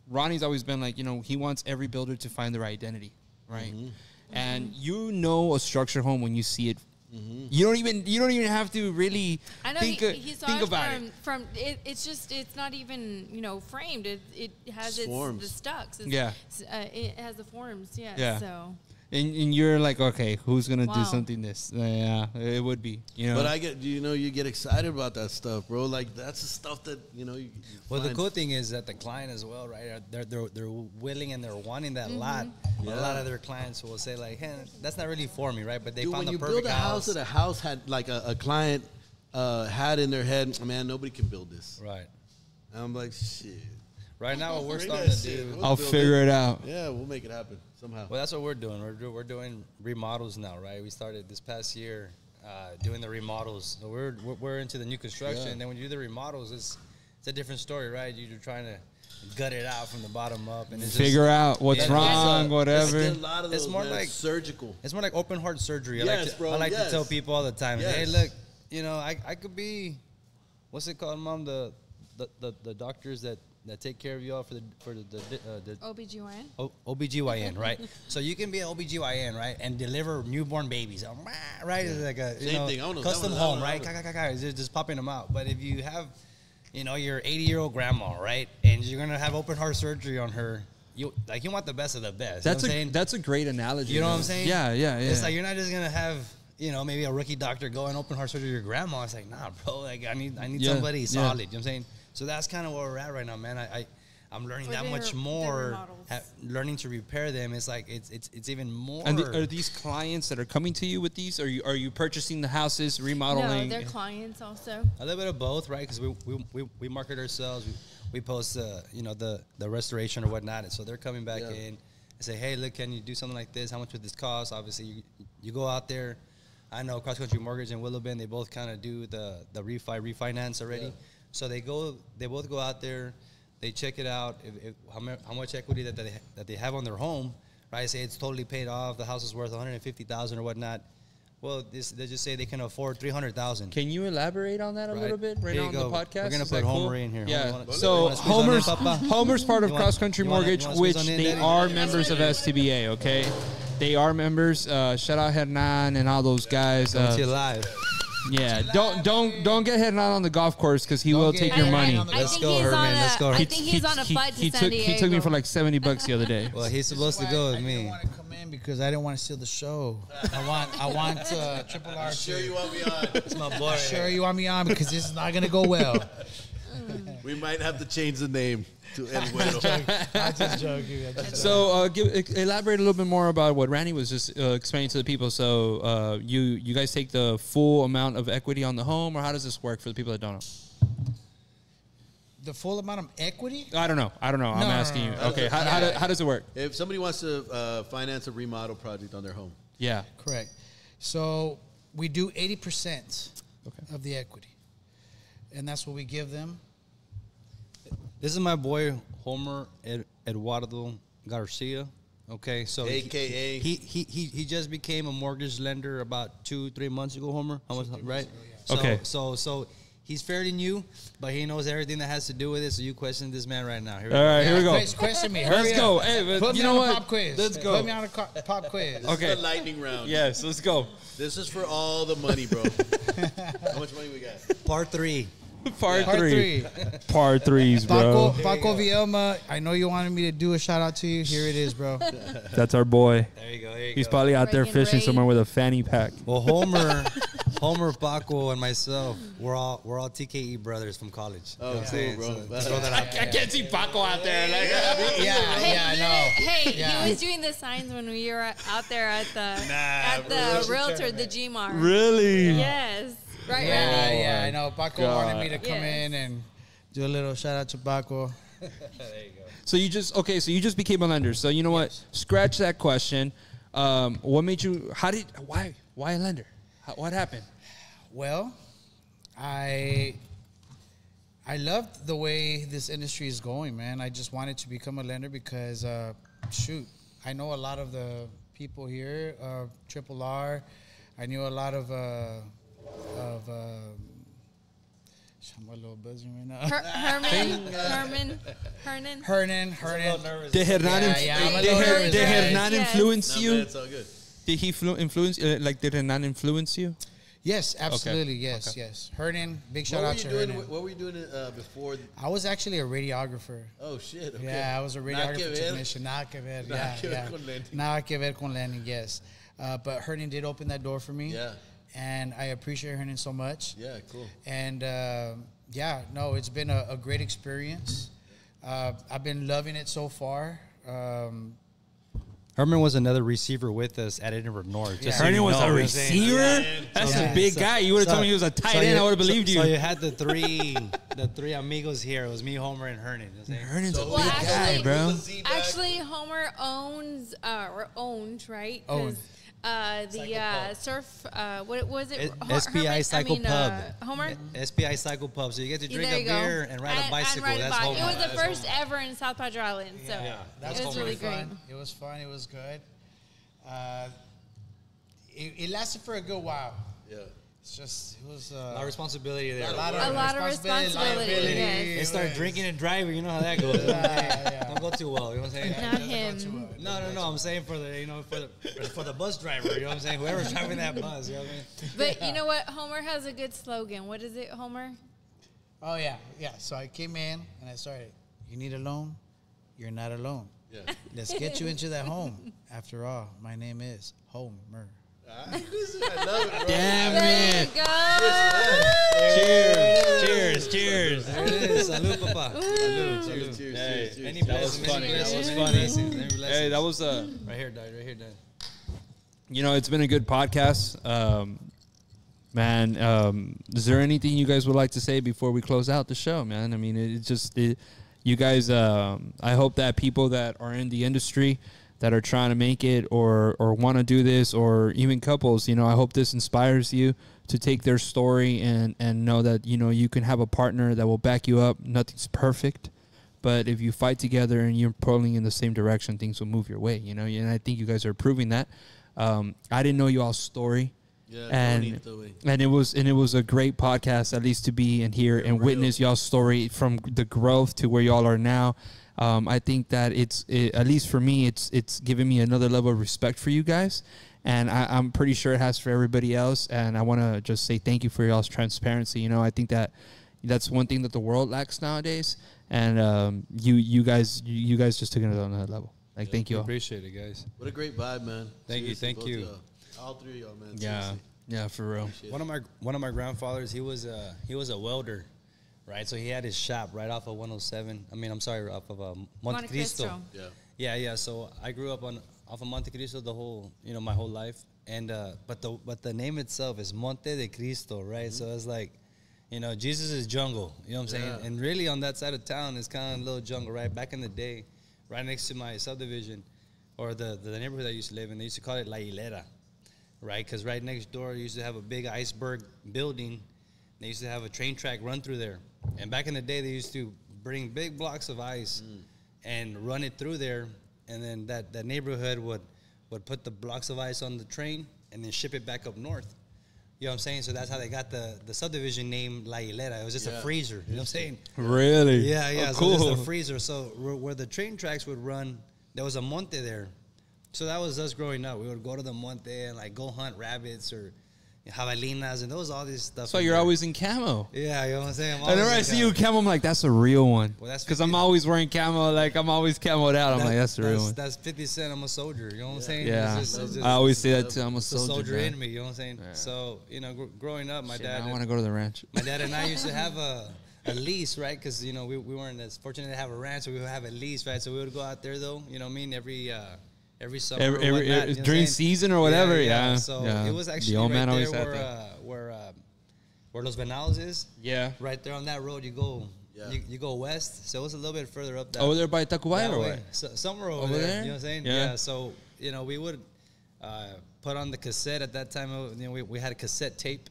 Ronnie's always been like, he wants every builder to find their identity, right? Mm-hmm. And a structure home when you see it. You don't even have to really I know think he saw think it about it. from it's not even framed. It has its forms. the stucks. Yeah. It has the forms. Yeah. Yeah. So And you're like, okay, who's gonna do Wow. something this? Yeah, it would be. But I get, you get excited about that stuff, bro. Like that's the stuff that you Well, the find- cool thing is that the client as well, right? They're willing and they're wanting that lot. Yeah. A lot of their clients will say like, "Hey, that's not really for me, right?" But they Dude, found when the you perfect build a house that a house had like a client had in their head, man, nobody can build this. Right. And I'm like, shit. Right now, what we're Bring starting that to shit. do. We'll I'll build figure it out. Yeah, we'll make it happen somehow. Well, that's what we're doing. We're doing remodels now, right? We started this past year doing the remodels. So we're into the new construction. Yeah. And then when you do the remodels, it's a different story, right? You're trying to gut it out from the bottom up and it's Figure out what's Yeah, wrong, it's whatever. I get a lot of It's those, more man. like- surgical. It's more like open heart surgery. Yes, bro, I like yes. to tell people all the time, Yes. hey, look, I could be, what's it called, Mom? The doctors that take care of you all for the OBGYN. OBGYN, right? So you can be an OBGYN, right, and deliver newborn babies, right? It's like a Same thing. I don't know. custom That home, one. right? Just popping them out. But if you have, your 80-year-old grandma, right, and you're gonna have open heart surgery on her, you want the best of the best. That's you know what I'm saying? that's a great analogy. You know what I'm man. saying? Yeah. It's like you're not just gonna have maybe a rookie doctor go and open heart surgery to your grandma. It's like, nah, bro. Like I need Yeah, somebody yeah. solid. You know what I'm saying? So that's kind of where we're at right now, man. I'm learning Or that their- much their more. remodels. Learning to repair them, it's like it's even more. And are these clients that are coming to you with these? Are you purchasing the houses, No, remodeling? they're clients also. A little bit of both, right? Because we market ourselves. We post the restoration or whatnot, and so they're coming back in and say, hey, look, can you do something like this? How much would this cost? Obviously, you go out there. I know Cross Country Mortgage and Willow Bend, they both kind of do the refinance already. Yeah. So they both go out there, they check it out, how much equity that they have on their home, right? Say it's totally paid off, the house is worth $150,000 or whatnot. Well, they just say they can afford $300,000. Can you elaborate on that a little bit right now on the podcast? We're gonna put Homer in here. Yeah. So Homer's part of Cross Country Mortgage, which they are members of STBA. Okay, they are members. Shout out Hernan and all those guys. Coming to you live. Yeah, don't get Hernan on the golf course because he will take your money. Let's go, Herman. Let's go. I think he's on a flight to San Diego. He took me for like $70 the other day. Well, he's supposed to go with I me. didn't want to come in because I didn't want to steal the show. I want Triple R. Sure you want me on? It's my boy. Sure you want me on because this is not going to go well. We might have to change the name to El Güero. I'm just joking. So elaborate a little bit more about what Randy was just explaining to the people. So you guys take the full amount of equity on the home, or how does this work for the people that don't know? The full amount of equity? I don't know. I'm asking you. Okay, how does it work? If somebody wants to finance a remodel project on their home. Yeah. Correct. So we do 80% of the equity. And that's what we give them. This is my boy Homer Eduardo Garcia. Okay, so AKA he just became a mortgage lender about 2-3 months ago. Homer, how much, right? Yeah. Okay. So he's fairly new, but he knows everything that has to do with it. So you question this man right now. Here we All go. right, here we go. Question me. Let's go. Hey, Put you me know on a what? pop quiz. Let's go. Put me on a pop quiz. This is the lightning round. Yes, let's go. This is for all the money, bro. How much money we got? Part 3. Part Part three. three. Part threes, bro. Paco Vielma, I know you wanted me to do a shout out to you. Here it is, bro. That's our boy. There you go. He's probably out there Breaking fishing rate. somewhere with a fanny pack. Well, Homer, Paco, and myself, we're all TKE brothers from college. Oh, You know what I'm saying? cool, bro. So, throw that out there. I can't see Paco out there. Like, Yeah, I know. Hey, Yeah. he was doing the signs when we were out there at the realtor, the Gmar. really? Yes. Right, Yeah, Randy? yeah, I know. Paco wanted me to come Yes. in and do a little shout out to Paco. So you just became a lender. So you know what? Scratch that question. What made you? Why a lender? What happened? Well, I loved the way this industry is going, man. I just wanted to become a lender because, I know a lot of the people here, Triple R. I knew a lot of I'm a little buzzing right now. Hernan. Did Hernan influence No, you? man, it's all good. Did he influence? Did Hernan influence you? Yes, absolutely. Yes, yes. Hernan, big shout out to Hernan. What were you doing before? I was actually a radiographer. Oh, shit. Okay. Yeah, I was a Nada que radiographer ver. technician. Nada que ver. Nada Yeah, que ver yeah. con lending. Nada que ver con lending, yes. But Hernan did open that door for me. Yeah. And I appreciate Hernan so much. Yeah, cool. And it's been a great experience. I've been loving it so far. Herman was another receiver with us at Edinburgh North. Just so Hernan you was know, a you know what I'm saying? receiver. That's a big guy. You would have told me he was a tight end. I would have believed you. So you had the three amigos here. It was me, Homer, and Hernan. You know what I'm saying? Hernan's a Well, big guy, actually- bro. Actually, Homer owns or owned, right? 'Cause, the surf. What was it? SPI Cycle Pub. Homer. SPI Cycle Pub. So you get to drink There a you go. beer and ride a bicycle. ride a That's bike. Homer. It was the first ever in South Padre Island, so That's it was really great. fun. It was fun. It was good. It lasted for a good while. Yeah. It was A lot of responsibility there. A lot of responsibility. liability. Yes. They start drinking and driving. You know how that goes. Don't go too well. You know what I'm saying? Not him. No. I'm saying for the bus driver. You know what I'm saying? Whoever's driving that bus. You know what I mean? But you know what? Homer has a good slogan. What is it, Homer? Oh, yeah. Yeah. So I came in and I started. You need a loan? You're not alone. Yeah. Let's get you into that home. After all, my name is Homer. I love it, bro. Damn There it. you go. Cheers. There it is. Salud, papa. Salud. Cheers, cheers, cheers, cheers. Any That was blessings, funny. any That was blessings, funny. any blessings, any blessings. Hey, that was Right here, Dad. Right here, Dad. you know, it's been a good podcast. Man, is there anything you guys would like to say before we close out the show, man? I mean, you guys, I hope that people that are in the industry that are trying to make it or want to do this, or even couples, you know, I hope this inspires you to take their story and know that, you know, you can have a partner that will back you up. Nothing's perfect, but if you fight together and you're pulling in the same direction, things will move your way, you know, and I think you guys are proving that. I didn't know y'all's story. Yeah, And it was a great podcast, at least to be in here and witness y'all's story from the growth to where y'all are now. I think that at least for me, it's given me another level of respect for you guys, and I'm pretty sure it has for everybody else. And I want to just say thank you for y'all's transparency. You know, I think that's one thing that the world lacks nowadays, and you guys just took it to another level. Like, thank you all. Appreciate it, guys. What a great vibe, man. Thank you, thank both you. y'all. All three of y'all, man. Yeah, Seriously. yeah, for real. Appreciate it. One of my grandfathers, he was a welder, right? So he had his shop right off of 107. I mean, I'm sorry, off of Monte Cristo. Yeah. So I grew up off of Monte Cristo my whole life, and but the name itself is Monte de Cristo, right? Mm-hmm. So it's like, you know, Jesus is jungle. You know what I'm saying? And really, on that side of town is kind of a little jungle, right? Back in the day, right next to my subdivision, or the neighborhood I used to live in, they used to call it La Hilera, right? Because right next door, you used to have a big iceberg building. They used to have a train track run through there. And back in the day, they used to bring big blocks of ice and run it through there. And then that neighborhood would put the blocks of ice on the train and then ship it back up north. You know what I'm saying? So that's how they got the subdivision name La Hilera. It was just a freezer. You know what I'm saying? Really? Yeah. Oh, So cool. just a freezer. So where the train tracks would run, there was a monte there. So that was us growing up. We would go to the monte and like go hunt rabbits or javelinas, and there was all this stuff. So you're always in camo. Yeah, you know what I'm saying? Whenever I see you in camo, I'm like, that's a real one. Well, that's because I'm 50 always wearing camo. Like, I'm always camoed out. I'm like, that's the real one. That's 50 Cent. I'm a soldier. You know what I'm saying? Yeah. It's just I always say that too. I'm a it's a soldier man. in me. You know what I'm saying? Yeah. So, you know, growing up, my dad. I want to go to the ranch. My dad and I used to have a lease, right? Because, you know, we weren't as fortunate to have a ranch, so we would have a lease, right? So we would go out there, though, you know what I mean, every summer or whatnot, you know during season or whatever, yeah. So yeah. it was actually the old man right always there had that. where Los Venados is. Yeah. Right there on that road, you go you go west. So it's a little bit further up that Over there by Tacubaya that or way. what? So, somewhere over Over there. there? You know what I'm saying? Yeah. So, you know, we would put on the cassette at that time. You know, we had a cassette tape.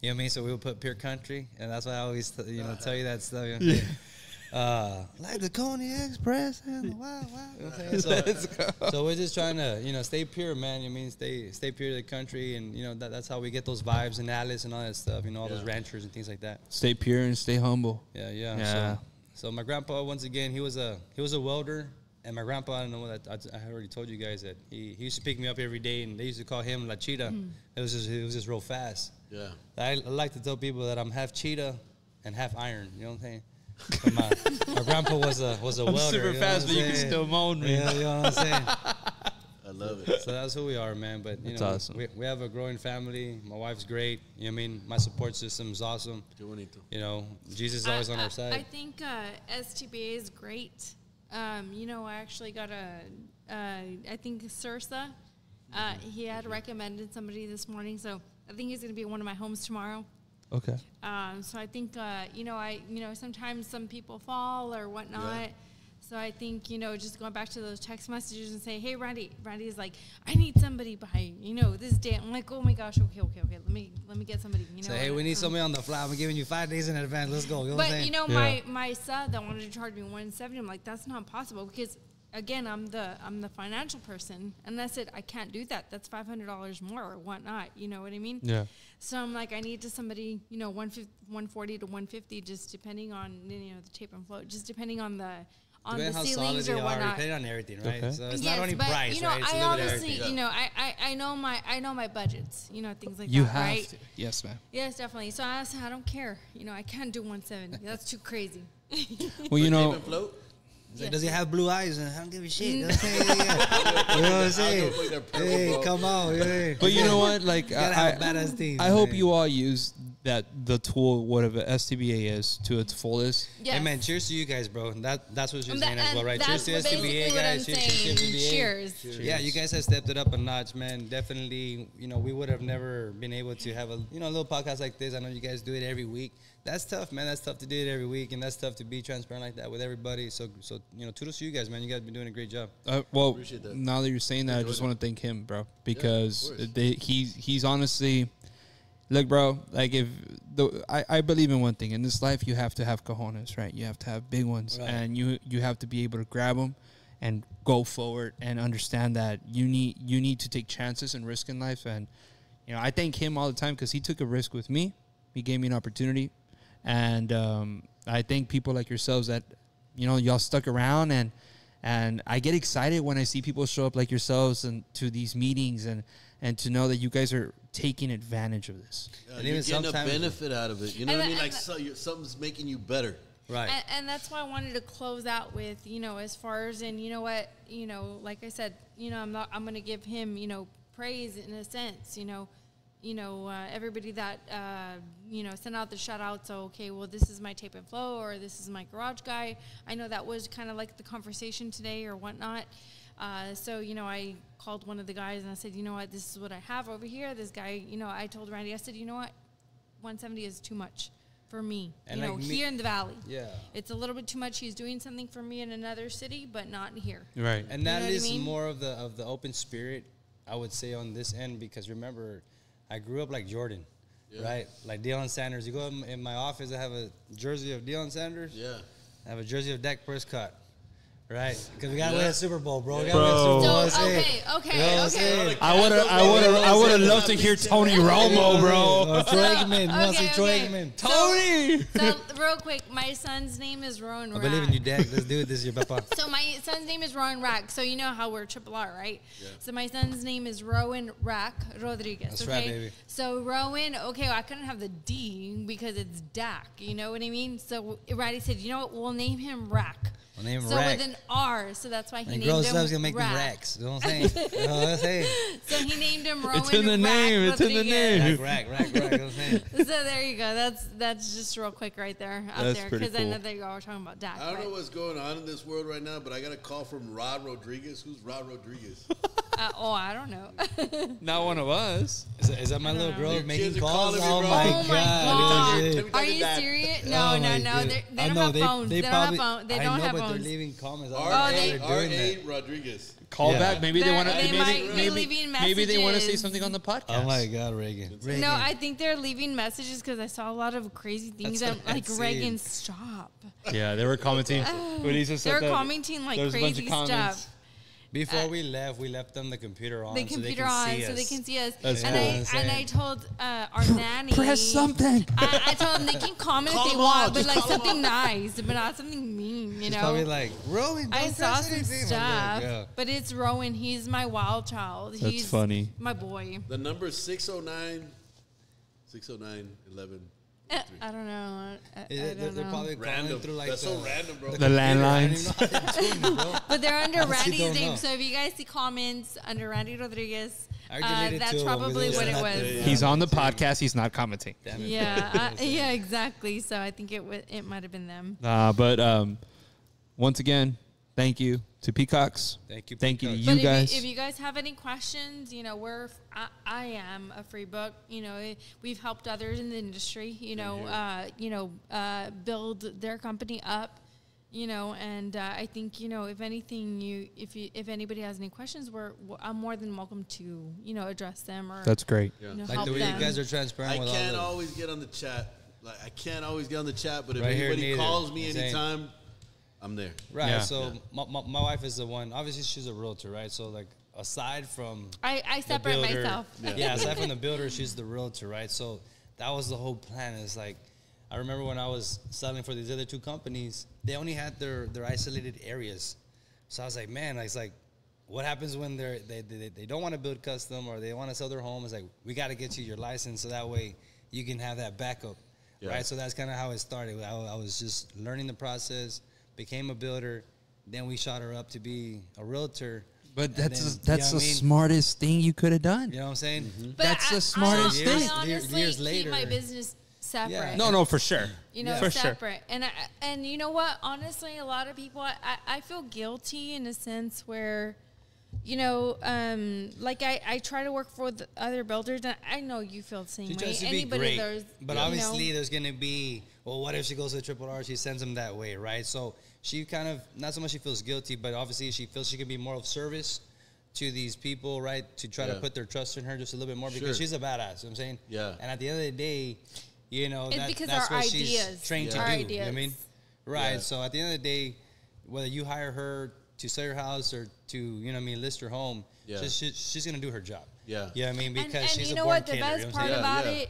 You know what I mean? So we would put Pure Country, and that's why I always tell you that stuff. You know what I'm saying? Like the Coney Express and the Wild Wild. You know what I'm saying? So we're just trying to, you know, stay pure, man. You mean stay pure to the country, and you know that's how we get those vibes in Alice and all that stuff. You know, all those ranchers and things like that. Stay pure and stay humble. Yeah. So my grandpa, once again, he was a welder, and my grandpa, I don't know that I already told you guys that he used to pick me up every day, and they used to call him La Cheetah. It was just real fast. Yeah. I like to tell people that I'm half cheetah and half iron. You know what I'm saying? But my grandpa was a welder. Super you know fast, what but I'm you can saying? still moan me. Yeah, you know what I'm saying? I love it. So that's who we are, man. But you That's know, awesome. we have a growing family. My wife's great. You know what I mean? My support system is awesome. Qué bonito. You know, Jesus is always on our side. I think STBA is great. You know, I actually got I think Sursa, he had recommended somebody this morning, so I think he's going to be at one of my homes tomorrow. Okay. So I think, sometimes some people fall or whatnot. Yeah. So I think, just going back to those text messages and say, hey, Randy is like, I need somebody by, this day. I'm like, oh my gosh, okay. Let me get somebody, Say, hey, we need somebody on the fly. I'm giving you 5 days in advance. Let's go. You know what I'm But, saying? my son that wanted to charge me $170, I'm like, that's not possible because, again, I'm the financial person, and that's it. I can't do that. That's $500 more or whatnot. You know what I mean? Yeah. So I'm like, I need to somebody, 140 to 150, just depending on the tape and float, just depending on the Depending how ceilings solid or they are, whatnot. depending on everything, right? Okay. So it's Yes, not only but, price, right? It's a I little bit of obviously, everything. I know my budgets, things like You that, have right? to. Yes, ma'am. Yes, definitely. So I said, I don't care. I can't do 170. That's too crazy. Well, Tape and float? He's like, does he have blue eyes? I don't give a shit. You know what I'm saying? Hey, come on. Hey. But you know what? Like, gotta have a badass team. I hope you all use the tool, whatever STBA is, to its fullest. Yes. Hey man, cheers to you guys, bro. That's what you're And saying as well, right? Cheers to basically STBA what guys. I'm Cheers to saying. STBA. Cheers. Yeah, you guys have stepped it up a notch, man. Definitely, we would have never been able to have a little podcast like this. I know you guys do it every week. That's tough, man. That's tough to do it every week, and that's tough to be transparent like that with everybody. So kudos to you guys, man. You guys been doing a great job. Well, now that you're saying that, I just want to thank him, bro, because he's honestly. Look, bro, like I believe in one thing. In this life, you have to have cojones, right? You have to have big ones, right. And you have to be able to grab them and go forward and understand that you need to take chances and risk in life. And, I thank him all the time because he took a risk with me. He gave me an opportunity. And I thank people like yourselves that, y'all stuck around. And I get excited when I see people show up like yourselves and to these meetings and to know that you guys are taking advantage of this. And you're getting a benefit out of it. You know what I mean? Like something's making you better. Right. And that's why I wanted to close out with, as far as in, like I said, I'm going to give him, praise in a sense, everybody that, sent out the shout out. So, okay, well, this is my tape and flow, or this is my garage guy. I know that was kind of like the conversation today or whatnot. So, I called one of the guys and I said, you know what, this is what I have over here. This guy, I told Randy, I said, you know what, 170 is too much for me, and here in the Valley. Yeah. It's a little bit too much. He's doing something for me in another city, but not here. Right. And that is more of the open spirit, I would say, on this end, because remember, I grew up like Jordan, right? Like Deion Sanders. You go in my office, I have a jersey of Deion Sanders. Yeah. I have a jersey of Dak Prescott. Right, because we gotta win a Super Bowl, bro. Okay. I would have loved to hear Tony Romo, bro. Troy Aikman. You want to see Troy Aikman? Tony. So real quick, my son's name is Rowan Rack. I believe in you, Dak. Let's do it this year, Papa. So my son's name is Rowan Rack. So you know how we're Triple R, right? Yeah. So my son's name is Rowan Rack Rodriguez. That's right, baby. So Rowan, I couldn't have the D because it's Dak. You know what I mean? So Randy said, you know what? We'll name him Rack. We'll name him so Rack. With an R, so that's why he named him Gross up's gonna make them racks. You know what I'm saying? So he named him Rowan. It's in the name. It's in the name. Rack. You know what I'm saying? So there you go. That's just real quick right there out that's there, because cool. I know that y'all were talking about Dak. I don't know what's going on in this world right now, but I got a call from Rod Rodriguez. Who's Rod Rodriguez? I don't know. Not one of us. Is that my little girl making calls? Oh my God. Are you serious? No. They don't have phones. They don't have phones. They don't have phones. They're leaving comments. R.A. Rodriguez. Call back. Maybe they want to. Maybe they want to say something on the podcast. Oh my God, Reagan. No, I think they're leaving messages because I saw a lot of crazy things. Like Reagan, stop. Yeah, they were commenting. They were commenting like crazy stuff. Before we left them the computer on. So they can see us. That's cool. And I told our nanny. Press something. I told them they can comment if they want, but like something nice, but not something mean. She's probably like, Rowan. I saw some stuff, but it's Rowan. He's my wild child. He's funny. My boy. The number 609-11. I don't know. They're probably random. Through like that's so random, bro. The landlines. But they're under Randy's name. So if you guys see comments under Randy Rodriguez, that's probably what it was. Yeah. He's on the podcast. He's not commenting. Yeah, exactly. So I think it might have been them. But once again, thank you to Peacocks. Thank you to you guys. If you guys have any questions, I am a free book. We've helped others in the industry. Build their company up. And I think if anything, if anybody has any questions, I'm more than welcome to address them or. That's great. Like the way you guys are transparent. I can't always get on the chat. But if anybody calls me anytime. I'm there. Right. Yeah. So my wife is the one. Obviously, she's a realtor, right? So like aside from I separate myself. Yeah. Aside from the builder, she's the realtor, right? So that was the whole plan. It's like I remember when I was selling for these other two companies, they only had their isolated areas. So I was like, man, it's like, what happens when they don't want to build custom or they want to sell their home? It's like we got to get you your license so that way you can have that backup, right? So that's kind of how it started. I was just learning the process. Became a builder, Then we shot her up to be a realtor. But And that's then, the you know what I mean? smartest thing you could have done. You know what I'm saying? But That's the smartest I, thing. I honestly Years keep later. my business separate. Yeah. No, for sure. You know, For sure. separate. And you know what? Honestly, a lot of people, I feel guilty in a sense where, you know, like I try to work for the other builders, and I know you feel the same She way. tries to be Anybody great, there's, but you know, obviously there's gonna be. Well, what if she goes to the Triple R? She sends them that way, right? So she kind of not so much she feels guilty, but obviously she feels she can be more of service to these people, right? To try to put their trust in her just a little bit more because she's a badass. You know what I'm saying? Yeah. And at the end of the day, you know, It's because that's our what ideas. she's trained to Our do. ideas. You know what I mean? Right. Yeah. So at the end of the day, whether you hire her to sell your house or to, you know what I mean, list her home, she's going to do her job. Yeah. You know what I mean? Because and she's you a know born what? The killer, best you know what part I'm saying? about Yeah. it,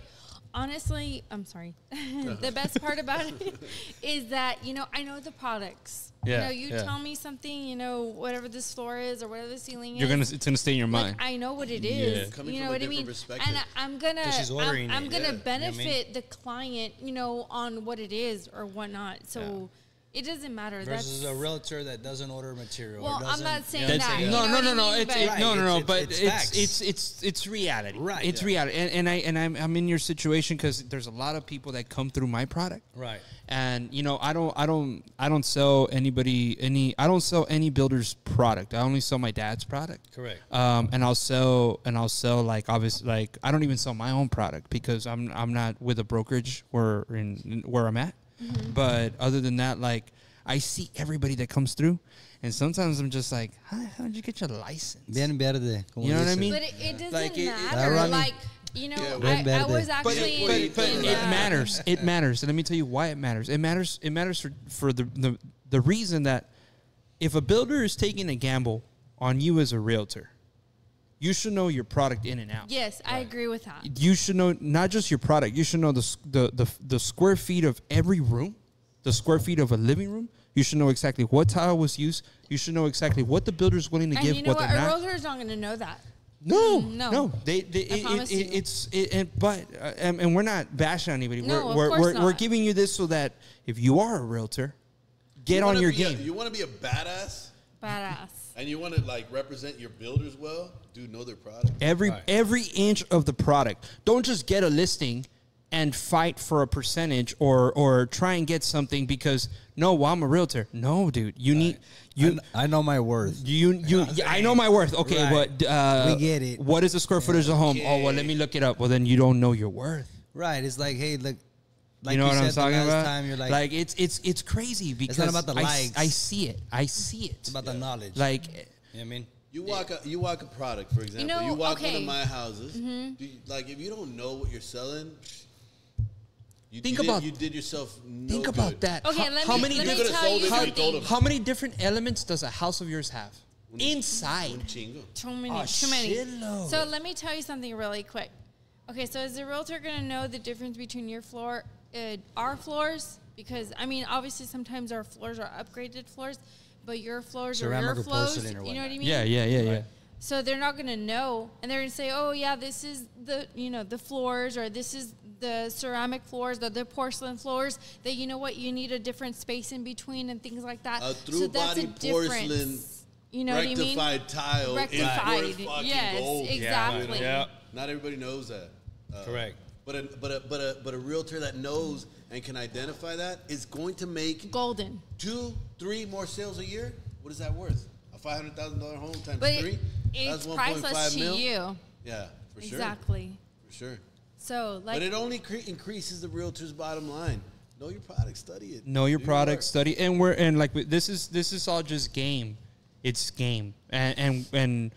honestly, I'm sorry. The best part about it is that, you know, I know the products. Yeah, You know, you yeah. tell me something, you know, whatever this floor is or whatever the ceiling It's gonna stay in your like, mind. I know what it is. Coming You from know a what I different mean? perspective. And I'm gonna, 'Cause she's ordering I'm it. gonna Yeah. benefit You know what I mean? the client, you know, on what it is or whatnot. So it doesn't matter. Versus a realtor that doesn't order material. Well, or I'm doesn't, not saying you know what I'm that. saying? No, You know no, what no, I no. mean? It's But- no, no, no. It's- But it's it's reality. Right. It's Yeah. reality. And I'm in your situation because there's a lot of people that come through my product. Right. And you know, I don't sell any builder's product. I only sell my dad's product. Correct. And I'll sell like obviously like I don't even sell my own product because I'm not with a brokerage where I'm at. Mm-hmm. But other than that, like I see everybody that comes through, and sometimes I'm just like, how'd you get your license? Bien verde. como You know what I dicen. mean? But it doesn't Like, matter. Ronnie. Like, you know, Yeah, Bien I verde. was But actually but in, it matters. It matters. And let me tell you why it matters. It matters for the reason that if a builder is taking a gamble on you as a realtor, you should know your product in and out. Yes, I agree with that. You should know not just your product. You should know the square feet of every room, the square feet of a living room. You should know exactly what tile was used. You should know exactly what the builder's willing to And give, you know what what? they're A not. realtor's not going to know that. No, No. no. promise you. And we're not bashing anybody. No, of we're course we're not. giving you this so that if you are a realtor, get on your game. You want to be a badass, Badass. and you want to like represent your builders well. Dude, know their product. Every inch of the product. Don't just get a listing and fight for a percentage or try and get something because well, I'm a realtor. No, dude, you need you. I know my worth. Yeah, I know my worth. Okay, Right. but We get it. What is the square footage of the home? Oh, well, let me look it up. Well, then you don't know your worth. Right. It's like, hey, look. Like You know what I'm said the talking last about? Time, you're like, it's crazy because not about the likes. I see it. I see it. it's about the knowledge. Like, you know what I mean? You walk a product, for example. know, You walk okay. one of my houses. Like if you don't know what you're selling, you did yourself no think good. about that. Okay, How let many me different tell you how- something. how many different elements does a house of yours have inside? Un chingo. Too many. Oh, Too many. shitload. So let me tell you something really quick. Okay, so is the realtor going to know the difference between your floor, our floors? Because, I mean, obviously sometimes our floors are upgraded floors, but your floors Ceramic are your or floors. porcelain or You know what I mean? Yeah. So they're not going to know, and they're going to say, "Oh, yeah, this is the the floors, or this is the ceramic floors, the porcelain floors. That you know what, you need a different space in between and things like that." A so that's a through-body porcelain difference. You know what I mean? rectified tile Rectified. is worth fucking Yes, gold. exactly. Yeah. Not everybody knows that. Correct. But a realtor that knows and can identify that is going to make Golden. 2-3 more sales a year. What is that worth? A $500,000 home times But 3. it's That's priceless 1.5 to mil. you. Yeah, for sure. Exactly. For sure. So, like, But it only increases the realtor's bottom line. Know your product, study it. Know your Do product, work. study, and this is all just game. It's game, and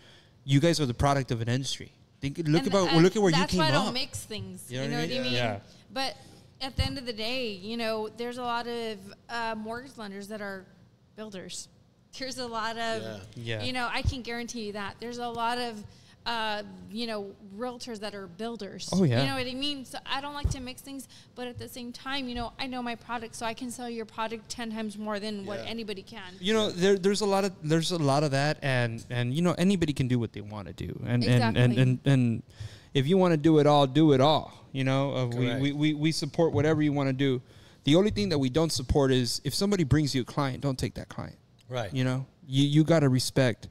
you guys are the product of an industry. Look at where you came that's why I don't up. mix things. You know You know what I what I mean? mean? Yeah. But at the end of the day, there's a lot of mortgage lenders that are builders. There's a lot of, Yeah. I can guarantee you that. There's a lot of, realtors that are builders. Oh, yeah. You know what I mean? So I don't like to mix things, but at the same time, I know my product, so I can sell your product 10 times more than what anybody can. There's a lot of that, and anybody can do what they want to do, and Exactly. and if you want to do it all, do it all. Correct. We support whatever you want to do. The only thing that we don't support is if somebody brings you a client, don't take that client. Right. You know, you got to respect.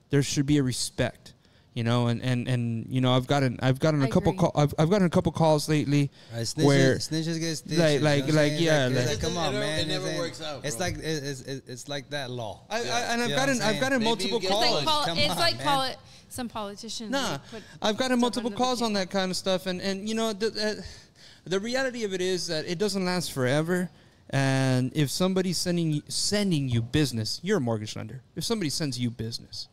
There should be a respect. You know, and you know, I've gotten a couple I've gotten a couple calls lately where snitches get stitches. Like, come on, man. It never works out. It's Bro. like it's like that law. I've gotten multiple calls. It's like some politicians. Nah, I've gotten multiple calls on that kind of stuff, and you know, the reality of it is that it doesn't last forever. And if somebody's sending you business, you're a mortgage lender. If somebody sends you business,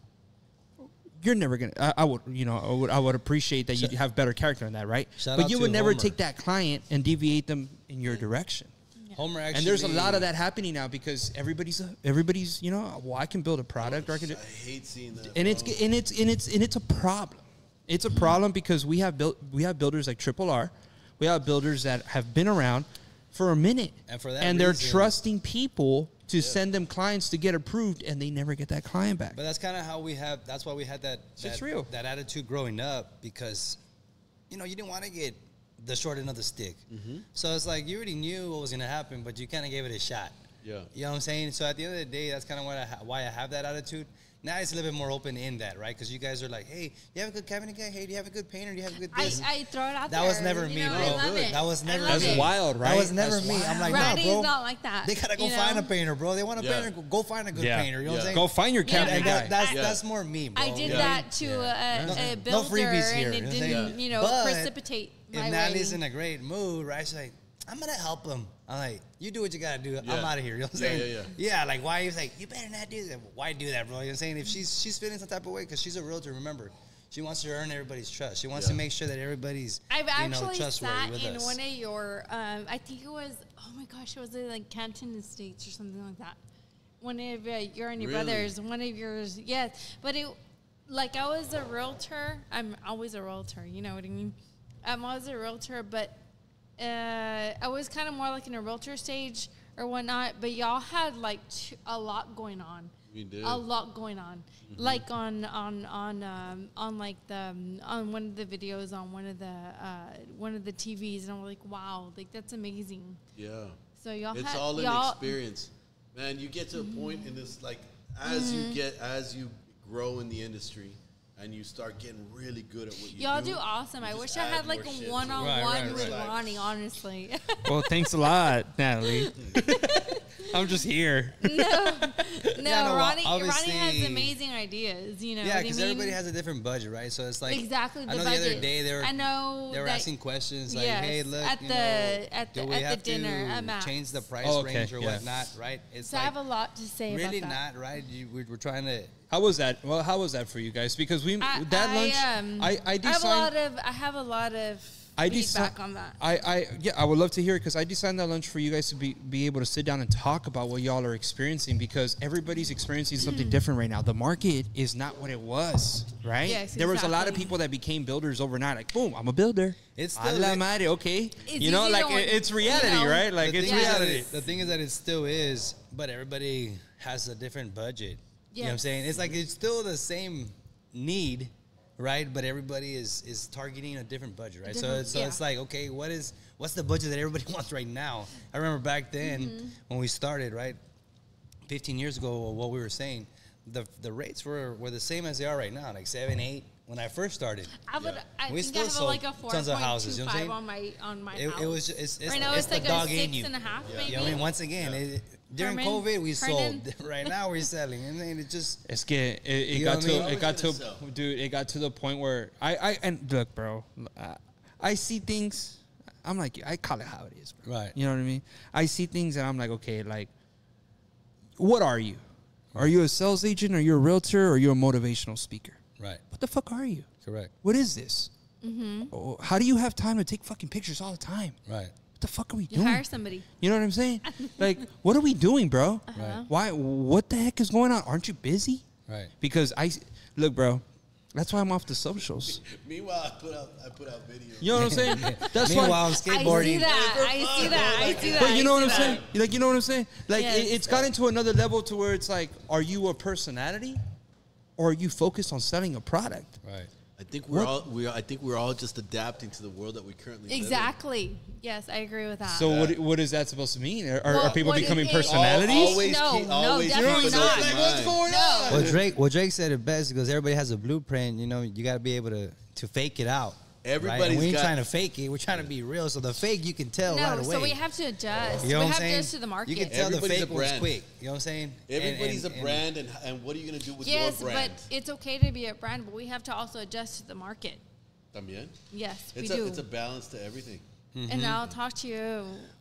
you're never gonna. I would appreciate that you have better character in that, right? But you would never Homer. take that client and deviate them in your direction. Homer actually, And there's a lot of that happening now because everybody's you know, well, I can build a product or I can do. I hate seeing that. And it's a problem. It's a problem because we have builders like Triple R, we have builders that have been around for a minute, and they're trusting people to send them clients to get approved, and they never get that client back. But that's kind of how we have. That's why we had that attitude growing up, because you know, you didn't want to get the short end of the stick. So it's like you already knew what was going to happen, but you kind of gave it a shot. Yeah. You know what I'm saying? So at the end of the day, that's kind of why I have that attitude. Now it's a little bit more open in that, right? Because you guys are like, hey, you have a good cabinet guy? Hey, do you have a good painter? Do you have a good this? I throw it out there. That was never me, bro. That was never me. That's wild, right? That was never me. I'm like, Randy's nah, bro. not like that. They gotta go find a painter, bro. They want a painter. Go find a good painter. You know what I'm saying? Go find your cabinet guy. That's more me, bro. I did that to a builder, No freebies here. and it didn't, you know, But precipitate my if Natalie's wedding. in a great mood, right? She's like, I'm gonna help him. I'm like, you do what you gotta do. I'm out of here. You know what I'm saying? Yeah. Like, why? He's like, you better not do that. Why do that, bro? You know what I'm saying? If she's feeling some type of way, because she's a realtor. Remember, she wants to earn everybody's trust. She wants to make sure that everybody's trustworthy with in us. one of your, I think it was, oh my gosh, it was like Canton Estates or something like that. One of your and your brothers, one of yours, yes. But it, like, I was a realtor. I'm always a realtor. You know what I mean? I'm always a realtor, but I was kind of more like in a realtor stage or whatnot. But y'all had like a lot going on. We did a lot going on, like on like the on one of the videos on one of the TVs, and I'm like, wow, like that's amazing. Yeah. So y'all, it's all an experience, man. You get to a point in this, like, as you grow in the industry. And you start getting really good at what you do. Y'all do awesome. I wish I had like a one-on-one with Ronnie, honestly. Well, thanks a lot, Natalie. I'm just here. No, Ronnie obviously, has amazing ideas. You know, yeah, because everybody has a different budget, right? So it's like exactly. I know budget. the other day they were asking questions like, "Hey, look, at the dinner, change the price range or whatnot?" Right? It's so I have a lot to say about that. Really not, right? We're trying to. How was that? Well, how was that for you guys? Because lunch, I have a lot of feedback on that. I would love to hear it, because I designed that lunch for you guys to be able to sit down and talk about what y'all are experiencing, because everybody's experiencing something different right now. The market is not what it was, right? Yes, there was a lot of people that became builders overnight. Like, boom, I'm a builder. It's still okay. You know, like it's reality, right? Like it's reality. The thing is that it still is, but everybody has a different budget. You know what I'm saying? It's like it's still the same need, right? But everybody is targeting a different budget, right? So it's like, okay, what's the budget that everybody wants right now? I remember back then when we started, right? 15 years ago, what we were saying, the rates were the same as they are right now, like 7, 8. When I first started, I we think still I have sold like a tons of houses. You know what I'm saying? on my house. It was it's right now it's it's like the dog a 6.5, in you. maybe. Yeah, I mean, once again, during COVID, we sold. Right now, we're selling, and it just it got to the point where and look, bro, I see things. I'm like, I call it how it is, bro. Right. You know what I mean? I see things, and I'm like, okay, like, what are you? Are you a sales agent? Are you a realtor? Or are you a motivational speaker? Right. What the fuck are you? Correct. What is this? Oh, how do you have time to take fucking pictures all the time? Right. What the fuck are we doing? Hire somebody. You know what I'm saying? Like, what are we doing, bro? Right. Why? What the heck is going on? Aren't you busy? Right. Because look, bro. That's why I'm off the socials. Meanwhile, I put out videos. You know what I'm saying? That's Meanwhile, why I'm skateboarding. I see that. But you know what I'm saying? Like, you know what I'm saying? Like, yes. it's gotten to another level to where it's like, are you a personality, or are you focused on selling a product? Right. I think we're all just adapting to the world that we currently live in. Exactly. Yes, I agree with that. So what is that supposed to mean? Are people what becoming it- personalities? No, definitely not. Like, what's going No. on? Well, Drake said it best because everybody has a blueprint. You know, you got to be able to fake it out. Everybody's right? We ain't got- trying to fake it. We're trying to be real. So the fake you can tell right No, away. so we have to adjust. You know we what I'm have to saying? adjust to the market. You can tell the Everybody's fake a one's brand. quick. You know what I'm saying? Everybody's a brand, and what are you going to do with Yes, your brand? but it's okay to be a brand, but we have to also adjust to the market. También. Yes, we It's do. it's a balance to everything. And I'll talk to you.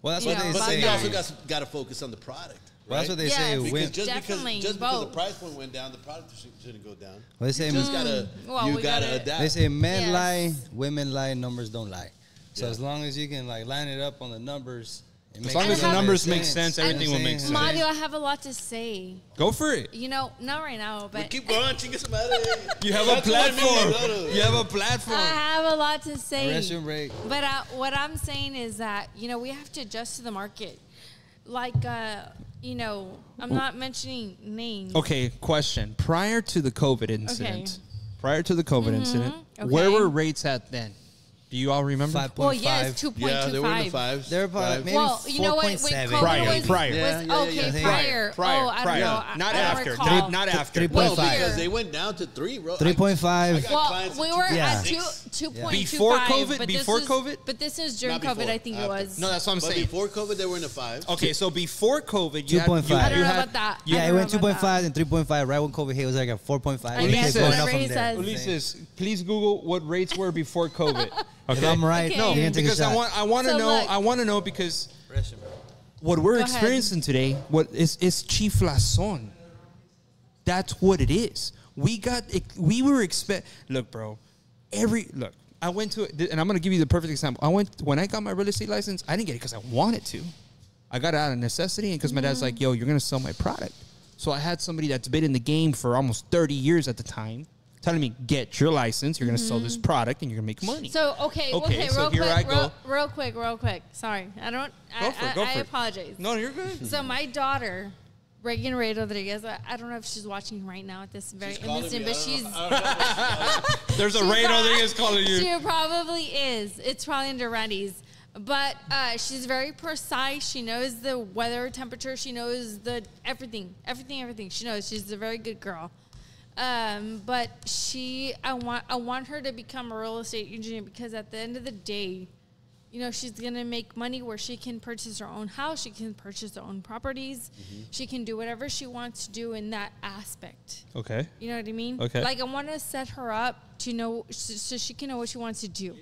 Well, that's you what know, they But about say. then you that. also got to focus on the product. Well, that's what they Yes. say. Because When, Just Definitely, because the both. price point went down, the product shouldn't go down. well, they say You just gotta Well, you we gotta gotta- adapt. they say men Yes. lie, women lie, numbers don't lie. So Yeah. as long as you can like line it up on the numbers, As long as the numbers make sense, You know everything what will I'm make saying? sense. Mario, I have a lot to say. Go for it. You know, not right now, but Keep going, chingue su madre. You have That's a what I mean, platform. brother. You have a platform. I have a lot to say. Restroom break. But what I'm saying is that, you know, we have to adjust to the market. Like, you know, I'm not mentioning names. Okay, question. Prior to the COVID incident, where Okay. were rates at then? Do you all remember? 5.5. Well, yes, 2.25. Yeah, they were in the fives. They're probably Fives. maybe Well, you know what? When 4.7. COVID Prior, was, prior. was Yeah, okay, yeah. prior. Prior, Oh, I don't prior. know. Not I don't after. recall. Not after. 3.5. Well, 5. because they went down to 3, bro. 3.5. I got Well, clients we at were Yeah. at 2.25. Before COVID? but this Before is- COVID? But this is during Not COVID, before, I think after. it was. No, that's what I'm But saying. before COVID, they were in the 5. Okay, so before COVID, you 2.5. had, I you don't know had, about that. you- I Yeah, it don't went know about 2.5 and 3.5. Right when COVID hit, it was like a 4.5. I And it guess, kept going whatever up he from there. says. Ulises, please Google what rates were before COVID. If I'm right, Okay. No, you're gonna take a because shot. I want to So know. look. I want to know because what we're Go ahead. experiencing today, what is chiflazón. That's what it is. We were expect. Look, bro. I went to, and I'm gonna give you the perfect example. When I got my real estate license. I didn't get it because I wanted to. I got it out of necessity, and because my dad's like, "Yo, you're gonna sell my product." So I had somebody that's been in the game for almost 30 years at the time, telling me, "Get your license. You're gonna sell this product, and you're gonna make money." So okay, Okay, so real here I quick, go. real quick. Sorry, I don't. Go for it, go I for it. apologize. No, you're good. So my daughter, Reagan Ray Rodriguez, I don't know if she's watching right now at this very instant, but she's There's a she Ray prob- Rodriguez calling you. She probably is. It's probably under Randy's. But she's very precise. She knows the weather, temperature. She knows the everything. She knows. She's a very good girl. But I want her to become a real estate agent because at the end of the day, you know, she's gonna make money where she can purchase her own house. She can purchase her own properties. She can do whatever she wants to do in that aspect. Okay. You know what I mean? Okay. Like I want to set her up to know so she can know what she wants to do.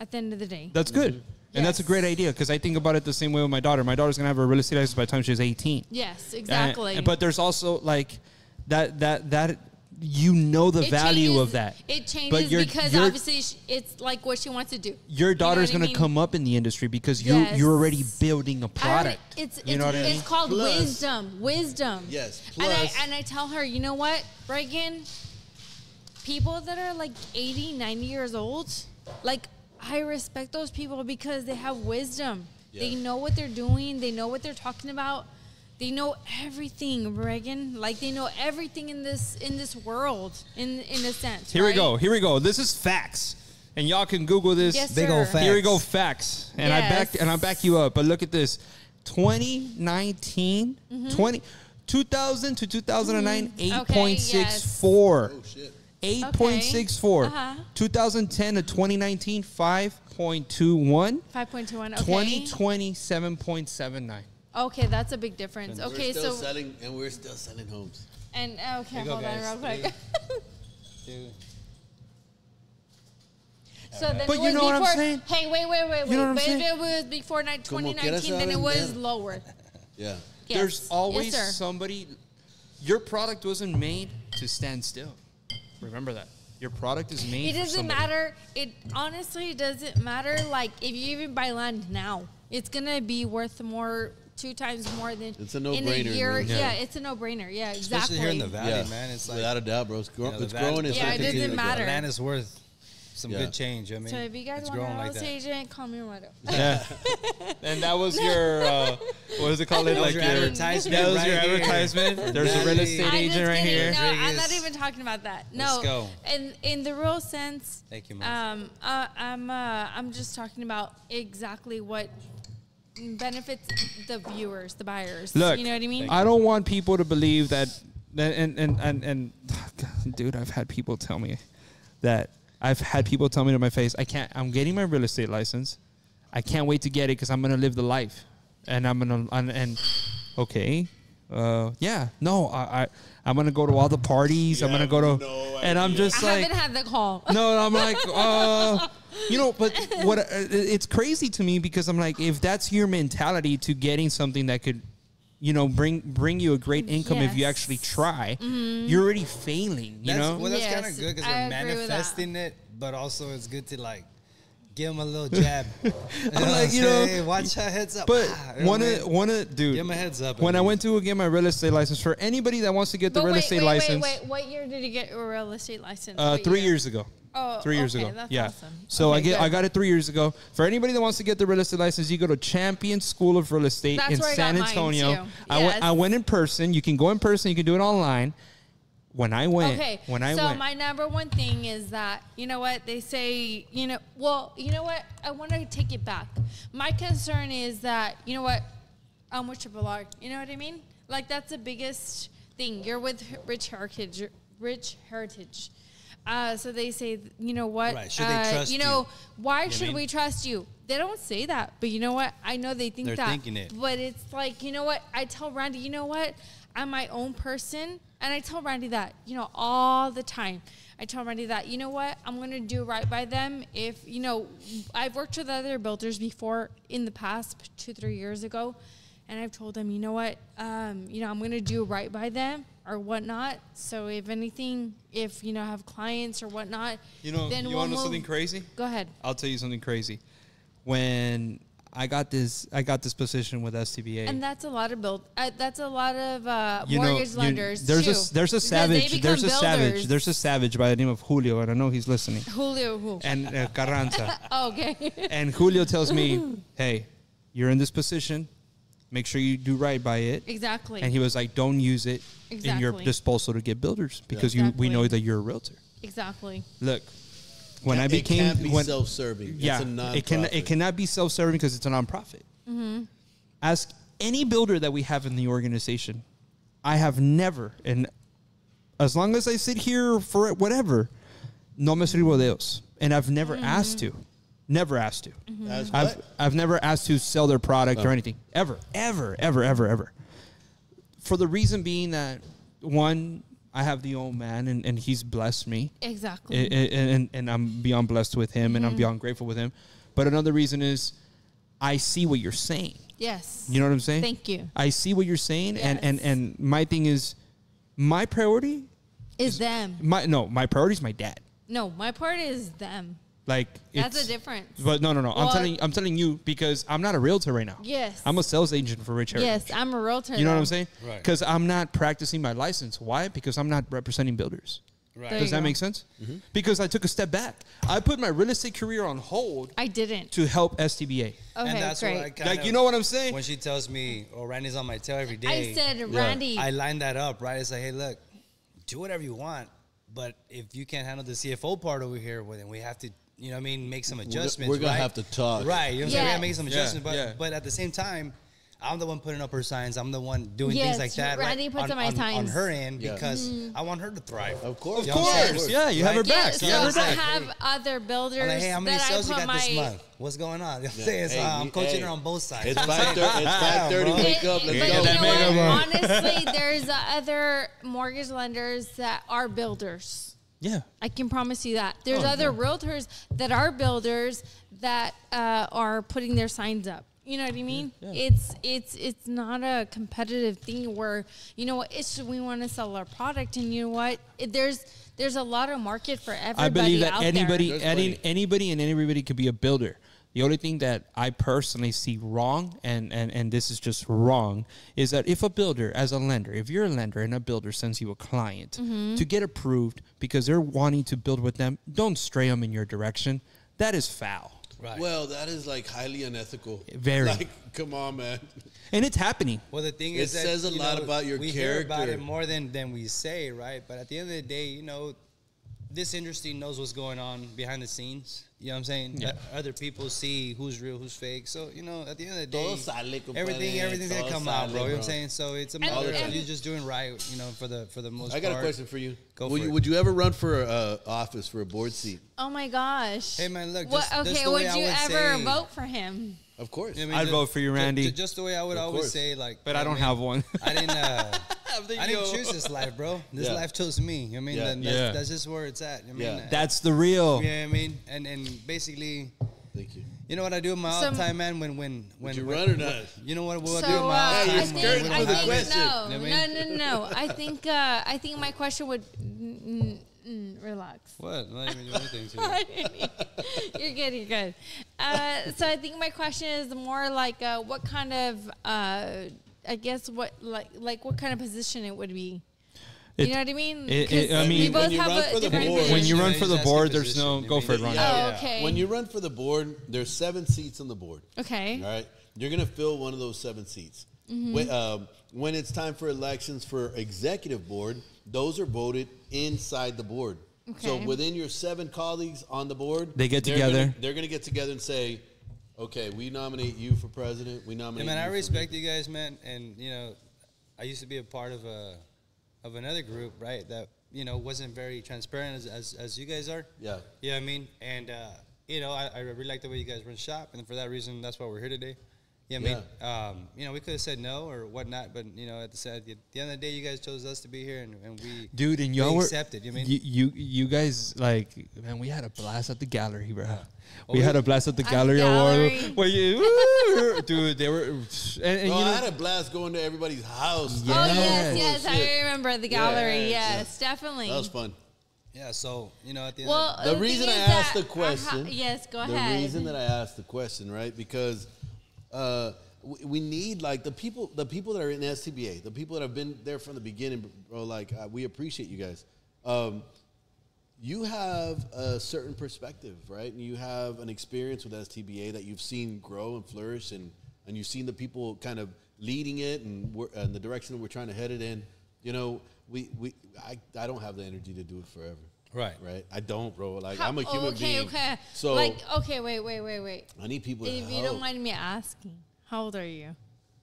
At the end of the day. That's good. And that's a Yes. great idea because I think about it the same way with my daughter. My daughter's going to have her real estate license by the time she's 18. Yes, exactly. But there's also like that you know the It value changes- of that. It changes But because obviously it's like what she wants to do. Your daughter's You know what I going to mean? come up in the industry because Yes. you're already building a product. It's you know what I mean? It's called Plus- wisdom. Yes, And plus- I tell her, you know what, Reagan? People that are like 80, 90 years old, like I respect those people because they have wisdom. Yeah. They know what they're doing. They know what they're talking about. They know everything, Reagan. Like they know everything in this world, in a sense. Here we right? go. Here we go. This is facts. And y'all can Google this. Yes, Big sir. old fact. Here we go, facts. And Yes. I back you up. But look at this. 2019, Mm-hmm. 2000 to 2009, Okay, 8.64. Oh, shit. 8.64. Uh-huh. 2010 to 2019, 5.21. 5.21. Okay. 2020, 7.79. Okay, that's a big difference. Okay, we're still so selling, and we're still selling homes. and okay, you go, hold on guys. real quick. Dude. So then But it you was know what I'm before, saying? Hey, wait. You know what I'm But saying? if it was before Como quiera 2019, then it saben, was yeah. lower. Yeah. Yes. There's always yes, sir. somebody. Your product wasn't made to stand still. Remember that. Your product is made It for doesn't somebody. matter. It honestly doesn't matter. Like if you even buy land now, it's gonna be worth more, 2 times more than It's a in no-brainer, a year. man. Yeah. Yeah. it's a no-brainer. Yeah, Especially exactly. here in the valley, Yeah. man. It's like Without a doubt, bro. It's, you know, the it's valley- growing. It's Yeah, gonna it doesn't continue to grow. matter. land is worth. some Yeah. good change. I mean, So if you guys it's want a growing real like estate that. agent, call me right up. Yeah. And that was your, what is it called? That was Like your your advertisement. That was right your here. advertisement. There's a real Natalie. estate I'm agent just right kidding. here. No, I'm not Rodriguez. even talking about that. No, Let's go. in the real sense, Thank you, Mom. I'm just talking about exactly what benefits the viewers, the buyers. Look, you know what I mean? I don't want people to believe that, and dude, I've had people tell me to my face, I'm getting my real estate license. I can't wait to get it because I'm going to live the life. And I'm going to, okay. Yeah, no, I'm going to go to all the parties. I'm going to go to, and I'm just I like, haven't had the call. no, I'm like, but what it's crazy to me because I'm like, if that's your mentality to getting something that could, bring you a great income if you Yes. actually try, you're already failing, you know? Well, that's Yes, kind of good because I you're agree with that. manifesting it, but also it's good to like give them a little jab. I'm like, Hey, watch our heads up. But You know what I mean? one of dude, Give them a heads up. when I mean. went to get my real estate license, for anybody that wants to get the But real wait, estate wait, license, Wait, what year did you get your real estate license? 3 years ago. Oh, 3 years okay, ago. that's Yeah. awesome. So Okay, I good. got it 3 years ago. For anybody that wants to get the real estate license, you go to Champion School of Real Estate That's in where I San got mine, Antonio. too. I Yes. went in person. You can go in person. You can do it online. When I went, Okay, went, my number one thing is that, you know what, they say, you know what, I want to take it back. My concern is that, you know what, I'm with Triple R. You know what I mean? Like, that's the biggest thing. You're with Rich Heritage. So they say, you know what, Right, should they trust you know, you? why You should mean? we trust you? They don't say that, but you know what? I know they think They're that. thinking it. But it's like, you know what? I tell Randy, you know what? I'm my own person. And I tell Randy that, you know, all the time. I tell Randy that, you know what? I'm going to do right by them. If, you know, I've worked with other builders before in the past, 2-3 years ago. And I've told them, you know what? You know, I'm going to do right by them or whatnot. So if anything, if, you know, I have clients or whatnot, then you want to know something crazy? Go ahead. I'll tell you something crazy. When I got this position with STBA. And that's a lot of that's a lot of You know, mortgage lenders. there's too, a because savage they become builders. there's a savage by the name of Julio, and I know he's listening. Julio who? And Carranza. Oh, okay. And Julio tells me, "Hey, you're in this position. Make sure you do right by it." Exactly. And he was like, "Don't use it in your Exactly. disposal to get builders because Exactly. we know that you're a realtor." Exactly. Look, when I It became can't be when, self-serving. yeah, It's a nonprofit. it cannot be self-serving because it's a nonprofit. Ask any builder that we have in the organization. I have never, and as long as I sit here for whatever, no me sirvo de Dios. And I've never asked to. Never asked to. As what? I've never asked to sell their product or anything. Ever. For the reason being that, one, I have the old man and he's blessed me. Exactly. And I'm beyond blessed with him and I'm beyond grateful with him. But another reason is I see what you're saying. Yes. You know what I'm saying? Thank you. I see what you're saying. Yes. And my thing is, my priority, Is them. my priority is my dad. No, my part is them. Like That's it's- a difference. But no. Well, I'm telling you because I'm not a realtor right now. Yes. I'm a sales agent for Rich Heritage. Yes, I'm a realtor. You know what though. I'm saying? Right. Because I'm not practicing my license. Why? Because I'm not representing builders. Right. There Does you that go. make sense? Because I took a step back. I put my real estate career on hold I didn't. to help STBA. Okay, And that's great. what I kind Like, of, you know what I'm saying? When she tells me, "Oh, Randy's on my tail every day," I said, Randy. I line that up, right? It's like, hey, look, do whatever you want, but if you can't handle the CFO part over here, well, then we have to, you know what I mean, make some adjustments. We're gonna right? have to talk. Right. You know what I'm saying? We Yeah. gotta make some adjustments, yeah. but at the same time, I'm the one putting up her signs. I'm the one doing Yes, things like that. Randy right? puts up my on signs. her end Yeah. because I want her to thrive. Of course. You know what I'm saying? Yeah, you have her Right? Yeah, back. so You have her I back. have other builders I'm like, hey, how many that sales I you put got this my month? What's going on? You know what I'm saying? So Hey, I'm coaching hey, her on both sides. It's You know what I'm 5:30. saying? It's 5:30. bro. Wake up. But Let's you go. know what? Mega Honestly, there's other mortgage lenders that are builders. Yeah. I can promise you that. There's Oh, other yeah. realtors that are builders that are putting their signs up. You know what I mean? Yeah. It's not a competitive thing where, you know what, it's we want to sell our product, and you know what, there's a lot of market for everybody. I believe that out anybody, there. There's plenty. anybody and everybody could be a builder. The only thing that I personally see wrong, and this is just wrong, is that if a builder, as a lender, if you're a lender and a builder sends you a client to get approved because they're wanting to build with them, don't stray them in your direction. That is foul. Right. Well, that is like highly unethical. Very. Like, come on, man. And it's happening. Well, the thing It is that says a you lot know, about your we hear about character. it more than we say, right? But at the end of the day, you know, this industry knows what's going on behind the scenes. You know what I'm saying? Yeah. Other people see who's real, who's fake. So, you know, at the end of the day, Todo sale, compadre. everything's going to Todo come out, sale, bro. You know what I'm saying? So it's a matter of and- you just doing right, you know, for the most I part. got a question for you. Go would for you, it. Would you ever run for office for a board seat? Oh my gosh. Hey, man, look, What, just okay, the way would I you would ever say- vote for him? Of course. I mean, I'd vote for you, Randy. Just the way I would Of always course. say, like, But I don't have one. I didn't. I didn't choose this life, bro. This Yeah. life chose me. I mean, Yeah. that's, Yeah. that's just where it's at. I mean, Yeah. That's the real. yeah, I mean, and basically, Thank you. you know what I do in my Some- off time, man. When Would you when- run or not? You know what I do in So my off Hey, time? you're I when- think, scared when I I'm for the think having- question. no, You know what I mean? no. I think my question would relax. What? I'm not even doing anything to you. You're good. So I think my question is more like, what kind of, I guess what what kind of position it would be. You know what I mean? I mean, we both when you have run a for the different board- position. when you run Yeah, for the he's asking board, there's position. no You go mean- for it, Ron. Oh, okay. When you run for the board, there's 7 seats on the board. Okay. All right, you're gonna fill one of those 7 seats. When it's time for elections for executive board, those are voted inside the board. So Okay. within your 7 colleagues on the board, They get they're together. They're gonna get together and say, "Okay, we nominate you for president. We Hey, nominate." man, I you for respect you guys, man. And you know, I used to be a part of another group, right? That you know wasn't very transparent as you guys are. Yeah. You know what I mean? And you know, I really like the way you guys run shop, and for that reason, that's why we're here today. You know what I mean? You know, we could have said no or whatnot, but you know, at the end of the day, you guys chose us to be here, and we Dude, and y'all we were accepted. You mean? you guys like, man, we had a blast at the gallery, bro. Oh, We yeah. had a blast at the At the gallery gallery. award. Well, you, dude, they were, and Bro, you know, I had a blast going to everybody's house. Yeah. Oh yes, Yes. yes, I remember the gallery. Yeah. Yes, definitely. That was fun. Yeah. So you know, at the end. Well, of The thing reason I is asked that- the question. yes, go The ahead. reason that I asked the question, right? Because we need like the people that are in STBA, the people that have been there from the beginning, bro. Like we appreciate you guys. You have a certain perspective, right? And you have an experience with STBA that you've seen grow and flourish, and you've seen the people kind of leading it and the direction that we're trying to head it in. You know, I don't have the energy to do it forever. Right. Right. I don't, bro. Like How- I'm a human okay, being. Okay. So like, okay, wait. I need people to If you help. don't mind me asking, how old are you?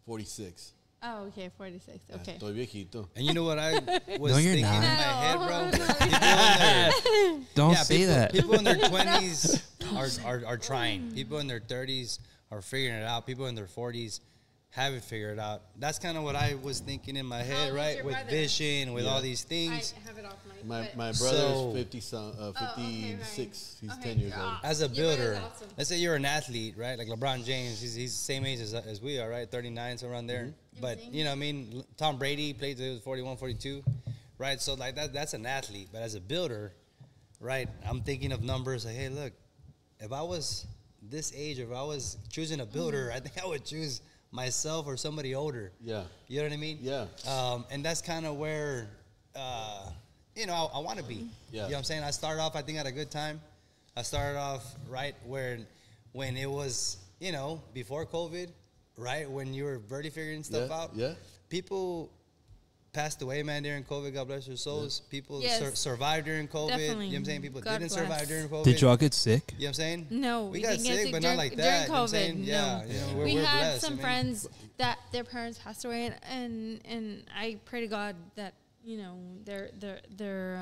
46. Oh, okay, 46. Okay. Estoy viejito. And you know what I was No, you're thinking not. in my head, bro? No. People in their- don't yeah, say people, that. People in their 20s are trying. People in their 30s are figuring it out. People in their 40s haven't figured it out. That's kind of what I was thinking in my head, old's right? your With brother? vision, with Yeah. all these I things. have it off My but- brother So- is 56. He's Okay. 10 years old. As a Your brother's builder, awesome. let's say you're an athlete, right? Like LeBron James, he's the same age as we are, right? 39, so around there. But, you know what I mean? Tom Brady played till he was 41, 42, right? So, like, that's an athlete. But as a builder, right, I'm thinking of numbers like, hey, look, if I was this age, if I was choosing a builder, I think I would choose myself or somebody older. Yeah. You know what I mean? Yeah. And that's kind of where, you know, I want to be. Yeah. You know what I'm saying? I started off, I think, at a good time. I started off right when it was, you know, before COVID, right? When you were barely figuring stuff out. Yeah. People passed away, man, during COVID. God bless their souls. People Yes. survived during COVID. Definitely. You know what I'm saying? People God didn't bless. survive during COVID. Did y'all get sick? You know what I'm saying? No, we we got didn't get sick, sick but during, not like during that. You know what I'm COVID. saying? No. Yeah, you know, we we're had blessed. some I mean, friends that their parents passed away, and I pray to God that you know they're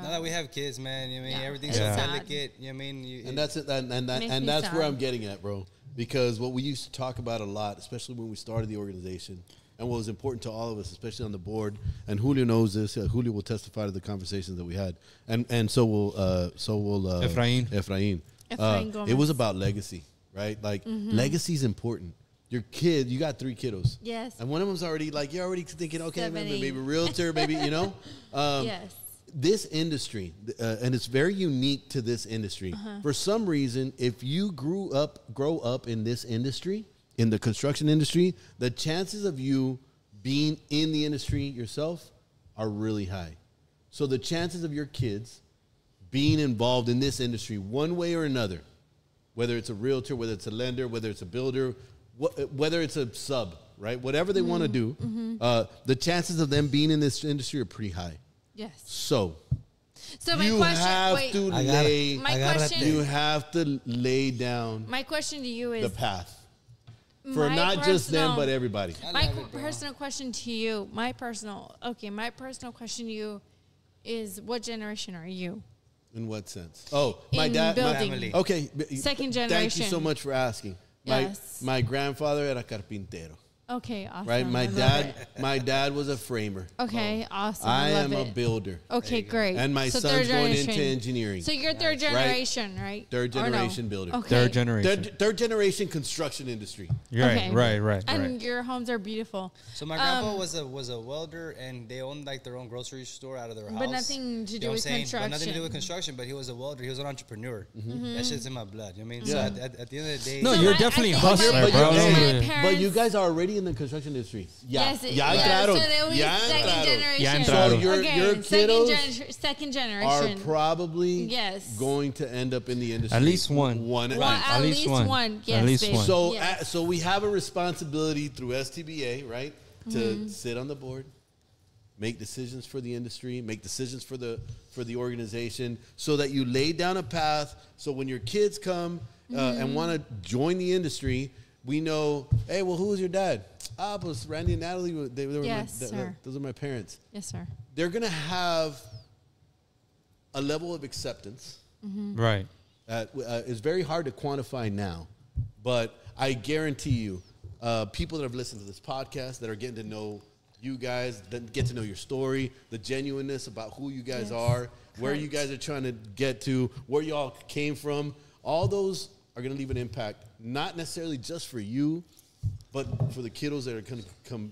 Now that we have kids, man, you know what I mean, Yeah. everything's Yeah. so Sad. delicate. You know what I mean? And that's it. And Makes me that's where sad. I'm getting at, bro. Because what we used to talk about a lot, especially when we started the organization, and what was important to all of us, especially on the board, and Julio knows this. Julio will testify to the conversations that we had, and so will Efrain. Efrain It Gomez. was about legacy, right? Like legacy is important. Your kid, you got 3 kiddos. Yes. And one of them's already like you're already thinking, okay, 7, maybe 8. realtor, maybe you know. Yes. this industry, and it's very unique to this industry. For some reason, if you grow up in this industry, in the construction industry, the chances of you being in the industry yourself are really high. So the chances of your kids being involved in this industry one way or another, whether it's a realtor, whether it's a lender, whether it's a builder, whether it's a sub, right? Whatever they want to do, the chances of them being in this industry are pretty high. Yes. So my you question, have to lay. My question. You have to lay down My question to you the is path for not just them but everybody. My personal question to you. My personal question to you is: what generation are you? In what sense? Oh, my In dad. building. Family. Okay. Second Thank you generation. so much for asking. Yes. My grandfather era carpintero. Okay, awesome. Right. I love it. My dad was a framer. Okay, awesome. I love am a it. builder. Okay, great. And my So son's third going generation. into engineering. So you're third generation, right? Third Or no? generation builder. Okay. Third generation. Third generation construction industry. Right, right. And your homes are beautiful. So my grandpa was a welder, and they owned like their own grocery store out of their house. But nothing to You do know what with I'm saying? But nothing to do construction. with construction. But he was a welder. He was an entrepreneur. Mm-hmm. That shit's in my blood. You know what I mean? Yeah. So at the end of the day, No, So you're I definitely a think hustler, my- bro. my Hey, parents- But you guys are already in the construction industry. Yes, Ya entraron. So they Ya second entraron. generation. Ya So entraron. your kiddos second are generation. probably Yes. going to end up in the industry. At least one. One at Well, least. at least one. Yes, At least babe. one. So, Yes. so we have a responsibility through STBA, right, to sit on the board, make decisions for the industry, make decisions for the organization, so that you lay down a path. So when your kids come and want to join the industry, we know, hey, well, who was your dad? Pues Randy and Natalie. They were Yes, sir. those are my parents. Yes, sir. They're gonna have a level of acceptance. Right. It's very hard to quantify now, but I guarantee you, people that have listened to this podcast, that are getting to know you guys, that get to know your story, the genuineness about who you guys Yes. are, where Correct. you guys are trying to get to, where you all came from, all those are going to leave an impact, not necessarily just for you, but for the kiddos that are going to come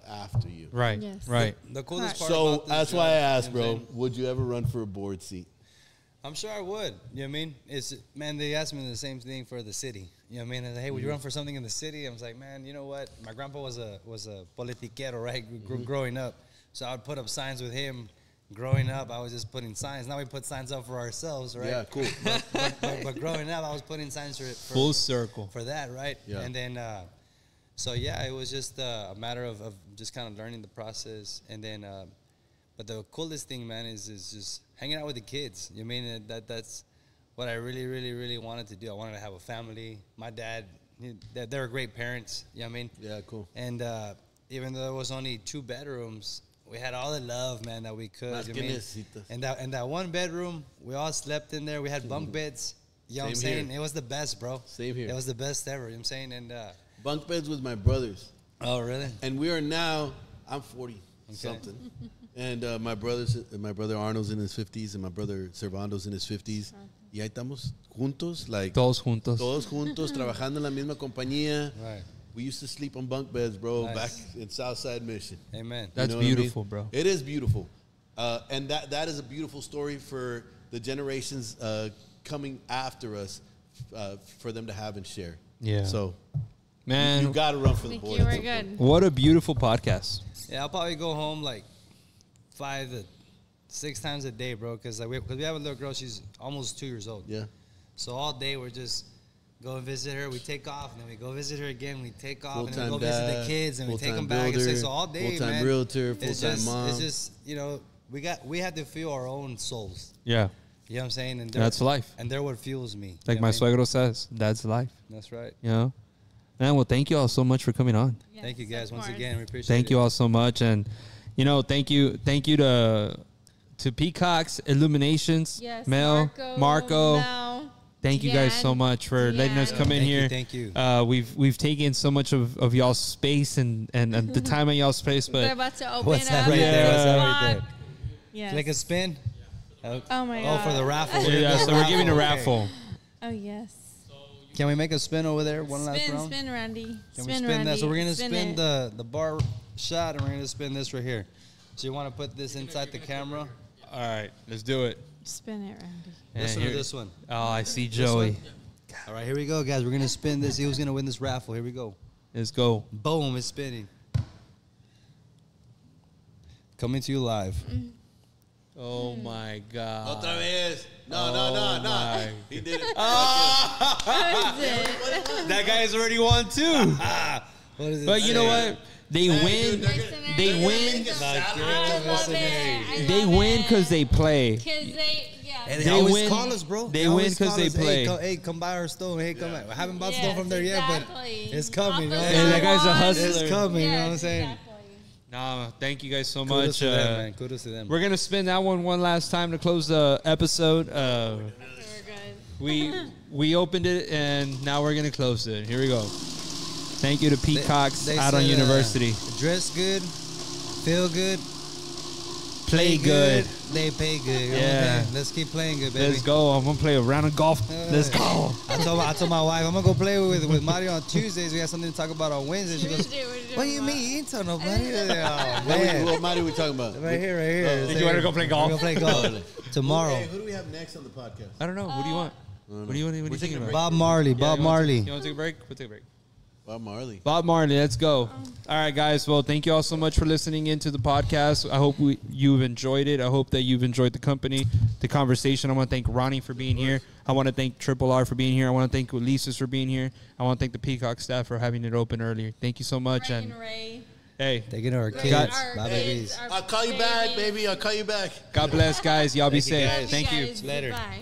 after you. Right. Yes. Right. the coolest part So about this that's job, why I you asked, know what I'm bro, saying? would you ever run for a board seat? I'm sure I would. You know what I mean? Man, they asked me the same thing for the city. You know what I mean? And hey, would you run for something in the city? I was like, man, you know what? My grandpa was a politiquero, right? Growing up. So I would put up signs with him. Growing up, I was just putting signs. Now we put signs up for ourselves, right? Yeah, cool. But growing up, I was putting signs for Full circle. for that, right? Yeah. And then, so yeah, it was just a matter of just kind of learning the process. And then, but the coolest thing, man, is just hanging out with the kids. You know what I mean? That's what I really, really, really wanted to do. I wanted to have a family. My dad, they're great parents. You know what I mean? Yeah, cool. And even though there was only 2 bedrooms, we had all the love, man, that we could. Más You que know what I mean? necesitas. And that 1 bedroom, we all slept in there. We had bunk beds. You know what I'm Same saying? here. It was the best, bro. Same here. It was the best ever. You know what I'm saying? And Bunk beds with my brothers. oh, really? And we are now, I'm 40 something. And my brother Arnold's in his 50s and my brother Servando's in his 50s. Y ahí estamos juntos, like Todos juntos. todos juntos, trabajando en la misma compañía. Right. We used to sleep on bunk beds, bro, Nice. back in Southside Mission. Amen. That's You know what I mean? beautiful, bro. It is beautiful. And that is a beautiful story for the generations coming after us, for them to have and share. Yeah. So, Man, you got to run for the Thank board. you. at We're some point. good. what a beautiful podcast. Yeah, I'll probably go home like 5 to 6 times a day, bro, because we have a little girl. She's almost 2 years old. Yeah. So all day we're just go and visit her. We take off, and then we go visit her again. We take off, and then Full-time we go visit dad, the kids, and we take full-time them back. And builder, so all day, full-time man. realtor, It's full-time just- mom. It's just, you know, we have to feel our own souls. Yeah. You know what I'm saying? And That's life. And they're what fuels me. Like You know my what I mean? suegro says, that's life. That's right. You know? Man, well, thank you all so much for coming on. Yes, Thank you guys of once course. again. We appreciate it. Thank you all so much. And, you know, thank you to Peacocks, Illuminations, Yes, Mel, Marco. Mel. Thank you guys Deanne. so much for letting us come in here. Thank you. We've taken so much of y'all's space and the time in y'all's space, We're but about to open What's up that right the there? What's that right spot. there? Yes. Click a spin. Oh my Oh, god. for the raffle. yeah, so we're giving a Okay. raffle. Oh yes. Can we make a spin over there? One last Spin, round. spin, Randy. Can spin, we spin Randy. that? So we're gonna spin spin it. the bar shot, and we're gonna spin this right here. So you want to put this inside the camera? All right, let's do it. Spin it, Randy. Listen to this one. Oh, I see Joey. All right, here we go, guys. We're gonna spin this. Who's gonna win this raffle? Here we go. Let's go. Boom! It's spinning. Coming to you live. Oh my God. Otra vez. No. my. He did it. How is it? That guy's already won too. What is it? But you know what? They win. Mercenary. They win. I love it. They win because they play. Because they, yeah. And they They always win. call us, bro. They always win 'cause call they us, play. Hey, come buy our stone. Hey, come. I haven't bought stone Yes, from there yet, but exactly. it's coming. You know what I'm Off of Hey, saying? that guy's a one. hustler. It's coming. You know what I'm Yes, saying? exactly. Nah, thank you guys so Kudos much. to them, man. Kudos to them. We're gonna spin that one last time to close the episode. We're good. We opened it and now we're gonna close it. Here we go. Thank you to Peacocks They out on said, University. Dress good, feel good, Play good. They pay good. You know what I'm Yeah. saying? Let's keep playing good, baby. Let's go. I'm gonna play a round of golf. Let's go. I told my wife I'm gonna go play with Mario on Tuesdays. We have something to talk about on Wednesdays. She goes, "What do you mean? You ain't tell nobody." Oh man, What mighty we talking about? right here. Did you want to go play golf? We're gonna play golf tomorrow. Hey, who do we have next on the podcast? I don't know. What do you want? What do you want? What are you thinking about? Bob Marley. Yeah, Bob you wanna Marley. take- You want to take a break? We'll take a break. Bob Marley. Bob Marley, let's go. All right, guys. Well, thank you all so much for listening into the podcast. I hope you've enjoyed it. I hope that you've enjoyed the company, the conversation. I want to thank Ronnie for being here. I want to thank Triple R for being here. I want to thank Ulises for being here. I want to thank the Peacock staff for having it open earlier. Thank you so much. Ray And and Ray. hey, Taking our Ray kids. and our Bye, kids, babies. our I'll call you back, babies. baby. I'll call you back. God bless, guys. Y'all be Thank you, safe. guys. Thank you. Guys, Later. Bye.